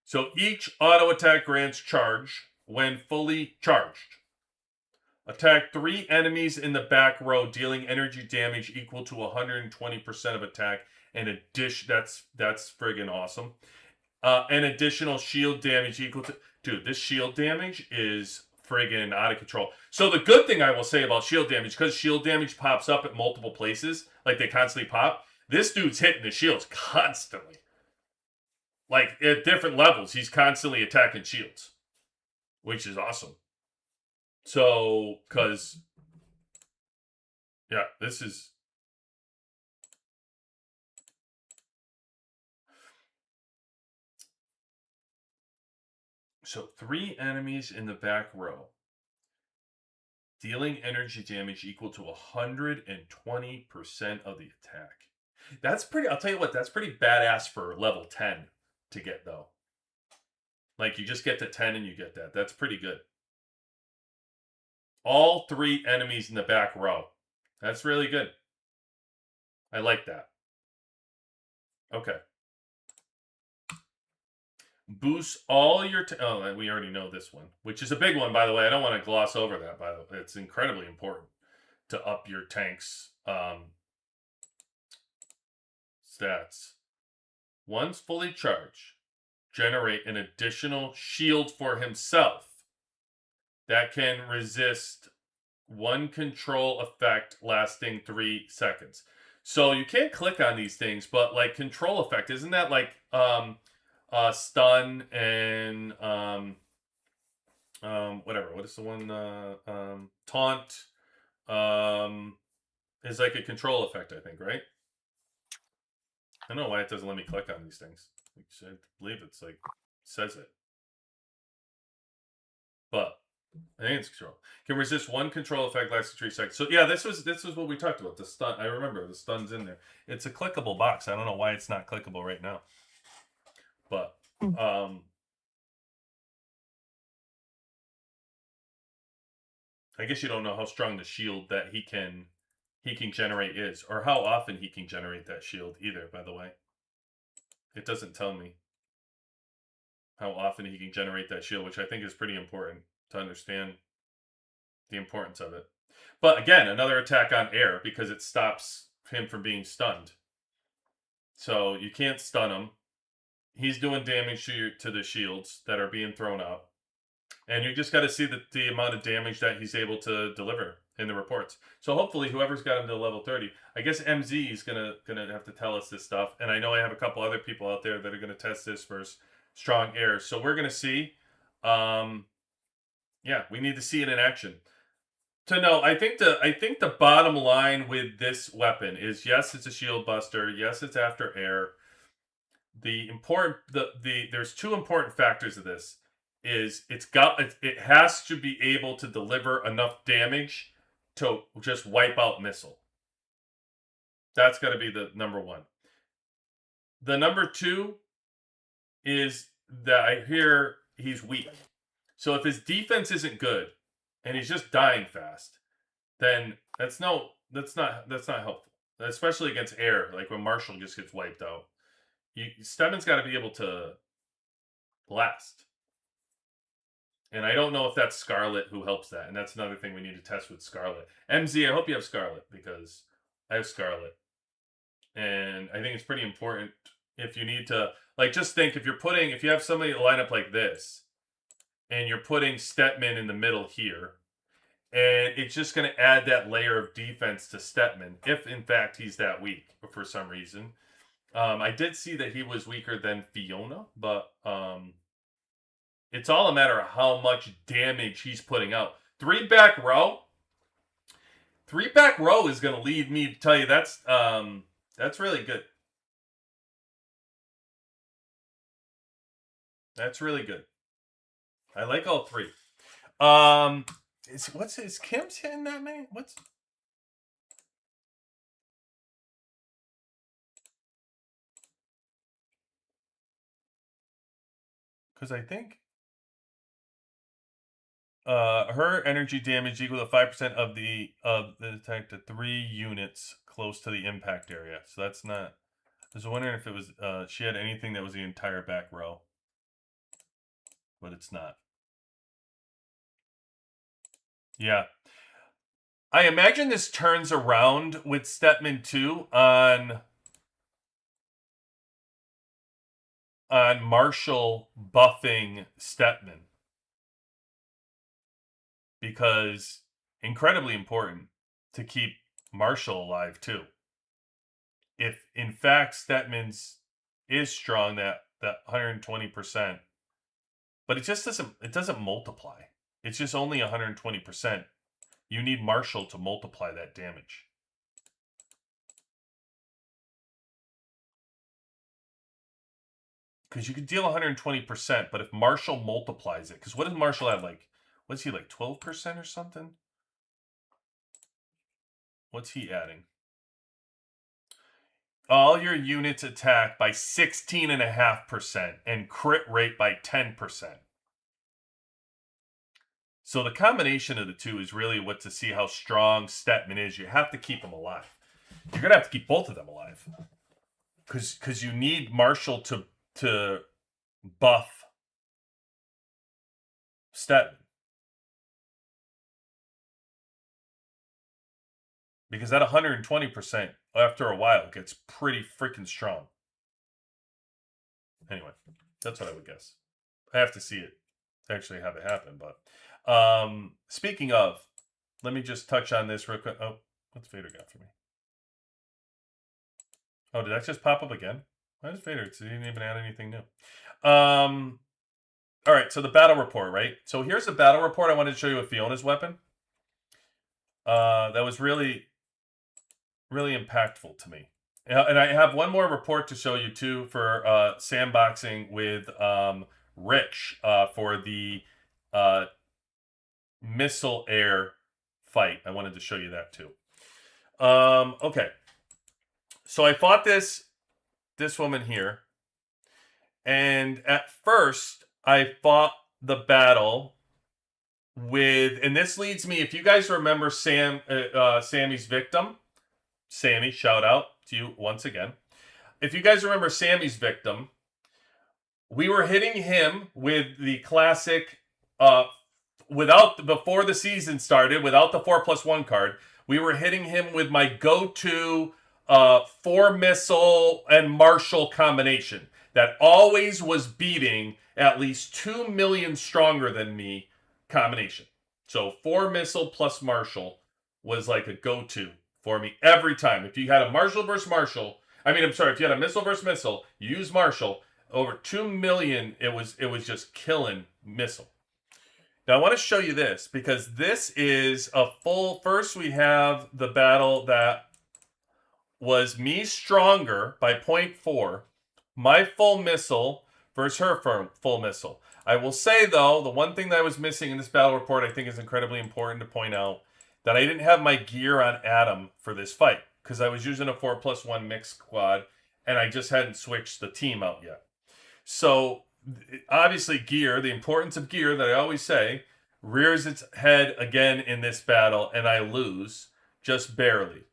So each auto attack grants charge when fully charged. Attack 3 enemies in the back row, dealing energy damage equal to 120% of attack. And that's friggin' awesome. An additional shield damage equal to... Dude, this shield damage is friggin' out of control. So the good thing I will say about shield damage, because shield damage pops up at multiple places, like they constantly pop, this dude's hitting the shields constantly. Like, at different levels, he's constantly attacking shields. Which is awesome. So, because... Yeah, this is... So, 3 enemies in the back row. Dealing energy damage equal to 120% of the attack. That's pretty, I'll tell you what, that's pretty badass for level 10 to get, though. Like, you just get to 10 and you get that. That's pretty good. All 3 enemies in the back row. That's really good. I like that. Okay. Boost all your... oh, we already know this one, which is a big one, by the way. I don't want to gloss over that, by the way. It's incredibly important to up your tank's stats. Once fully charged, generate an additional shield for himself that can resist one control effect lasting 3 seconds. So you can't click on these things, but like control effect, isn't that like stun and whatever. What is the one? Taunt is like a control effect, I think, right? I don't know why it doesn't let me click on these things. I believe it's like says it, but I think it's control. Can resist one control effect lasting 3 seconds. So yeah, this was what we talked about. The stun. I remember the stun's in there. It's a clickable box. I don't know why it's not clickable right now. But I guess you don't know how strong the shield that he can generate is, or how often he can generate that shield either, by the way. It doesn't tell me how often he can generate that shield, which I think is pretty important to understand the importance of it. But again, another attack on air because it stops him from being stunned. So you can't stun him. He's doing damage to the shields that are being thrown up. And you just got to see the amount of damage that he's able to deliver in the reports. So hopefully whoever's got him to level 30, I guess MZ is gonna have to tell us this stuff. And I know I have a couple other people out there that are gonna test this for strong air. So we're gonna see. Yeah, we need to see it in action. To know, I think the bottom line with this weapon is yes, it's a shield buster. Yes, it's after air. there's two important factors of this. It has to be able to deliver enough damage to just wipe out missile. That's got to be the number one. The number two is that I hear he's weak. So if his defense isn't good and he's just dying fast, then that's not helpful. Especially against air, like when Marshall just gets wiped out. Stedman's got to be able to last. And I don't know if that's Scarlet who helps that. And that's another thing we need to test with Scarlet. MZ, I hope you have Scarlet because I have Scarlet. And I think it's pretty important if you need to, like, just think if you have somebody line up like this and you're putting Stetman in the middle here, and it's just going to add that layer of defense to Stetman if in fact he's that weak for some reason. I did see that he was weaker than Fiona, but it's all a matter of how much damage he's putting out. Three back row is going to lead me to tell you that's really good. That's really good. I like all three. Is Kim's hitting that many? Because I think her energy damage equal to 5% of the attack to 3 units close to the impact area. So that's not. I was wondering if it was she had anything that was the entire back row, but it's not. Yeah. I imagine this turns around with Stetman too on Marshall buffing Stetman. Because incredibly important to keep Marshall alive too. If in fact Stetman's is strong, that 120%, but it doesn't multiply. It's just only 120%. You need Marshall to multiply that damage. Because you can deal 120%, but if Marshall multiplies it, because what does Marshall have, like, what's he, like 12% or something? What's he adding? All your units attack by 16.5% and crit rate by 10%. So the combination of the two is really what to see how strong Stetman is. You have to keep him alive. You're going to have to keep both of them alive. Because you need Marshall to buff Stetman. Because that 120% after a while gets pretty freaking strong. Anyway, that's what I would guess. I have to see it to actually have it happen. But speaking of, let me just touch on this real quick. Oh, what's Vader got for me? Oh, did that just pop up again? Why is Vader? He didn't even add anything new. All right, so the battle report, right? So here's the battle report I wanted to show you with Fiona's weapon. That was really, really impactful to me. And I have one more report to show you too for sandboxing with Rich for the missile air fight. I wanted to show you that too. Okay. So I fought this woman here. And at first, I fought the battle with, and this leads me, if you guys remember Sammy's victim, Sammy, shout out to you once again. If you guys remember Sammy's victim, we were hitting him with the classic, before the season started, without the 4+1 card, we were hitting him with my go-to 4 missile and Marshall combination that always was beating at least 2 million stronger than me combination. So 4 missile plus Marshall was like a go-to for me every time. If you had a Marshall versus Marshall, if you had a missile versus missile, you use Marshall. Over 2 million, it was just killing missile. Now I want to show you this because this is a full. First, we have the battle that was me stronger by 0.4, my full missile versus her full missile. I will say, though, the one thing that I was missing in this battle report I think is incredibly important to point out, that I didn't have my gear on Adam for this fight because I was using a 4+1 mixed squad and I just hadn't switched the team out yet. So, obviously, gear, the importance of gear that I always say, rears its head again in this battle and I lose just barely.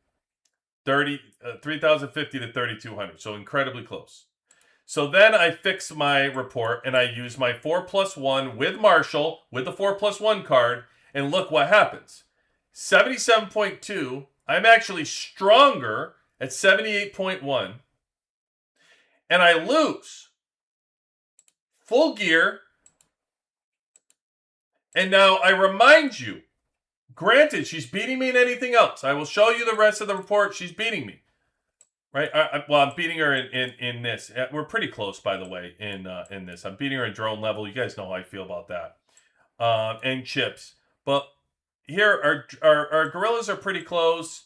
3,050 to 3,200, so incredibly close. So then I fix my report and I use my 4+1 with Marshall with the 4+1 card, and look what happens. 77.2, I'm actually stronger at 78.1, and I lose. Full gear, and now I remind you, granted, she's beating me in anything else. I will show you the rest of the report. She's beating me. Right. I'm beating her in this. We're pretty close, by the way, in this. I'm beating her in drone level. You guys know how I feel about that. And chips. But here, our gorillas are pretty close.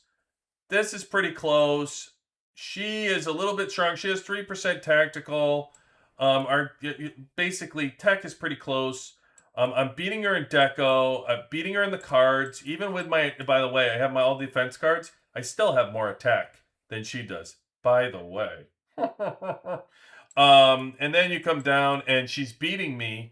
This is pretty close. She is a little bit strong. She has 3% tactical. Basically, tech is pretty close. I'm beating her in deco. I'm beating her in the cards. Even with my, by the way, I have my all defense cards. I still have more attack than she does, by the way. And then you come down and she's beating me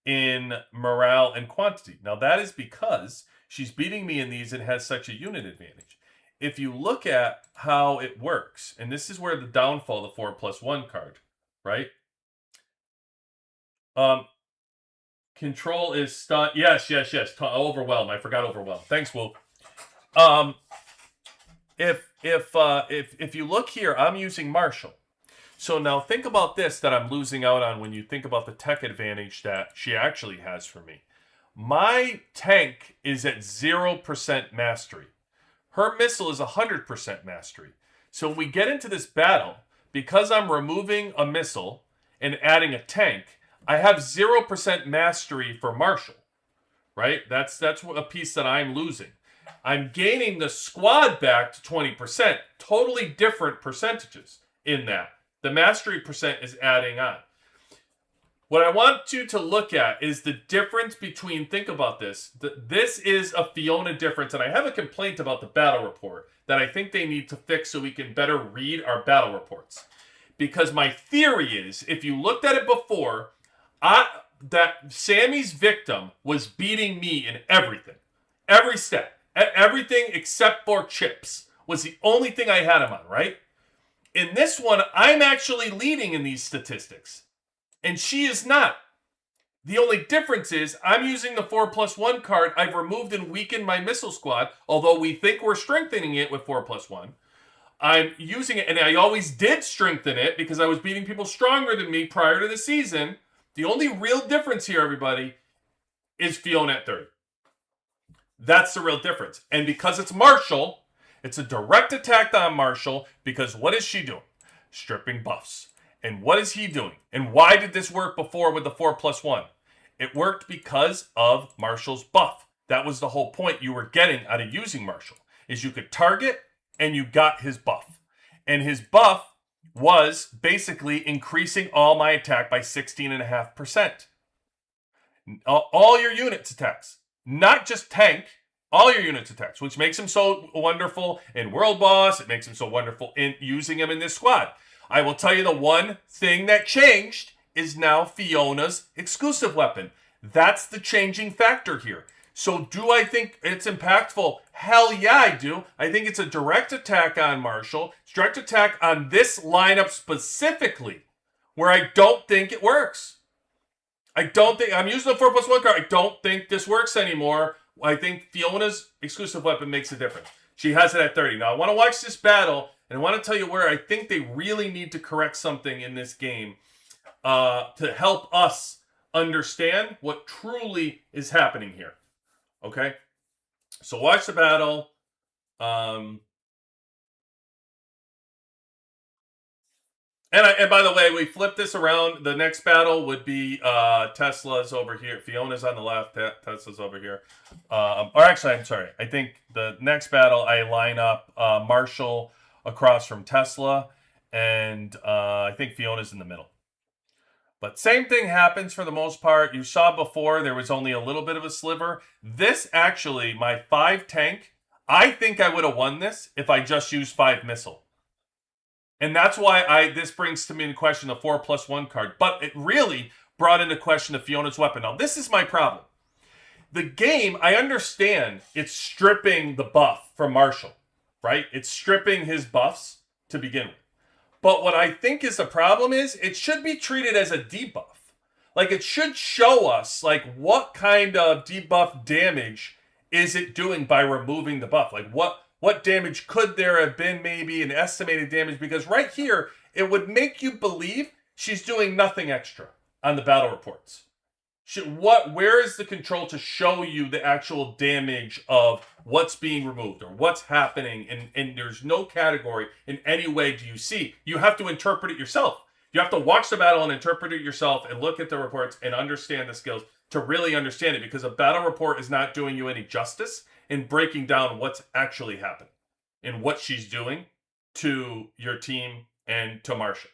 in morale and quantity. Now that is because she's beating me in these and has such a unit advantage. If you look at how it works, and this is where the downfall of the 4+1 card, right? Control is stun. Yes. Overwhelm. I forgot overwhelm. Thanks, Wolf. If you look here, I'm using Marshall. So now think about this that I'm losing out on when you think about the tech advantage that she actually has for me. My tank is at 0% mastery. Her missile is 100% mastery. So when we get into this battle, because I'm removing a missile and adding a tank, I have 0% mastery for Marshall. Right? That's a piece that I'm losing. I'm gaining the squad back to 20%. Totally different percentages in that. The mastery percent is adding on. What I want you to look at is the difference between, think about this. This is a Fiona difference, and I have a complaint about the battle report that I think they need to fix so we can better read our battle reports. Because my theory is, if you looked at it before, that Sammy's victim was beating me in everything. Every step. Everything except for chips was the only thing I had him on, right? In this one, I'm actually leading in these statistics. And she is not. The only difference is I'm using the 4+1 card. I've removed and weakened my missile squad, although we think we're strengthening it with 4+1. I'm using it, and I always did strengthen it because I was beating people stronger than me prior to the season. The only real difference here, everybody, is Fiona at 30. That's the real difference. And because it's Marshall, it's a direct attack on Marshall, because what is she doing? Stripping buffs. And what is he doing? And why did this work before with the 4+1? It worked because of Marshall's buff. That was the whole point you were getting out of using Marshall, is you could target and you got his buff. And his buff was basically increasing all my attack by 16.5%. All your units attacks. Not just tank, all your units attacks, which makes him so wonderful in World Boss. It makes him so wonderful in using him in this squad. I will tell you the one thing that changed is now Fiona's exclusive weapon. That's the changing factor here. So do I think it's impactful? Hell yeah, I do. I think it's a direct attack on Marshall. It's direct attack on this lineup specifically, where I don't think it works. I don't think, I'm using the 4+1 card. I don't think this works anymore. I think Fiona's exclusive weapon makes a difference. She has it at 30. Now, I want to watch this battle, and I want to tell you where I think they really need to correct something in this game to help us understand what truly is happening here. Okay? So watch the battle. And by the way, we flip this around. The next battle would be Tesla's over here. Fiona's on the left. Tesla's over here. Or actually, I'm sorry. I think the next battle I line up Marshall across from Tesla, and I think Fiona's in the middle. But same thing happens for the most part. You saw before there was only a little bit of a sliver. This actually, my 5 tank, I think I would have won this if I just used 5 missile. And that's why this brings to me into question the 4+1 card. But it really brought into question the Fiona's weapon. Now, this is my problem. The game, I understand it's stripping the buff from Marshall, right? It's stripping his buffs to begin with. But what I think is the problem is it should be treated as a debuff. Like, it should show us, like, what kind of debuff damage is it doing by removing the buff? Like, what damage could there have been, maybe an estimated damage? Because right here, it would make you believe she's doing nothing extra on the battle reports. Where is the control to show you the actual damage of what's being removed or what's happening? And there's no category in any way do you see. You have to interpret it yourself. You have to watch the battle and interpret it yourself and look at the reports and understand the skills to really understand it, because a battle report is not doing you any justice in breaking down what's actually happening and what she's doing to your team and to Marshall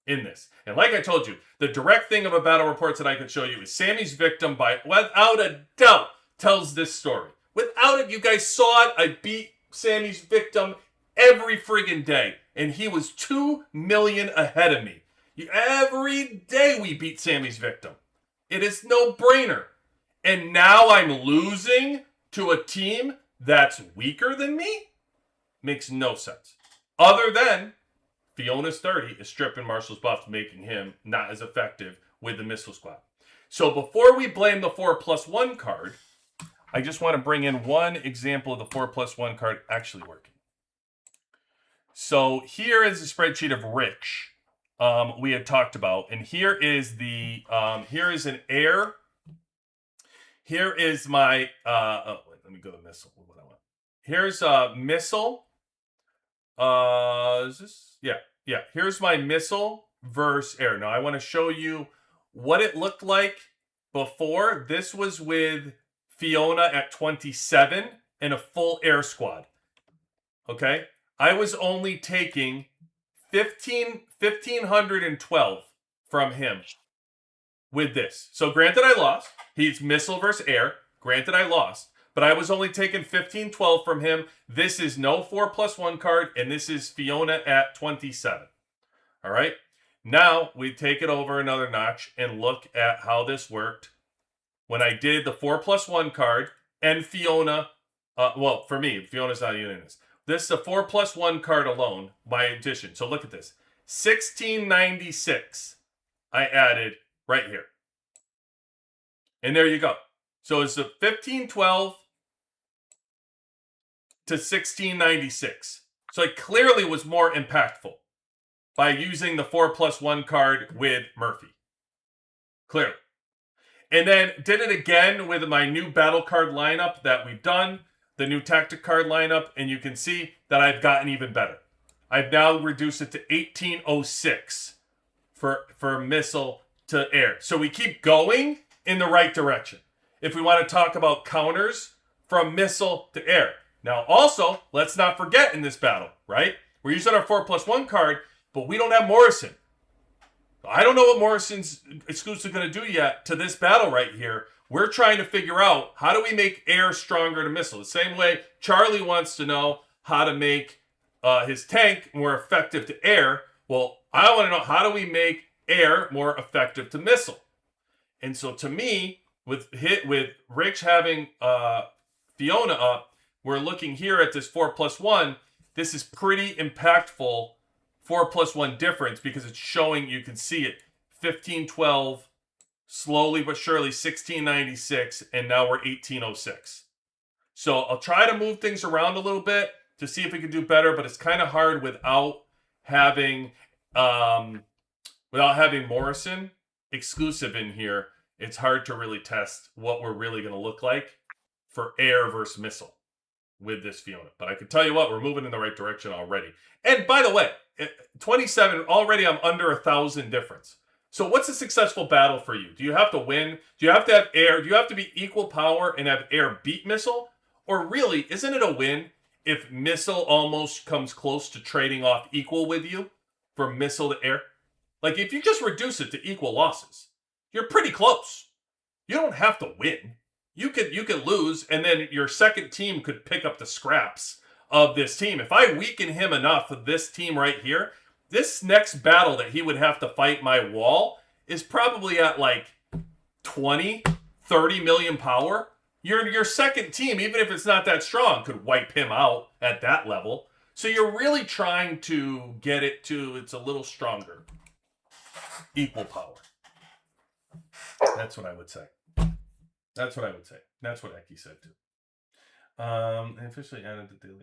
in this. And like I told you, the direct thing of a battle reports that I could show you is Sammy's victim, by without a doubt, tells this story. Without it, you guys saw it. I beat Sammy's victim every friggin' day, and he was 2 million ahead of me. Every day we beat Sammy's victim. It is no brainer. And now I'm losing to a team that's weaker than me? Makes no sense. Other than Fiona's 30 is stripping Marshall's buff, making him not as effective with the missile squad. So before we blame the 4+1 card, I just want to bring in one example of the 4+1 card actually working. So here is a spreadsheet of Rich we had talked about, and here is the here is an air. Here is my let me go to missile. What I want. Here's a missile. Is this? Yeah. Here's my missile versus air. Now I want to show you what it looked like before. This was with Fiona at 27 and a full air squad. Okay, I was only taking 1,512 from him with this. So granted, I lost. He's missile versus air. Granted, I lost. But I was only taking 1512 from him. This is no 4+1 card, and this is Fiona at 27. All right? Now, we take it over another notch and look at how this worked when I did the 4+1 card and Fiona. Well, for me, Fiona's not even in this. This is the 4+1 card alone by addition. So look at this. 1696 I added right here. And there you go. So it's the 1512 to 1696. So it clearly was more impactful by using the 4+1 card with Murphy. Clearly. And then did it again with my new battle card lineup that we've done, the new tactic card lineup, and you can see that I've gotten even better. I've now reduced it to 1806 for missile to air. So we keep going in the right direction. If we want to talk about counters from missile to air. Now, also, let's not forget in this battle, right? We're using our 4+1 card, but we don't have Morrison. I don't know what Morrison's exclusive going to do yet to this battle right here. We're trying to figure out how do we make air stronger to missile. The same way Charlie wants to know how to make his tank more effective to air. Well, I want to know how do we make air more effective to missile. And so to me, with Rich having Fiona up, we're looking here at this 4+1. This is pretty impactful 4+1 difference because it's showing, you can see it, 1512, slowly but surely 1696, and now we're 1806. So I'll try to move things around a little bit to see if we can do better, but it's kind of hard without having Morrison exclusive in here. It's hard to really test what we're really going to look like for air versus missile with this Fiona. But I can tell you what, we're moving in the right direction already. And by the way, 27, already I'm under 1,000 difference. So what's a successful battle for you? Do you have to win? Do you have to have air? Do you have to be equal power and have air beat missile? Or really, isn't it a win if missile almost comes close to trading off equal with you? for missile to air. Like, if you just reduce it to equal losses, you're pretty close. You don't have to win. You could lose, and then your second team could pick up the scraps of this team. If I weaken him enough of this team right here, this next battle that he would have to fight my wall is probably at like 20, 30 million power. Your second team, even if it's not that strong, could wipe him out at that level. So you're really trying to get it to it's a little stronger. Equal power. That's what I would say. That's what I would say. That's what Eki said too. And officially added the daily.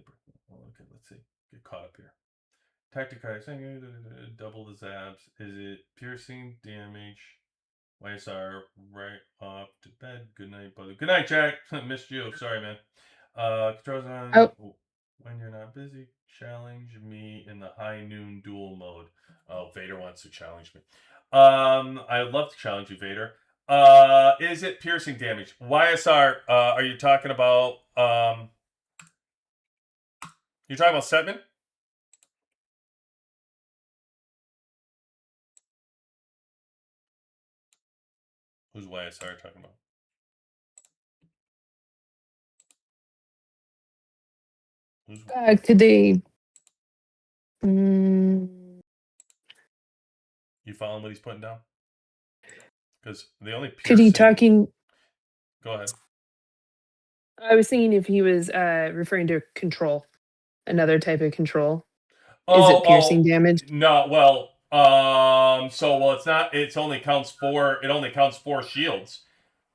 Okay, let's see. Get caught up here. Tactic card saying double the zaps. Is it piercing damage? YSR right off to bed. Good night, brother. Good night, Jack. Missed you. Sorry, man. Controls on. Oh. When you're not busy, challenge me in the high noon duel mode. Oh, Vader wants to challenge me. I would love to challenge you, Vader. Is it piercing damage? YSR, are you talking about you're talking about Setman? Who's YSR talking about? Could they You following what he's putting down? Because the only piercing... Could he talking... Go ahead. I was thinking if he was referring to control. Another type of control. Oh, is it piercing damage? No, well, it's not, it only counts 4 shields.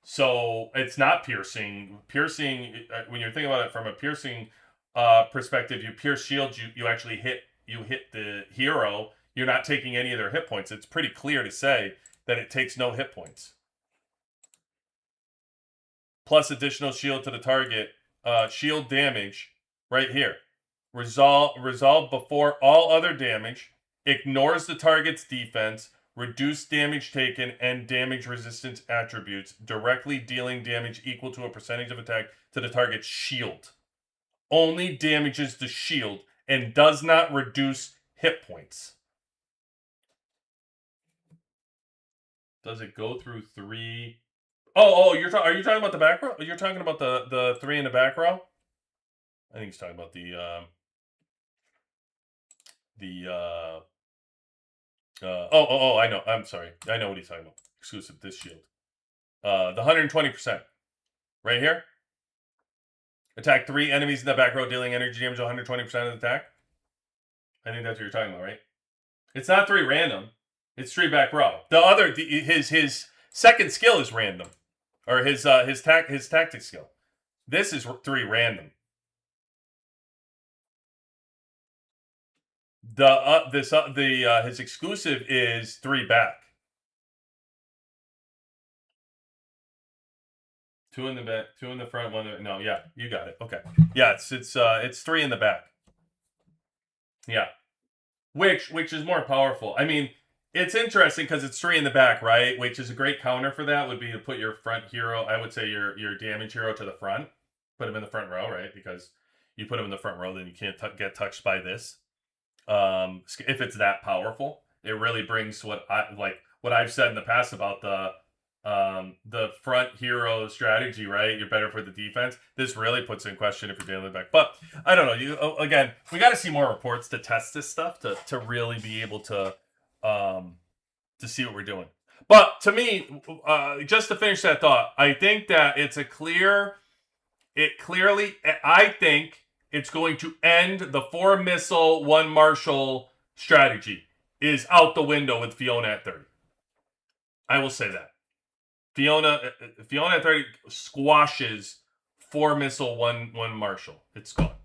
So it's not piercing. Piercing, when you're thinking about it from a piercing perspective, you pierce shields, you actually hit the hero. You're not taking any of their hit points. It's pretty clear to say that it takes no hit points. Plus additional shield to the target. Shield damage right here. Resolve before all other damage. Ignores the target's defense. Reduce damage taken and damage resistance attributes. Directly dealing damage equal to a percentage of attack to the target's shield. Only damages the shield and does not reduce hit points. Does it go through 3? Oh, are you talking about the back row? You're talking about the 3 in the back row? I think he's talking about I know. I'm sorry. I know what he's talking about. Exclusive this shield. The 120%. Right here. Attack 3 enemies in the back row, dealing energy damage 120% of the attack. I think that's what you're talking about, right? It's not 3 random. It's 3 back row. His second skill is random. Or his tactic skill. This is 3 random. His exclusive is 3 back. 2 in the back, 2 in the front, 1 no, yeah, you got it. Okay. Yeah, it's 3 in the back. Yeah. Which is more powerful. I mean, it's interesting because it's 3 in the back, right? Which is a great counter for that would be to put your front hero, I would say your damage hero to the front. Put him in the front row, right? Because you put him in the front row, then you can't get touched by this. If it's that powerful, it really brings what I've said in the past about the front hero strategy, right? You're better for the defense. This really puts in question if you're dealing with back. But I don't know. Again, we got to see more reports to test this stuff to really be able to see what we're doing. But to me, just to finish that thought, I think that I think it's going to end the 4 missile, 1 marshal strategy is out the window with Fiona at 30. I will say that. Fiona at 30 squashes 4 missile, 1 marshal. It's gone.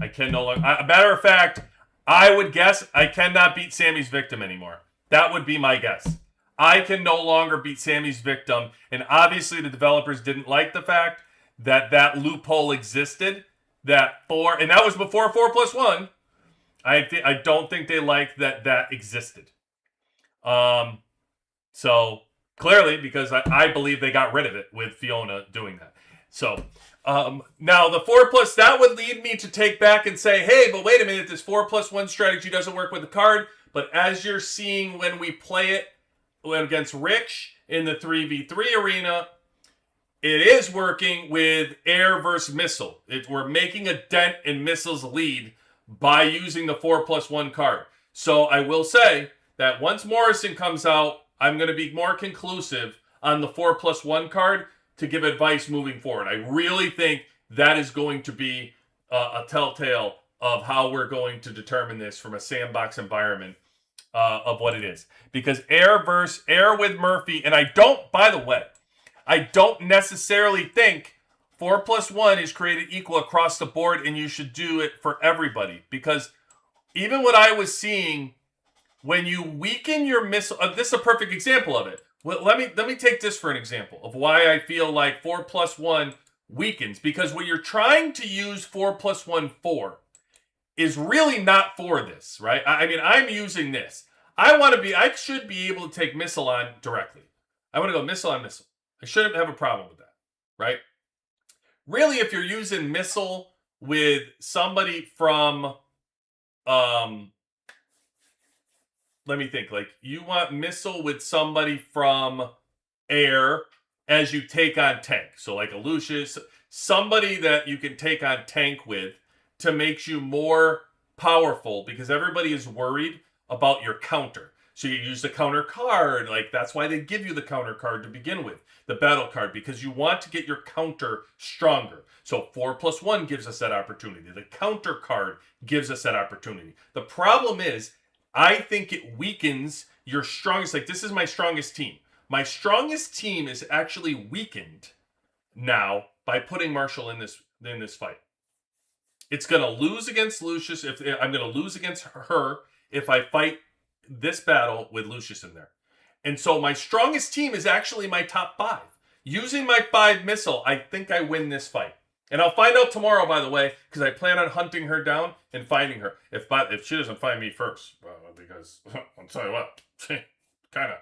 I can no longer. Matter of fact, I would guess I cannot beat Sammy's victim anymore. That would be my guess. I can no longer beat Sammy's victim, and obviously the developers didn't like the fact that loophole existed. That 4, and that was before 4+1. I don't think they liked that existed. So clearly, because I believe they got rid of it with Fiona doing that. So now the 4+, that would lead me to take back and say, hey, but wait a minute, this 4+1 strategy doesn't work with the card. But as you're seeing when we play it against Rich in the 3v3 arena, it is working with air versus missile. We're making a dent in missile's lead by using the 4+1 card. So I will say that once Morrison comes out, I'm going to be more conclusive on the 4+1 card to give advice moving forward. I really think that is going to be a telltale of how we're going to determine this from a sandbox environment of what it is. Because air versus air with Murphy, and I don't necessarily think 4+1 is created equal across the board and you should do it for everybody. Because even what I was seeing, when you weaken your missile, this is a perfect example of it. Well, let me take this for an example of why I feel like 4+1 weakens. Because what you're trying to use 4+1 for is really not for this, right? I mean, I'm using this. I should be able to take missile on directly. I want to go missile on missile. I shouldn't have a problem with that, right? Really, if you're using missile with somebody from, let me think, like you want missile with somebody from air as you take on tank. So like a Lucius, somebody that you can take on tank with to make you more powerful, because everybody is worried about your counter. So you use the counter card, like that's why they give you the counter card to begin with, the battle card, because you want to get your counter stronger. So 4+1 gives us that opportunity. The counter card gives us that opportunity. The problem is, I think it weakens your strongest, like this is my strongest team. My strongest team is actually weakened now by putting Marshall in this fight. It's going to lose against Lucius. If I'm going to lose against her if I fight this battle with Lucius in there. And so my strongest team is actually my top 5. Using my 5 missile, I think I win this fight. And I'll find out tomorrow, by the way, because I plan on hunting her down and finding her. If she doesn't find me first, because I'll tell you what, kind of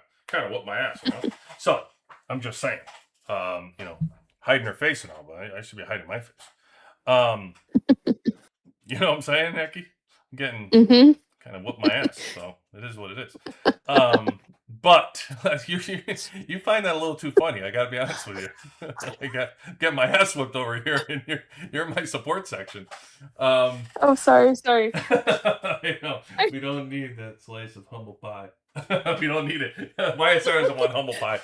whoop my ass, you know? So I'm just saying, hiding her face and all, but I should be hiding my face. You know what I'm saying, Neki? I'm getting kind of whoop my ass, so it is what it is. But you find that a little too funny. I gotta be honest with you. I get my ass whooped over here, and you're in my support section. Oh, sorry. I know we don't need that slice of humble pie. We don't need it. YSR doesn't want humble pie.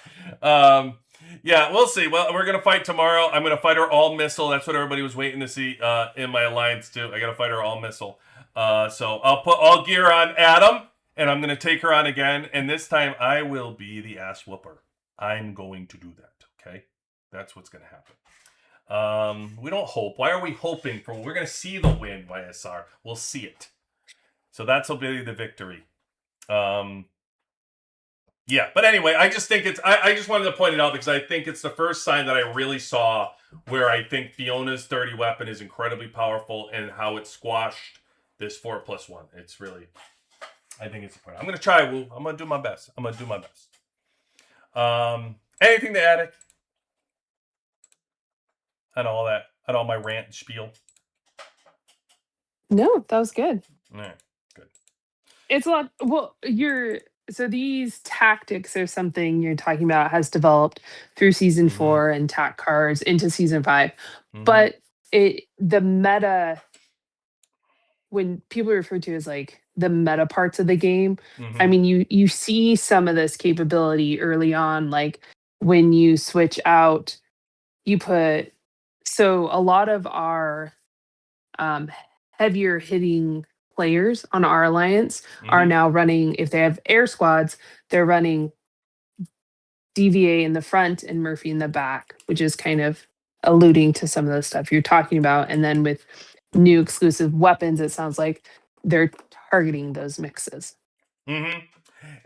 Yeah, we'll see. Well, we're gonna fight tomorrow. I'm gonna fight her all missile. That's what everybody was waiting to see in my alliance too. I gotta fight her all missile. So I'll put all gear on Adam, and I'm gonna take her on again. And this time I will be the ass whooper. I'm going to do that. Okay, that's what's gonna happen. We don't hope. Why are we hoping for? We're gonna see the win, YSR. We'll see it. So that'll be the victory. Yeah, but anyway, I just think I just wanted to point it out because I think it's the first sign that I really saw where I think Fiona's 30 weapon is incredibly powerful and how it squashed this 4+1. It's really, I think it's a point. I'm going to try, Woo. I'm going to do my best. Anything to add on all that, on all my rant and spiel? No, that was good. All right, good. It's a lot. Well, so these tactics are something you're talking about has developed through season 4 and tac cards into season 5. But the meta, when people refer to as like the meta parts of the game, I mean, you see some of this capability early on, like when you switch out, so a lot of our heavier hitting players on our alliance are now running, if they have air squads, they're running DVA in the front and Murphy in the back, which is kind of alluding to some of the stuff you're talking about. And then with new exclusive weapons, it sounds like they're targeting those mixes. And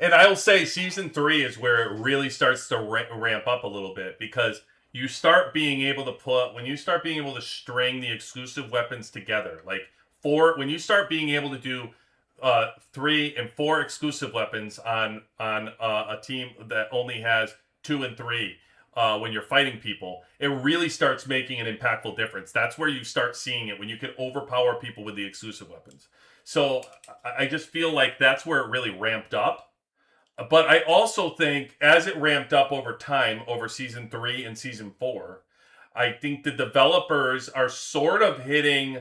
I'll say season 3 is where it really starts to ramp up a little bit, because you start being able to string the exclusive weapons together, like when you start being able to do 3 and 4 exclusive weapons on a team that only has 2 and 3, when you're fighting people, it really starts making an impactful difference. That's where you start seeing it, when you can overpower people with the exclusive weapons. So I just feel like that's where it really ramped up. But I also think as it ramped up over time, over season 3 and season 4, I think the developers are sort of hitting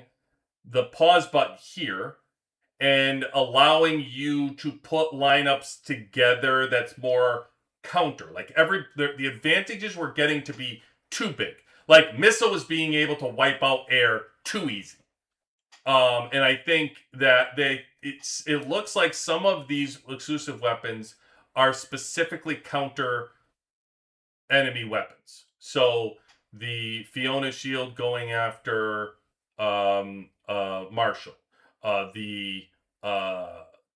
the pause button here and allowing you to put lineups together that's more counter. Like the advantages were getting to be too big. Like missile is being able to wipe out air too easy. And I think that it looks like some of these exclusive weapons are specifically counter enemy weapons. So the Fiona shield going after Marshall, the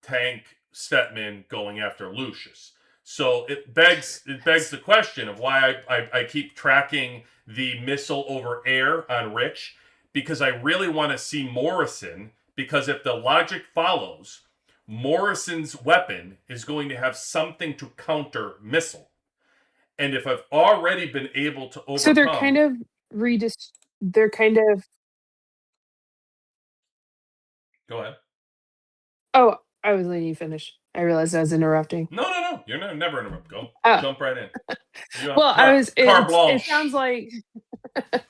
tank Stetman going after Lucius. So it begs the question of why I keep tracking the missile over air on Rich, because I really want to see Morrison, because if the logic follows, Morrison's weapon is going to have something to counter missile. And if I've already been able to So they're kind overcome, of they're kind of go ahead. oh, I was letting you finish. I realized I was interrupting. No. You're never interrupt. Go Oh, jump right in. You have well, I was car it sounds blanche. like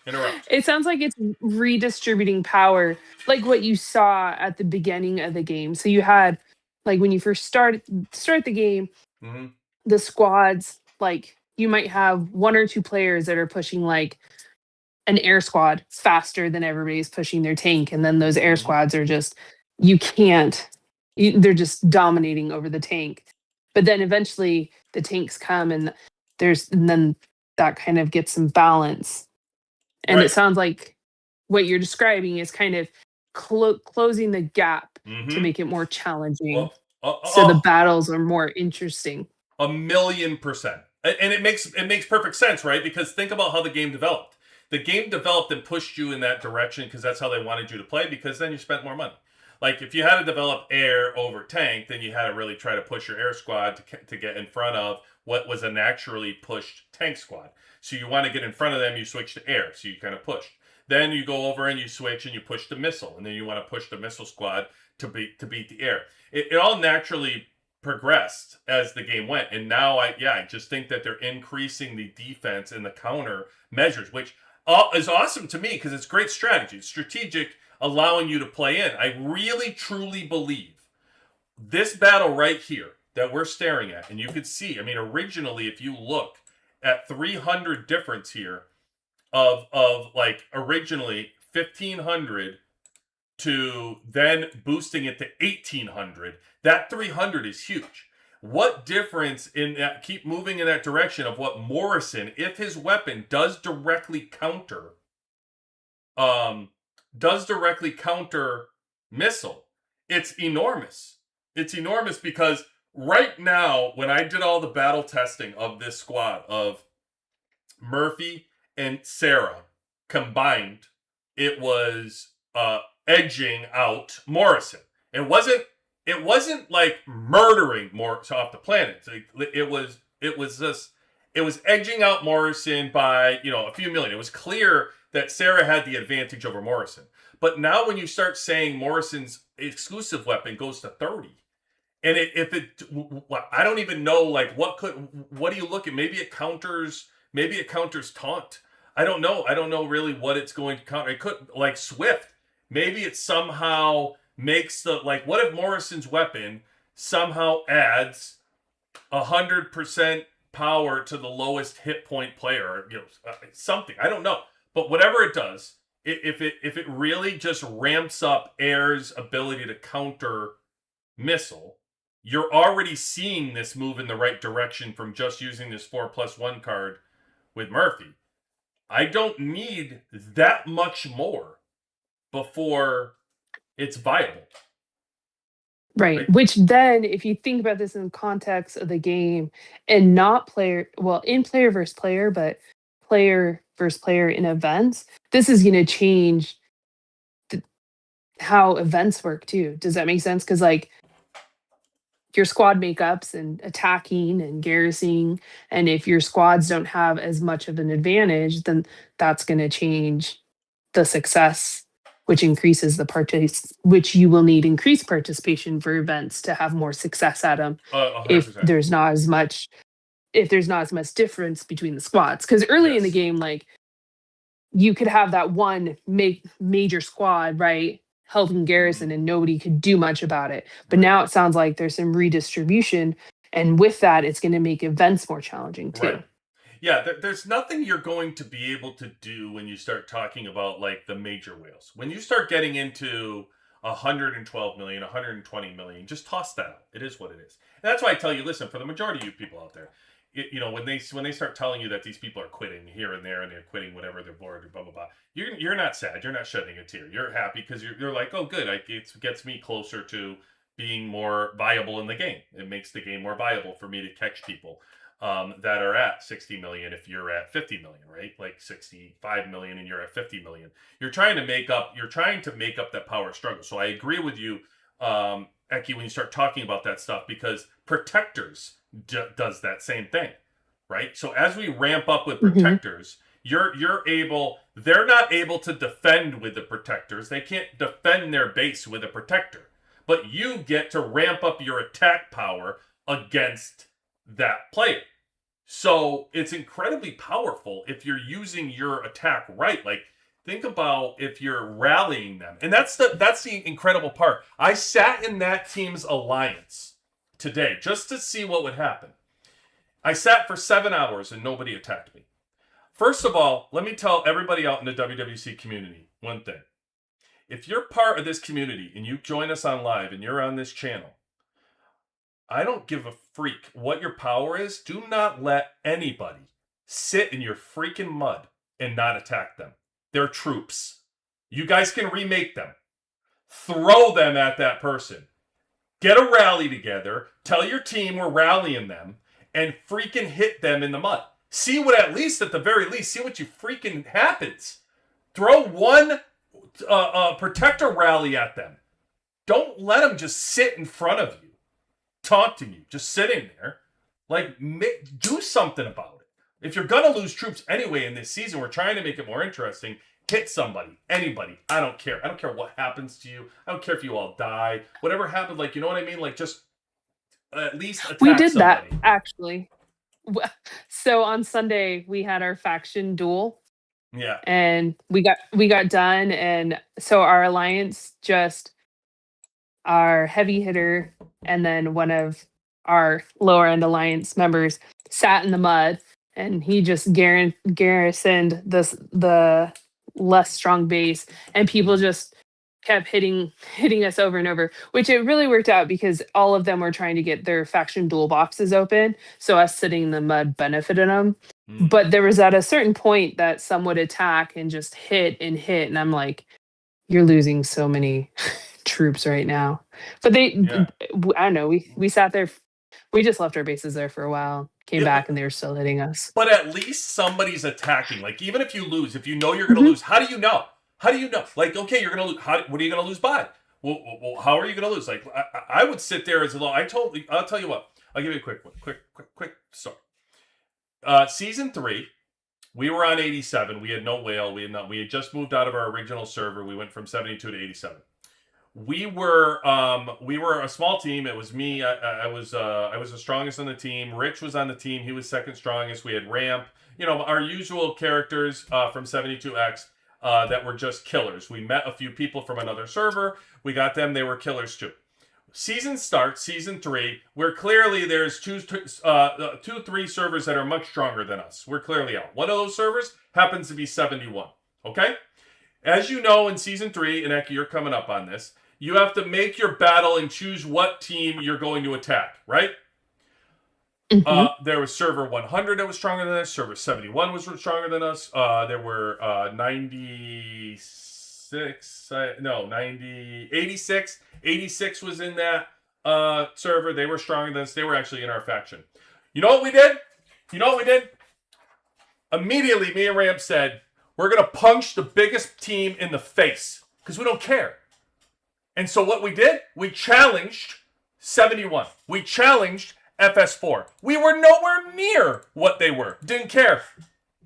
Interrupt. it sounds like it's redistributing power, like what you saw at the beginning of the game. So you had, like, when you first start the game, Mm-hmm. the squads, like, you might have one or two players that are pushing like an air squad faster than everybody's pushing their tank, and then those air Mm-hmm. squads are just, you can't they're just dominating over the tank. But then eventually the tanks come, and then that kind of gets some balance. And it Right. sounds like what you're describing is kind of closing the gap to Mm-hmm. make it more challenging, Oh, so the battles are more interesting. 1,000,000%. And it makes perfect sense, right? Because think about how the game developed. The game developed and pushed you in that direction because that's how they wanted you to play, because then you spent more money. Like if you had to develop air over tank, then you had to really try to push your air squad to get in front of what was a naturally pushed tank squad. So you want to get in front of them, you switch to air. So you kind of pushed. Then you go over and you switch and you push the missile, and then you want to push the missile squad to beat the air. It all naturally progressed as the game went, and now I just think that they're increasing the defense and the counter measures, which is awesome to me because it's great strategy. It's strategic, allowing you to play in. I really truly believe this battle right here that we're staring at, and you could see, I mean, originally, if you look at 300 difference here of like originally 1500 to then boosting it to 1800, that 300 is huge. What difference in that? Keep moving in that direction of what Morrison, if his weapon um does directly counter missile, it's enormous. It's enormous because right now, when I did all the battle testing of this squad of Murphy and Sarah combined, it was edging out Morrison. It wasn't like murdering Morrison off the planet. It was edging out Morrison by a few million. It was clear that Sarah had the advantage over Morrison. But now when you start saying Morrison's exclusive weapon goes to 30, and I don't even know, like, what do you look at? Maybe it counters taunt. I don't know really what it's going to counter. It could, like Swift. Maybe it somehow makes what if Morrison's weapon somehow adds 100% power to the lowest hit point player, or something. I don't know, but whatever it does, if it really just ramps up Air's ability to counter missile, you're already seeing this move in the right direction from just using this 4+1 card with Murphy. I don't need that much more before it's viable. Right. Right? Which then, if you think about this in the context of the game, and not player, well, in player versus player, but player versus player in events, this is going to change how events work too. Does that make sense? Because, like, your squad makeups and attacking and garrisoning, and if your squads don't have as much of an advantage, then that's going to change the success which increases which you will need increased participation for events to have more success at them. hundred If percent. there's not as much difference between the squads, because early in the Yes. game, like you could have that one major squad, right, helping Garrison, and nobody could do much about it. But Right. now it sounds like there's some redistribution, and with that, it's going to make events more challenging too. Right. Yeah, there's nothing you're going to be able to do when you start talking about like the major whales. When you start getting into 112 million, 120 million, just toss that out. It is what it is. And that's why I tell you, listen, for the majority of you people out there, when they start telling you that these people are quitting here and there and they're quitting whatever they're bored or blah blah blah, you're not sad. You're not shedding a tear. You're happy because you're like, oh, good. It gets me closer to being more viable in the game. It makes the game more viable for me to catch people that are at 60 million if you're at 50 million, right? Like 65 million and you're at 50 million. You're trying to make up that power struggle. So I agree with you, Eki, when you start talking about that stuff, because protectors does that same thing, right? So as we ramp up with protectors, they're not able to defend with the protectors. They can't defend their base with a protector. But you get to ramp up your attack power against that player. So it's incredibly powerful if you're using your attack right. Like, think about if you're rallying them. And that's the incredible part. I sat in that team's alliance today just to see what would happen. I sat for 7 hours and nobody attacked me. First of all, let me tell everybody out in the WWC community one thing. If you're part of this community and you join us on live and you're on this channel, I don't give a freak what your power is. Do not let anybody sit in your freaking mud and not attack them. They're troops. You guys can remake them. Throw them at that person. Get a rally together. Tell your team we're rallying them and freaking hit them in the mud. See what, at the very least, see what you freaking happens. Throw one protector rally at them. Don't let them just sit in front of you, taunting you, just sitting there. Like, do something about it. If you're gonna lose troops anyway in this season, we're trying to make it more interesting. Hit somebody, anybody. I don't care. I don't care what happens to you. I don't care if you all die. Whatever happened, like, you know what I mean? Like, just at least attack We did somebody. that, actually. So on Sunday we had our faction duel. Yeah. And we got done, and so our alliance, just our heavy hitter and then one of our lower end alliance members, sat in the mud, and he just garrisoned the less strong base, and people just kept hitting us over and over, which it really worked out because all of them were trying to get their faction duel boxes open, so us sitting in the mud benefited them. But there was at a certain point that some would attack and just hit, and I'm like, you're losing so many troops right now. But I don't know, we sat there, we just left our bases there for a while, came back, and they were still hitting us. But at least somebody's attacking. Like, even if you lose, if you know you're going to lose, how do you know? How do you know? Like, okay, you're going to lose. What are you going to lose by? Well, how are you going to lose? Like, I would sit there as a little. I'll tell you what. I'll give you a quick story. Season 3, we were on 87. We had no whale. We had just moved out of our original server. We went from 72 to 87. We were a small team. It was me. I was the strongest on the team. Rich was on the team. He was second strongest. We had Ramp. Our usual characters from 72X that were just killers. We met a few people from another server. We got them. They were killers too. Season starts, season 3, where clearly there's 3 servers that are much stronger than us. We're clearly out. One of those servers happens to be 71. Okay? As you know, in season 3, and Eki, you're coming up on this, you have to make your battle and choose what team you're going to attack, right? There was server 100 that was stronger than us. Server 71 was stronger than us. There were 86. 86 was in that server. They were stronger than us. They were actually in our faction. You know what we did? Immediately, me and Ramp said, we're going to punch the biggest team in the face because we don't care. And so what we did, we challenged 71. We challenged FS4. We were nowhere near what they were. Didn't care.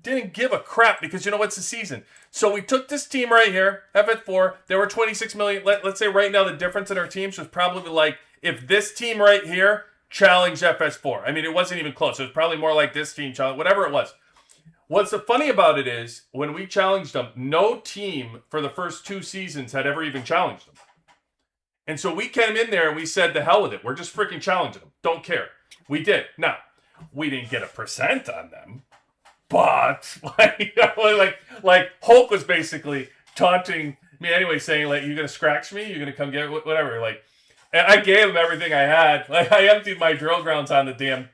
didn't give a crap because you know what's the season. So we took this team right here, FF4. There were 26 million. Let's say right now the difference in our teams was probably like if this team right here challenged FS4. I mean, it wasn't even close. It was probably more like this team challenge, whatever it was. What's so funny about it is when we challenged them, no team for the first 2 seasons had ever even challenged them. And so we came in there and we said, the hell with it. We're just freaking challenging them. Don't care. We did. Now, we didn't get a percent on them. But, like Hulk was basically taunting me anyway, saying, like, you're going to scratch me? You're going to come get it? Whatever. Like, and I gave him everything I had. Like, I emptied my drill grounds on the damn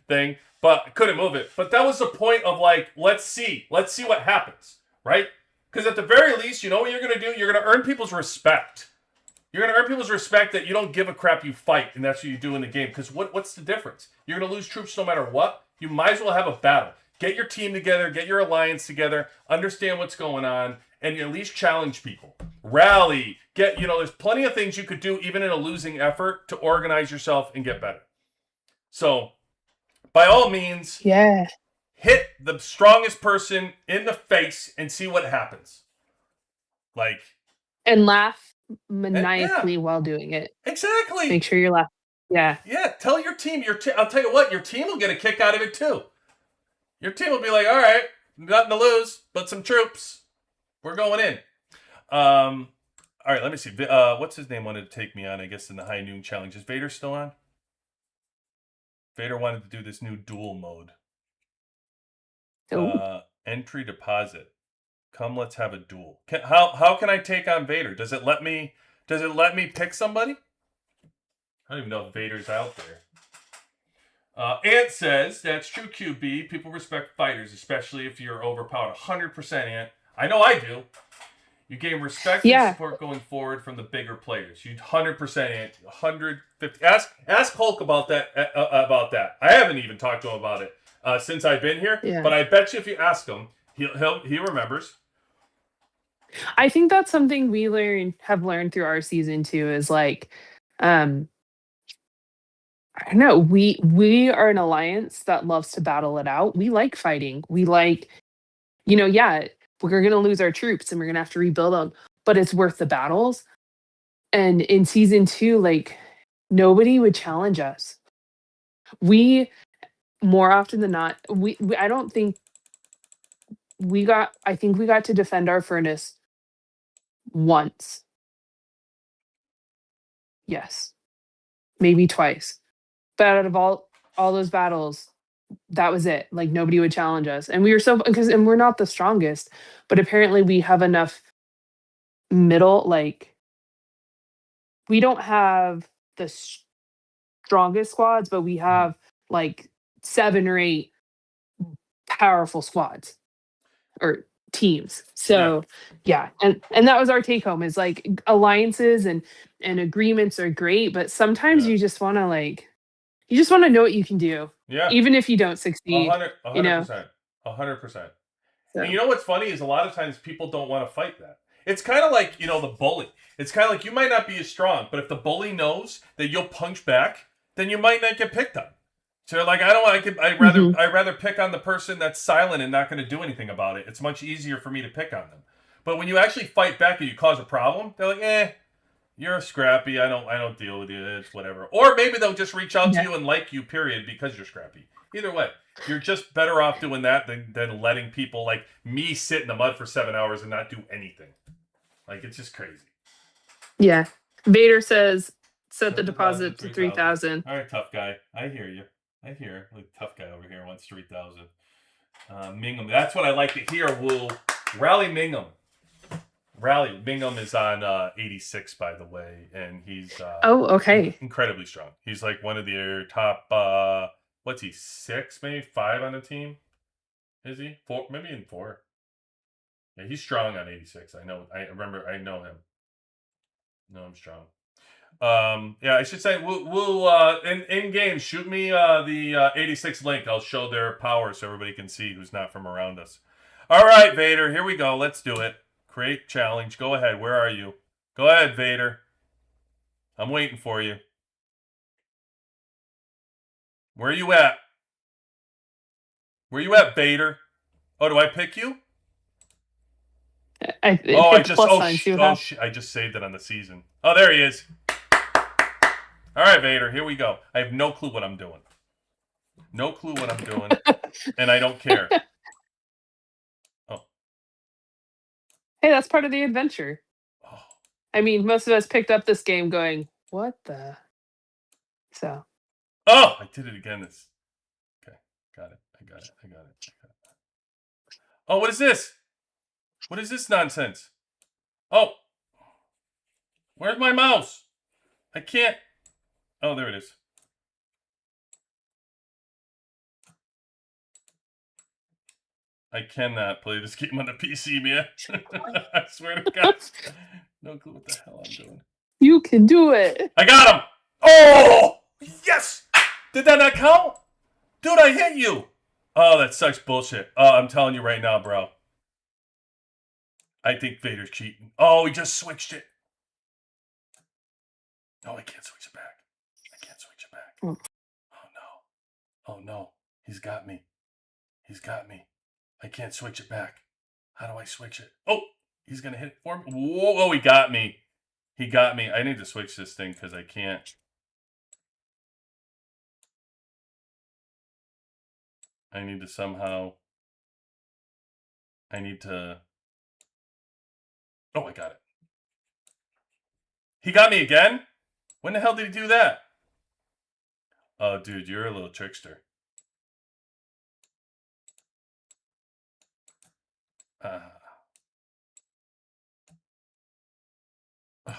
thing, but I couldn't move it. But that was the point of, like, let's see what happens, right? Because at the very least, you know what you're going to do? You're going to earn people's respect. You're going to earn people's respect that you don't give a crap, you fight, and that's what you do in the game. Because what's the difference? You're going to lose troops no matter what. You might as well have a battle. Get your team together, get your alliance together, understand what's going on, and at least challenge people. Rally. There's plenty of things you could do, even in a losing effort, to organize yourself and get better. So, by all means, hit the strongest person in the face and see what happens. Like, and laugh maniacally while doing it. Exactly. Make sure you're laughing. Yeah. Yeah. Tell your team. I'll tell you what. Your team will get a kick out of it too. Your team will be like, "All right, nothing to lose, but some troops. We're going in." All right. Let me see. What's his name wanted to take me on? I guess in the high noon challenge. Is Vader still on? Vader wanted to do this new duel mode. Entry deposit. Come, let's have a duel. How can I take on Vader? Does it let me pick somebody? I don't even know if Vader's out there. Ant says, that's true, QB. People respect fighters, especially if you're overpowered. 100%, Ant. I know I do. You gain respect and support going forward from the bigger players. You 100%, Ant. 150. Ask Hulk about that. I haven't even talked to him about it since I've been here. Yeah. But I bet you if you ask him, he remembers. I think that's something we have learned through our season too. Is like, I don't know. We are an alliance that loves to battle it out. We like fighting. We like, we're going to lose our troops and we're going to have to rebuild them, but it's worth the battles. And in season 2, like, nobody would challenge us. We, more often than not, I don't think I think we got to defend our furnace once. Yes. Maybe twice. But out of all those battles, that was it. Like, nobody would challenge us. And we were and we're not the strongest, but apparently we have enough middle, like, we don't have the strongest squads, but we have like 7 or 8 powerful squads or teams. So yeah. And that was our take home, is like, alliances and agreements are great, but sometimes you just want to know what you can do. Yeah. Even if you don't succeed. 100%. 100%. So. And you know what's funny is a lot of times people don't want to fight that. It's kind of like, the bully. It's kind of like you might not be as strong, but if the bully knows that you'll punch back, then you might not get picked on. So like, I'd rather pick on the person that's silent and not going to do anything about it. It's much easier for me to pick on them. But when you actually fight back and you cause a problem, they're like, you're scrappy. I don't deal with you. It's whatever. Or maybe they'll just reach out to you and like you, period, because you're scrappy. Either way, you're just better off doing that than letting people like me sit in the mud for 7 hours and not do anything. Like, it's just crazy. Yeah. Vader says, set the deposit to 3,000. All right, tough guy. I hear you. Like, tough guy over here wants 3,000. Mingham. That's what I like to hear. We'll rally Mingham. Mingham is on 86, by the way, and he's incredibly strong. He's like one of the top. What's he? 6, maybe 5 on the team. Is he 4? Maybe in 4. Yeah, he's strong on 86. I know. I remember. I know him. No, I'm strong. I should say we'll in game shoot me the 86 link. I'll show their power so everybody can see who's not from around us. All right, Vader. Here we go. Let's do it. Create challenge. Go ahead. Where are you? Go ahead, Vader. I'm waiting for you. Where are you at? Where you at, Vader? Oh, do I pick you? It Oh, I hit just plus sign. See what happens. I just saved it on the season. Oh, there he is. All right, Vader, here we go. I have no clue what I'm doing. No clue what I'm doing, and I don't care. Oh. Hey, that's part of the adventure. Oh. I mean, most of us picked up this game going, "What the?" So. Oh, I did it again. Okay. Got it. I got it. Oh, what is this? What is this nonsense? Oh. Where's my mouse? I can't. Oh, there it is. I cannot play this game on the PC, man. I swear to God. No clue what the hell I'm doing. You can do it. I got him. Oh, yes. Did that not count? Dude, I hit you. Oh, that sucks bullshit. I'm telling you right now, bro. I think Vader's cheating. Oh, he just switched it. No, I can't switch it back. Mm. Oh, no. Oh, no. He's got me. I can't switch it back. How do I switch it? Oh, he's going to hit it for me. Whoa, oh, he got me. I need to switch this thing because I can't. I need to. Oh, I got it. He got me again? When the hell did he do that? Oh, dude, you're a little trickster. Oh. Damn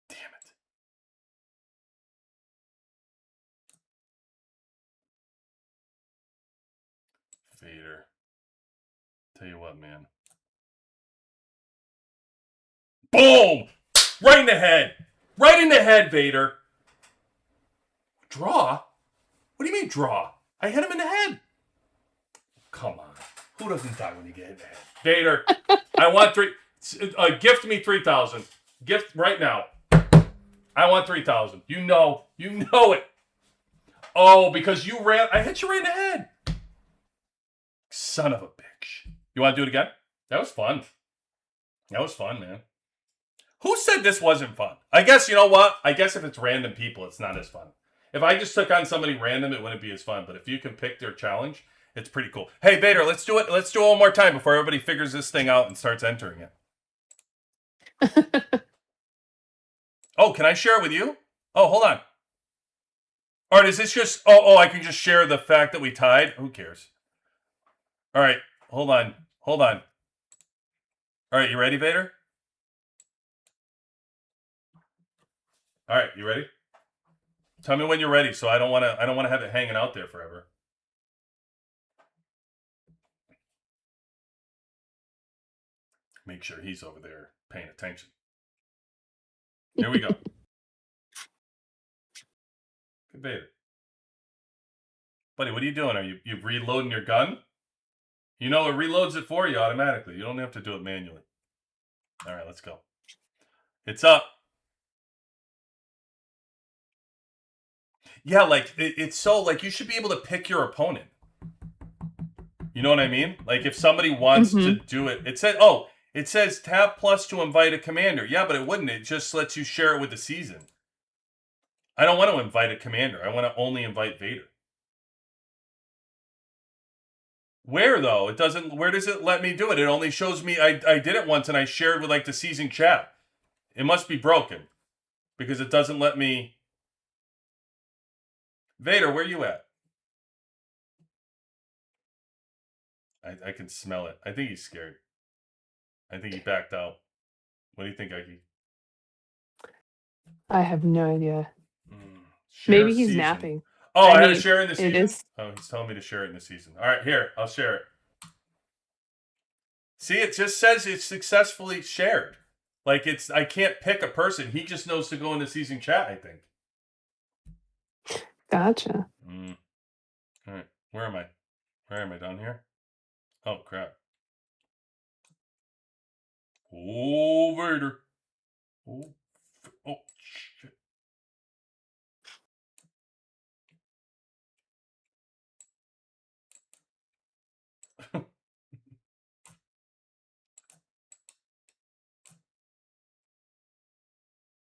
it. Vader. Tell you what, man. Boom! Right in the head. Right in the head, Vader. Draw? What do you mean draw? I hit him in the head. Come on. Who doesn't die when you get hit in the head? Vader, I want gift me 3,000. Gift right now. I want 3,000. You know it. Oh, because you ran. I hit you right in the head. Son of a bitch. You want to do it again? That was fun. Man. Who said this wasn't fun? I guess, you know what? I guess if it's random people, it's not as fun. If I just took on somebody random, it wouldn't be as fun. But if you can pick their challenge, it's pretty cool. Hey, Vader, let's do it. Let's do it one more time before everybody figures this thing out and starts entering it. Oh, can I share it with you? Oh, hold on. All right, is this just... Oh, I can just share the fact that we tied? Who cares? All right, hold on. All right, you ready, Vader? All right, you ready? Tell me when you're ready, so I don't want to have it hanging out there forever. Make sure he's over there paying attention. Here we go. Good Vader. Buddy, what are you doing? Are you reloading your gun? You know, it reloads it for you automatically. You don't have to do it manually. All right, let's go. It's up. Yeah, like, it's so, like, you should be able to pick your opponent. You know what I mean? Like, if somebody wants to do it, it says tap plus to invite a commander. Yeah, but it wouldn't. It just lets you share it with the season. I don't want to invite a commander. I want to only invite Vader. Where, though? It doesn't... Where does it let me do it? It only shows me... I did it once and I shared with, like, the season chat. It must be broken. Because it doesn't let me... Vader, where you at? I can smell it. I think he's scared. I think he backed out. What do you think, Ike? I have no idea. Share Maybe he's season. napping. Oh, I had to share in the season? Is. Oh, he's telling me to share it in the season. All right, here. I'll share it. See, it just says it's successfully shared. Like, I can't pick a person. He just knows to go in the season chat, I think. Gotcha. All right. Where am I? Down here? Oh, crap. Oh, Vader. Oh, shit.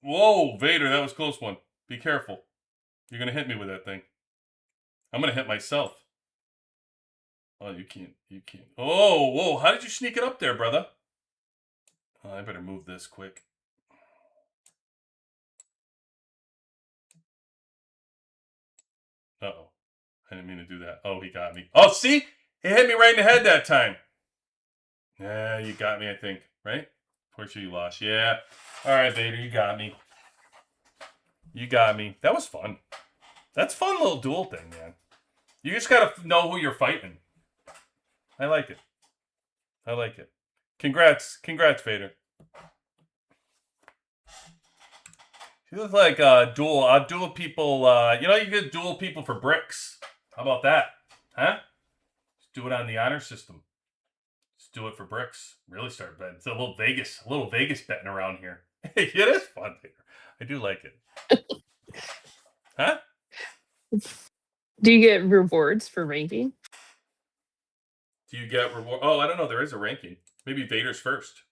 Whoa, Vader, that was a close one. Be careful. You're gonna hit me with that thing. I'm gonna hit myself. Oh, you can't. You can't. Oh, whoa! How did you sneak it up there, brother? Oh, I better move this quick. Uh-oh. I didn't mean to do that. Oh, he got me. Oh, see? He hit me right in the head that time. Yeah, you got me, I think. Right? Portia, you lost. Yeah. All right, Vader, you got me. You got me. That was fun. That's a fun little duel thing, man. You just gotta know who you're fighting. I like it. I like it. Congrats, Vader. You look like duel people. You could duel people for bricks. How about that? Huh? Just do it on the honor system. Just do it for bricks. Really start betting. It's a little Vegas betting around here. It is fun, Vader. I do like it. Huh? Do you get rewards for ranking? Do you get reward? Oh, I don't know. There is a ranking. Maybe Vader's first.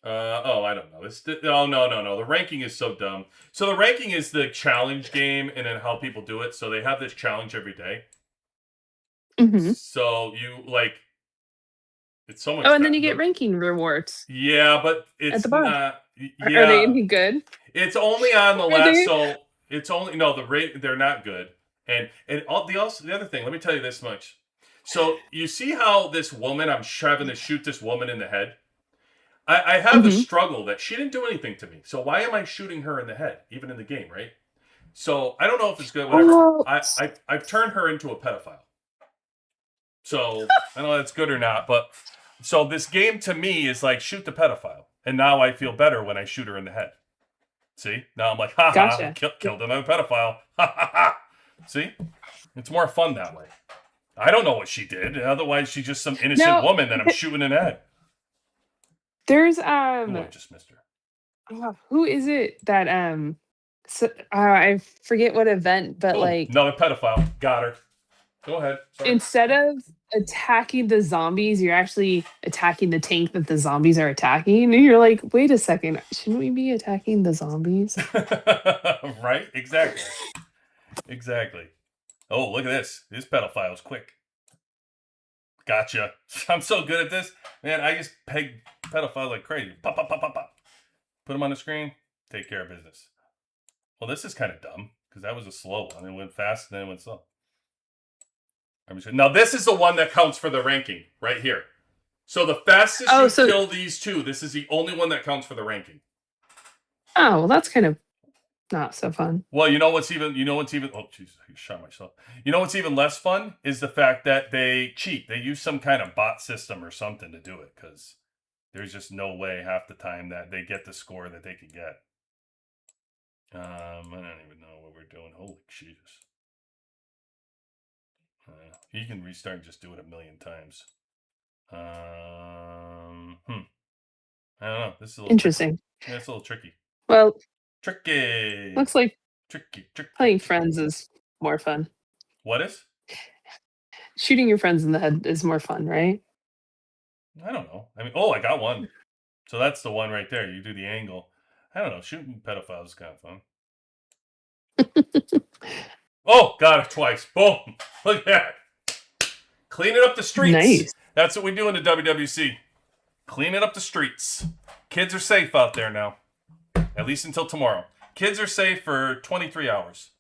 I don't know. No. The ranking is so dumb. So the ranking is the challenge game, and then how people do it. So they have this challenge every day. Mm-hmm. So you like, it's so much. Oh, and then you get ranking rewards. Yeah, but it's not. Yeah, are they any good? It's only on the last. So it's only the rate. They're not good. And the other thing. Let me tell you this much. So you see how this woman, I'm having to shoot this woman in the head. I have the struggle that she didn't do anything to me. So why am I shooting her in the head, even in the game, right? So I don't know if it's good. Whatever. Oh. I've turned her into a pedophile. So I don't know if that's good or not, but so this game to me is like shoot the pedophile, and now I feel better when I shoot her in the head. See? Now I'm like, ha ha, killed another pedophile. Ha ha ha. See? It's more fun that way. I don't know what she did. Otherwise, she's just some innocent woman that I'm shooting in the head. There's I just missed her. Who is it that I forget what event, but like another pedophile. Got her. Go ahead. Sorry. Instead of attacking the zombies, you're actually attacking the tank that the zombies are attacking. And you're like, wait a second, shouldn't we be attacking the zombies? Right? Exactly. Exactly. Oh, look at this. This pedophile's quick. Gotcha. I'm so good at this. Man, I just peg pedophiles like crazy. Pop, pop, pop, pop, pop. Put them on the screen. Take care of business. Well, this is kind of dumb because that was a slow one. It went fast and then it went slow. Now, this is the one that counts for the ranking right here. So the fastest you kill these two, this is the only one that counts for the ranking. Oh, well, that's kind of not so fun. Well, you know what's even, oh, jeez, I shot myself. You know what's even less fun is the fact that they cheat. They use some kind of bot system or something to do it because there's just no way half the time that they get the score that they could get. I don't even know what we're doing. Holy Jesus. You can restart and just do it a million times. I don't know. This is a little interesting. Yeah, it's a little tricky. Well, tricky. Looks like tricky. Playing friends is more fun. What is? Shooting your friends in the head is more fun, right? I don't know. I mean, I got one. So that's the one right there. You do the angle. I don't know. Shooting pedophiles is kind of fun. Oh, got it twice. Boom. Look at that. Cleaning up the streets. Nice. That's what we do in the WWC. Cleaning up the streets. Kids are safe out there now. At least until tomorrow. Kids are safe for 23 hours.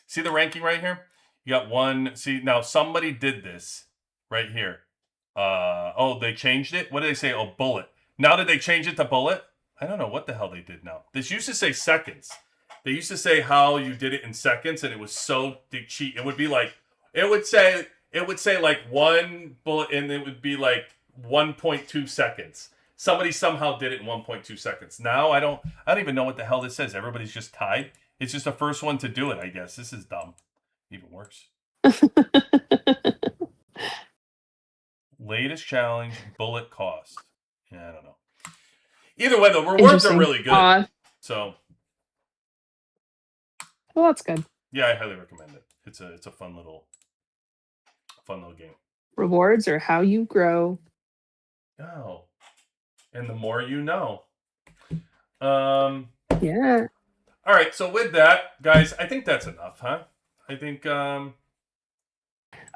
See the ranking right here? You got one. See, now somebody did this right here. They changed it? What did they say? Oh, bullet. Now did they change it to bullet? I don't know what the hell they did now. This used to say seconds. They used to say how you did it in seconds, and it was so cheat. It would be like, it would say like one bullet, and it would be like 1.2 seconds. Somebody somehow did it in 1.2 seconds. Now I don't even know what the hell this says. Everybody's just tied. It's just the first one to do it, I guess. This is dumb. Even worse. Latest challenge, bullet cost. Yeah, I don't know. Either way, the rewards are really good. So. Well, that's good. Yeah, I highly recommend it. It's a fun little game. Rewards are how you grow. Oh, and the more you know. Um. Yeah. All right. So with that, guys, I think that's enough, huh? I think. Oh,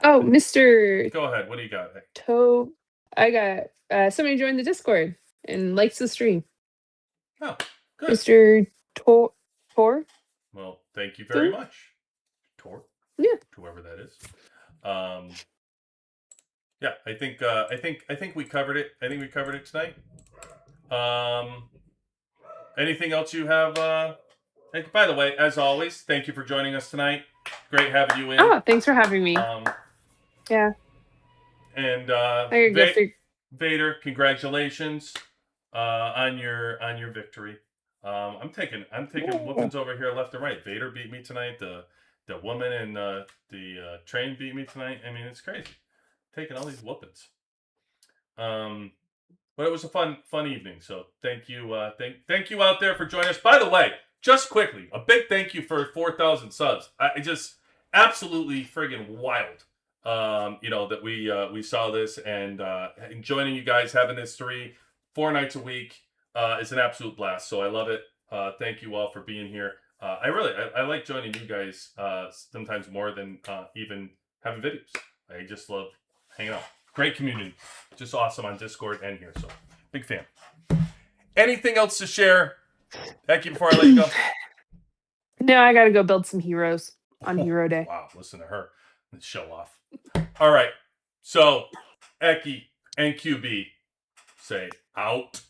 Mr. Go ahead. What do you got? Toe. I got somebody joined the Discord and likes the stream. Oh, good. Mr. Tor. Well, thank you very much, Tor. Yeah. Whoever that is. Yeah, I think we covered it. I think we covered it tonight. Anything else you have? By the way, as always, thank you for joining us tonight. Great having you in. Oh, thanks for having me. Yeah. And Vader, congratulations on your victory. I'm taking whoopings over here left and right. Vader beat me tonight. The woman and the train beat me tonight. I mean, it's crazy. Taking all these whoopings. But it was a fun evening. So thank you, thank you out there for joining us. By the way, just quickly, a big thank you for 4,000 subs. I just absolutely friggin' wild. That we saw this and joining you guys, having this 4 nights a week is an absolute blast. So I love it. Thank you all for being here. I like joining you guys sometimes more than even having videos. I just love hanging out. Great community. Just awesome on Discord and here. So big fan. Anything else to share, Becky, before I let you go? No, I got to go build some heroes on Hero Day. Wow, listen to her. Let's show off. All right. So, Eki and QB say out.